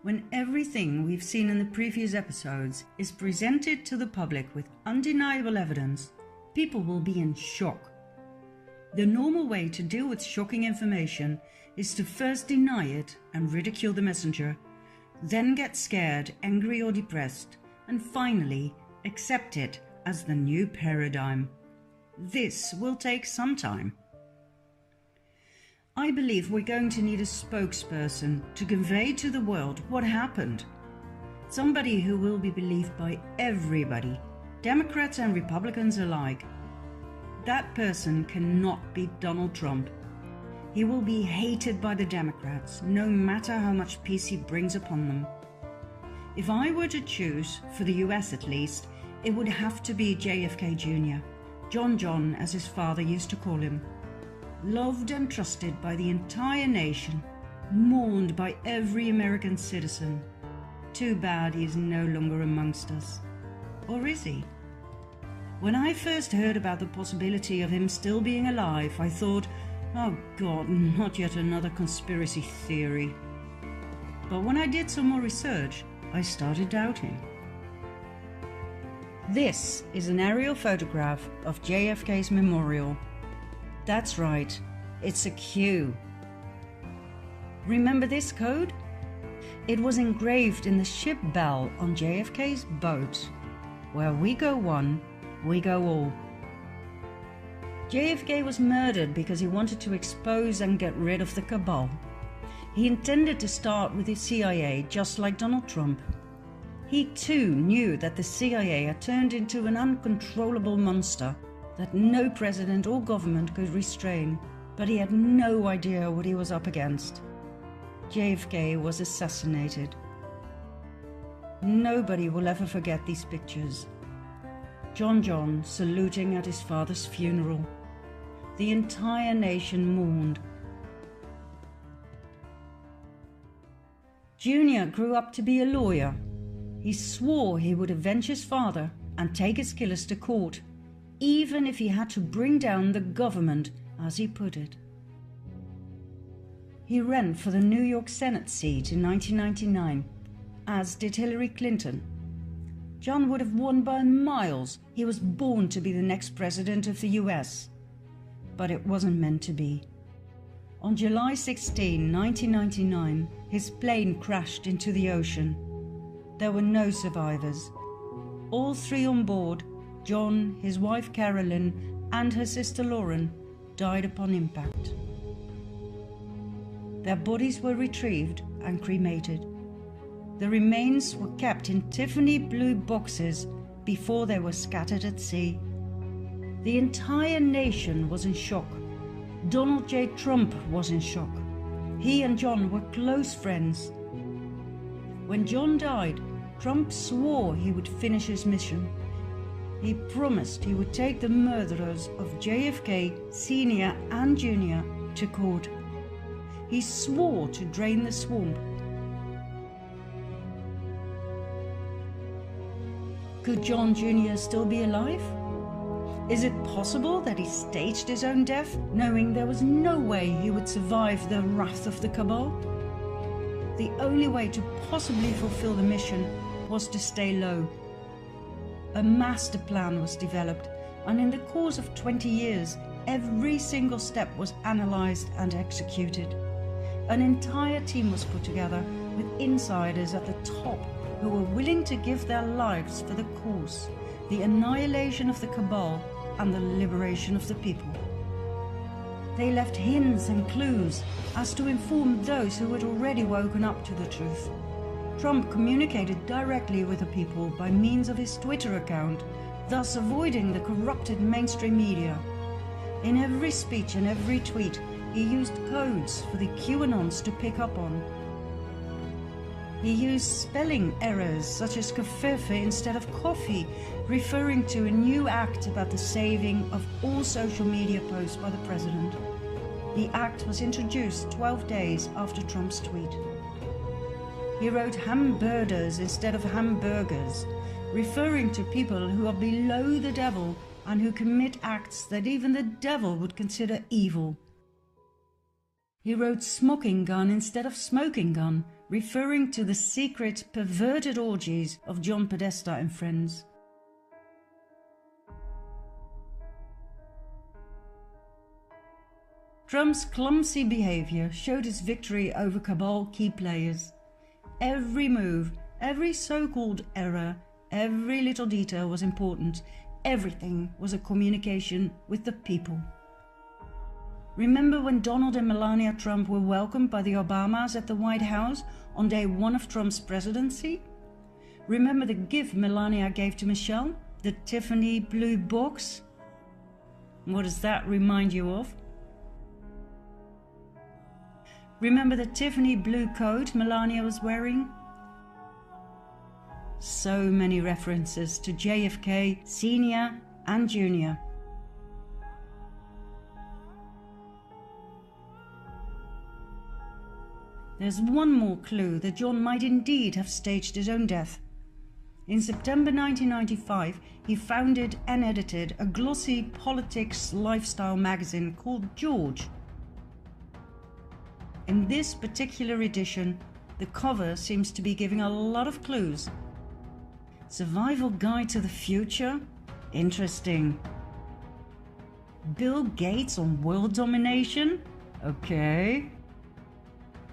S1: When everything we've seen in the previous episodes is presented to the public with undeniable evidence, people will be in shock. The normal way to deal with shocking information is to first deny it and ridicule the messenger, then get scared, angry or depressed, and finally accept it as the new paradigm. This will take some time. I believe we're going to need a spokesperson to convey to the world what happened. Somebody who will be believed by everybody, Democrats and Republicans alike. That person cannot be Donald Trump. He will be hated by the Democrats, no matter how much peace he brings upon them. If I were to choose, for the US at least, it would have to be JFK Jr., John as his father used to call him. Loved and trusted by the entire nation, mourned by every American citizen. Too bad he is no longer amongst us. Or is he? When I first heard about the possibility of him still being alive, I thought, oh God, not yet another conspiracy theory. But when I did some more research, I started doubting. This is an aerial photograph of JFK's memorial. That's right, it's a Q. Remember this code? It was engraved in the ship bell on JFK's boat. Where we go one, we go all. JFK was murdered because he wanted to expose and get rid of the cabal. He intended to start with the CIA, just like Donald Trump. He too knew that the CIA had turned into an uncontrollable monster that no president or government could restrain, but he had no idea what he was up against. JFK was assassinated. Nobody will ever forget these pictures. John saluting at his father's funeral. The entire nation mourned. Junior grew up to be a lawyer. He swore he would avenge his father and take his killers to court, even if he had to bring down the government, as he put it. He ran for the New York Senate seat in 1999, as did Hillary Clinton. John would have won by miles. He was born to be the next president of the US. But it wasn't meant to be. On July 16, 1999, his plane crashed into the ocean. There were no survivors. All three on board, John, his wife Carolyn, and her sister Lauren, died upon impact. Their bodies were retrieved and cremated. The remains were kept in Tiffany blue boxes before they were scattered at sea. The entire nation was in shock. Donald J. Trump was in shock. He and John were close friends. When John died, Trump swore he would finish his mission. He promised he would take the murderers of JFK, Sr. and Jr. to court. He swore to drain the swamp. Could John Jr. still be alive? Is it possible that he staged his own death, knowing there was no way he would survive the wrath of the cabal? The only way to possibly fulfill the mission was to stay low. A master plan was developed, and in the course of 20 years, every single step was analyzed and executed. An entire team was put together with insiders at the top who were willing to give their lives for the cause, the annihilation of the cabal and the liberation of the people. They left hints and clues as to inform those who had already woken up to the truth. Trump communicated directly with the people by means of his Twitter account, thus avoiding the corrupted mainstream media. In every speech and every tweet, he used codes for the QAnons to pick up on. He used spelling errors such as kafefe instead of coffee, referring to a new act about the saving of all social media posts by the president. The act was introduced 12 days after Trump's tweet. He wrote hamburgers instead of hamburgers, referring to people who are below the devil and who commit acts that even the devil would consider evil. He wrote smoking gun instead of smoking gun, referring to the secret, perverted orgies of John Podesta and friends. Trump's clumsy behavior showed his victory over cabal key players. Every move, every so-called error, every little detail was important. Everything was a communication with the people. Remember when Donald and Melania Trump were welcomed by the Obamas at the White House on day one of Trump's presidency? Remember the gift Melania gave to Michelle, the Tiffany blue box? What does that remind you of? Remember the Tiffany blue coat Melania was wearing? So many references to JFK, Sr. and Jr. There's one more clue that John might indeed have staged his own death. In September 1995, he founded and edited a glossy politics lifestyle magazine called George. In this particular edition, the cover seems to be giving a lot of clues. Survival Guide to the Future? Interesting. Bill Gates on world domination? Okay.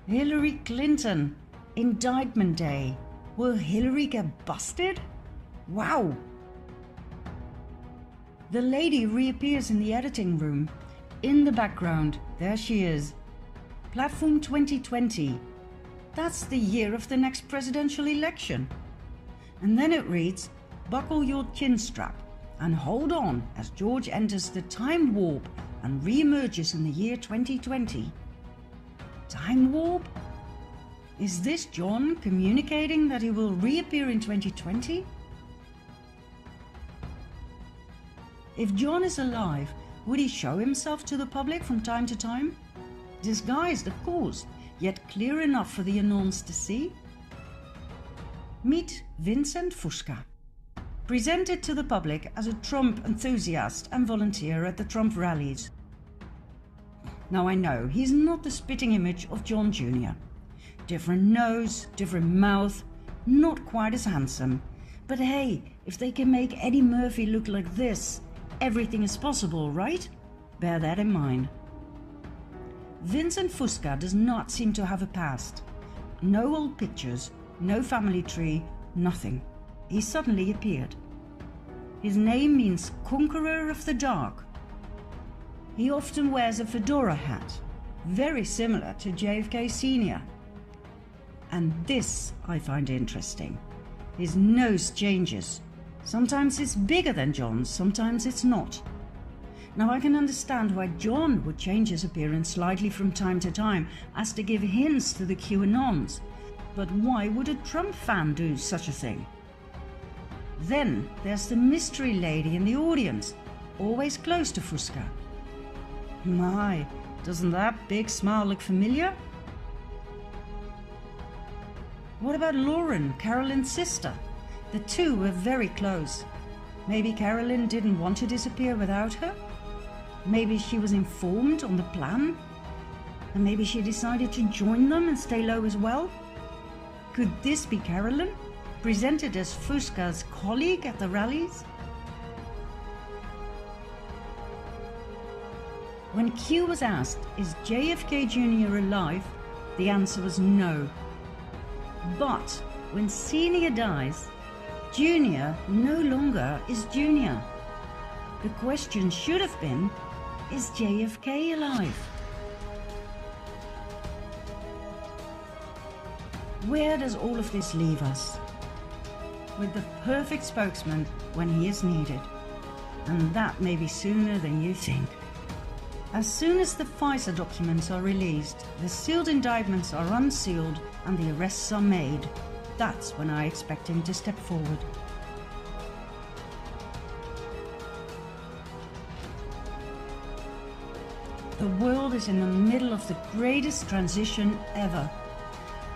S1: Hillary Clinton, Indictment Day. Will Hillary get busted? Wow. The lady reappears in the editing room. In the background, there she is. Platform 2020. That's the year of the next presidential election. And then it reads, "Buckle your chin strap and hold on as George enters the time warp and re-emerges in the year 2020. Time warp? Is this John communicating that he will reappear in 2020? If John is alive, would he show himself to the public from time to time? Disguised, of course, yet clear enough for the anons to see? Meet Vincent Fusca, presented to the public as a Trump enthusiast and volunteer at the Trump rallies. Now I know he's not the spitting image of John Jr. Different nose, different mouth, not quite as handsome. But hey, if they can make Eddie Murphy look like this, everything is possible, right? Bear that in mind. Vincent Fusca does not seem to have a past. No old pictures, no family tree, nothing. He suddenly appeared. His name means Conqueror of the Dark. He often wears a fedora hat, very similar to JFK Sr. And this I find interesting. His nose changes. Sometimes it's bigger than John's, sometimes it's not. Now I can understand why John would change his appearance slightly from time to time as to give hints to the QAnons. But why would a Trump fan do such a thing? Then there's the mystery lady in the audience, always close to Fusca. My, doesn't that big smile look familiar? What about Lauren, Carolyn's sister? The two were very close. Maybe Carolyn didn't want to disappear without her? Maybe she was informed on the plan? And maybe she decided to join them and stay low as well? Could this be Carolyn, presented as Fusca's colleague at the rallies? When Q was asked, is JFK Jr. alive? The answer was no. But when Senior dies, Junior no longer is Junior. The question should have been, is JFK alive? Where does all of this leave us? With the perfect spokesman when he is needed. And that may be sooner than you think. As soon as the FISA documents are released, the sealed indictments are unsealed and the arrests are made, that's when I expect him to step forward. The world is in the middle of the greatest transition ever.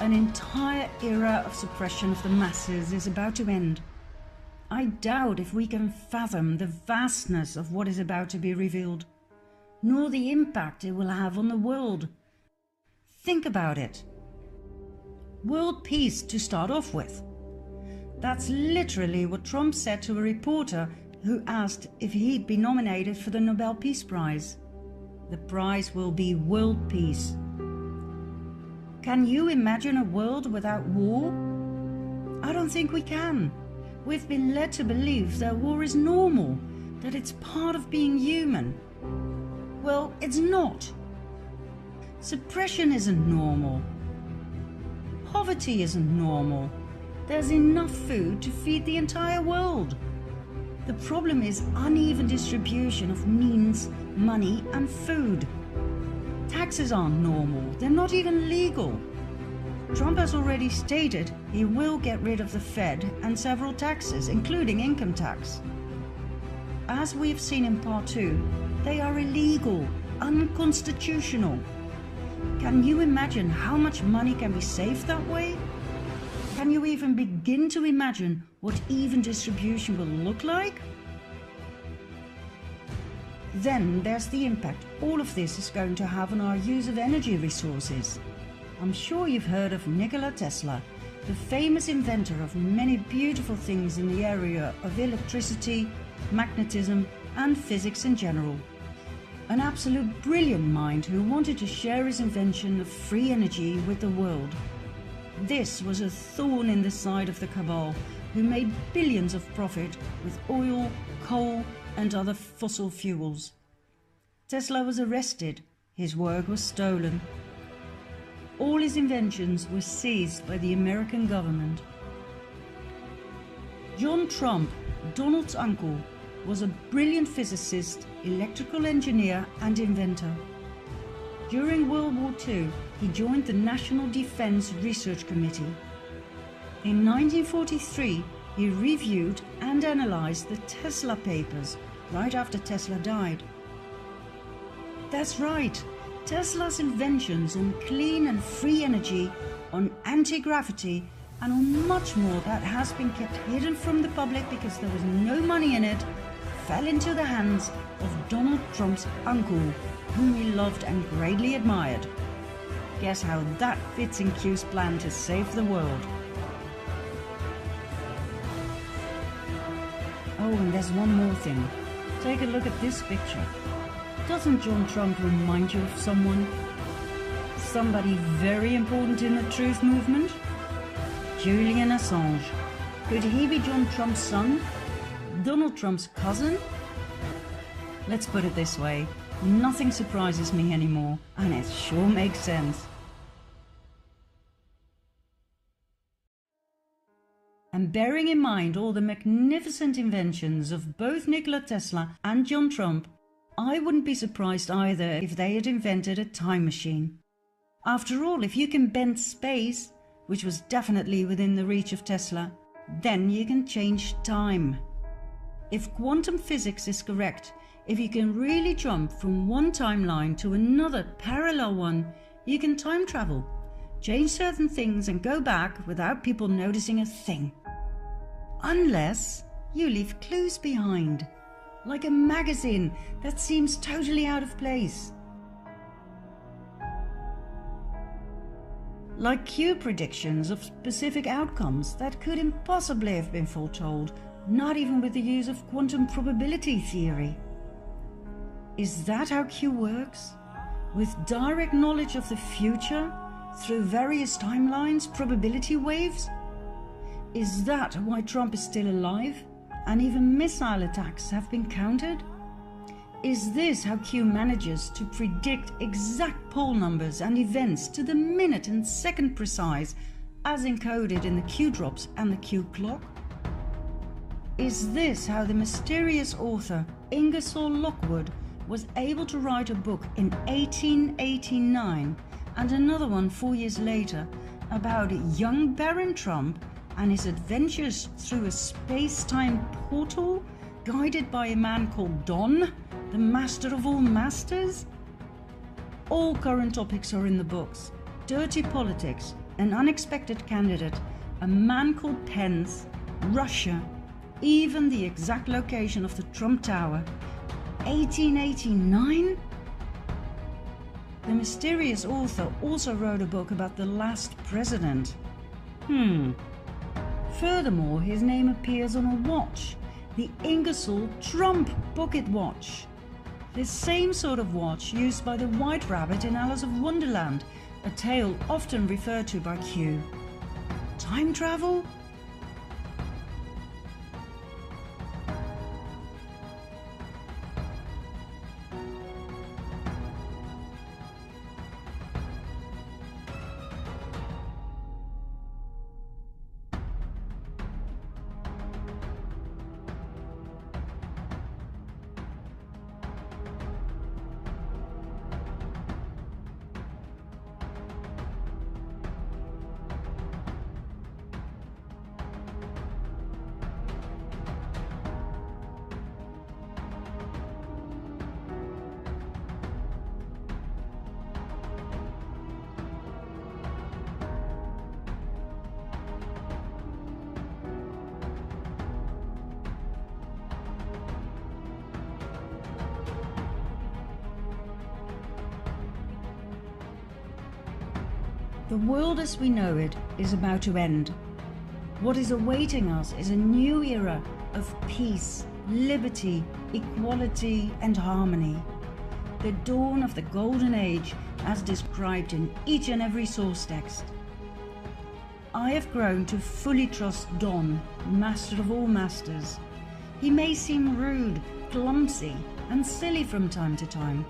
S1: An entire era of suppression of the masses is about to end. I doubt if we can fathom the vastness of what is about to be revealed, nor the impact it will have on the world. Think about it. World peace to start off with. That's literally what Trump said to a reporter who asked if he'd be nominated for the Nobel Peace Prize. The prize will be world peace. Can you imagine a world without war? I don't think we can. We've been led to believe that war is normal, that it's part of being human. Well, it's not. Suppression isn't normal. Poverty isn't normal. There's enough food to feed the entire world. The problem is uneven distribution of means, money, and food. Taxes aren't normal, they're not even legal. Trump has already stated he will get rid of the Fed and several taxes, including income tax. As we've seen in part 2, they are illegal, unconstitutional. Can you imagine how much money can be saved that way? Can you even begin to imagine what even distribution will look like? Then there's the impact all of this is going to have on our use of energy resources. I'm sure you've heard of Nikola Tesla, the famous inventor of many beautiful things in the area of electricity, magnetism, and physics in general. An absolute brilliant mind who wanted to share his invention of free energy with the world. This was a thorn in the side of the cabal, who made billions of profit with oil, coal, and other fossil fuels. Tesla was arrested, his work was stolen. All his inventions were seized by the American government. John Trump, Donald's uncle, was a brilliant physicist, electrical engineer and inventor. During World War II, he joined the National Defense Research Committee. In 1943, he reviewed and analyzed the Tesla papers right after Tesla died. That's right, Tesla's inventions on clean and free energy, on anti-gravity, and on much more that has been kept hidden from the public because there was no money in it, fell into the hands of Donald Trump's uncle, whom he loved and greatly admired. Guess how that fits in Q's plan to save the world. Oh, and there's one more thing. Take a look at this picture. Doesn't John Trump remind you of someone? Somebody very important in the truth movement? Julian Assange. Could he be John Trump's son? Donald Trump's cousin? Let's put it this way, nothing surprises me anymore, and it sure makes sense. And bearing in mind all the magnificent inventions of both Nikola Tesla and John Trump, I wouldn't be surprised either if they had invented a time machine. After all, if you can bend space, which was definitely within the reach of Tesla, then you can change time. If quantum physics is correct, if you can really jump from one timeline to another parallel one, you can time travel, change certain things and go back without people noticing a thing. Unless you leave clues behind, like a magazine that seems totally out of place. Like Q predictions of specific outcomes that could impossibly have been foretold, not even with the use of quantum probability theory. Is that how Q works? With direct knowledge of the future through various timelines, probability waves? Is that why Trump is still alive and even missile attacks have been countered? Is this how Q manages to predict exact poll numbers and events to the minute and second precise as encoded in the Q drops and the Q clock? Is this how the mysterious author Ingersoll Lockwood was able to write a book in 1889 and another one 4 years later about young Baron Trump and his adventures through a space-time portal guided by a man called Don, the master of all masters? All current topics are in the books. Dirty politics, an unexpected candidate, a man called Pence, Russia, even the exact location of the Trump Tower. 1889? The mysterious author also wrote a book about the last president. Furthermore, his name appears on a watch, the Ingersoll Trump Pocket Watch. The same sort of watch used by the White Rabbit in Alice of Wonderland, a tale often referred to by Q. Time travel? The world as we know it is about to end. What is awaiting us is a new era of peace, liberty, equality and harmony. The dawn of the golden age as described in each and every source text. I have grown to fully trust Don, master of all masters. He may seem rude, clumsy and silly from time to time,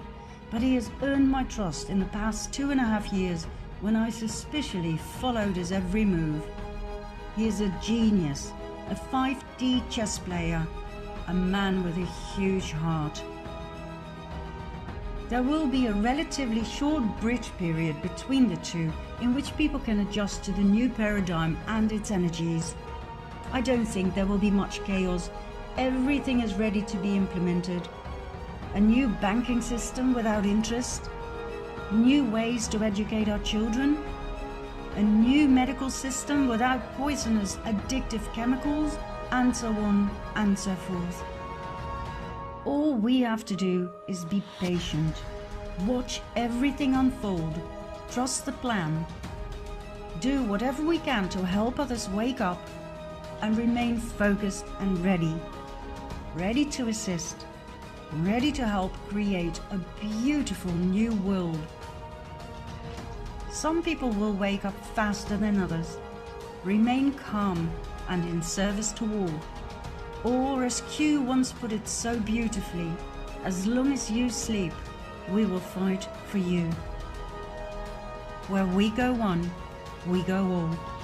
S1: but he has earned my trust in the past 2.5 years when I suspiciously followed his every move. He is a genius, a 5D chess player, a man with a huge heart. There will be a relatively short bridge period between the two in which people can adjust to the new paradigm and its energies. I don't think there will be much chaos. Everything is ready to be implemented. A new banking system without interest, new ways to educate our children, a new medical system without poisonous addictive chemicals, and so on and so forth. All we have to do is be patient, watch everything unfold, trust the plan, do whatever we can to help others wake up, and remain focused and ready to assist, ready to help create a beautiful new world. Some people will wake up faster than others, remain calm and in service to all. Or, as Q once put it so beautifully, as long as you sleep, we will fight for you. Where we go one, we go all.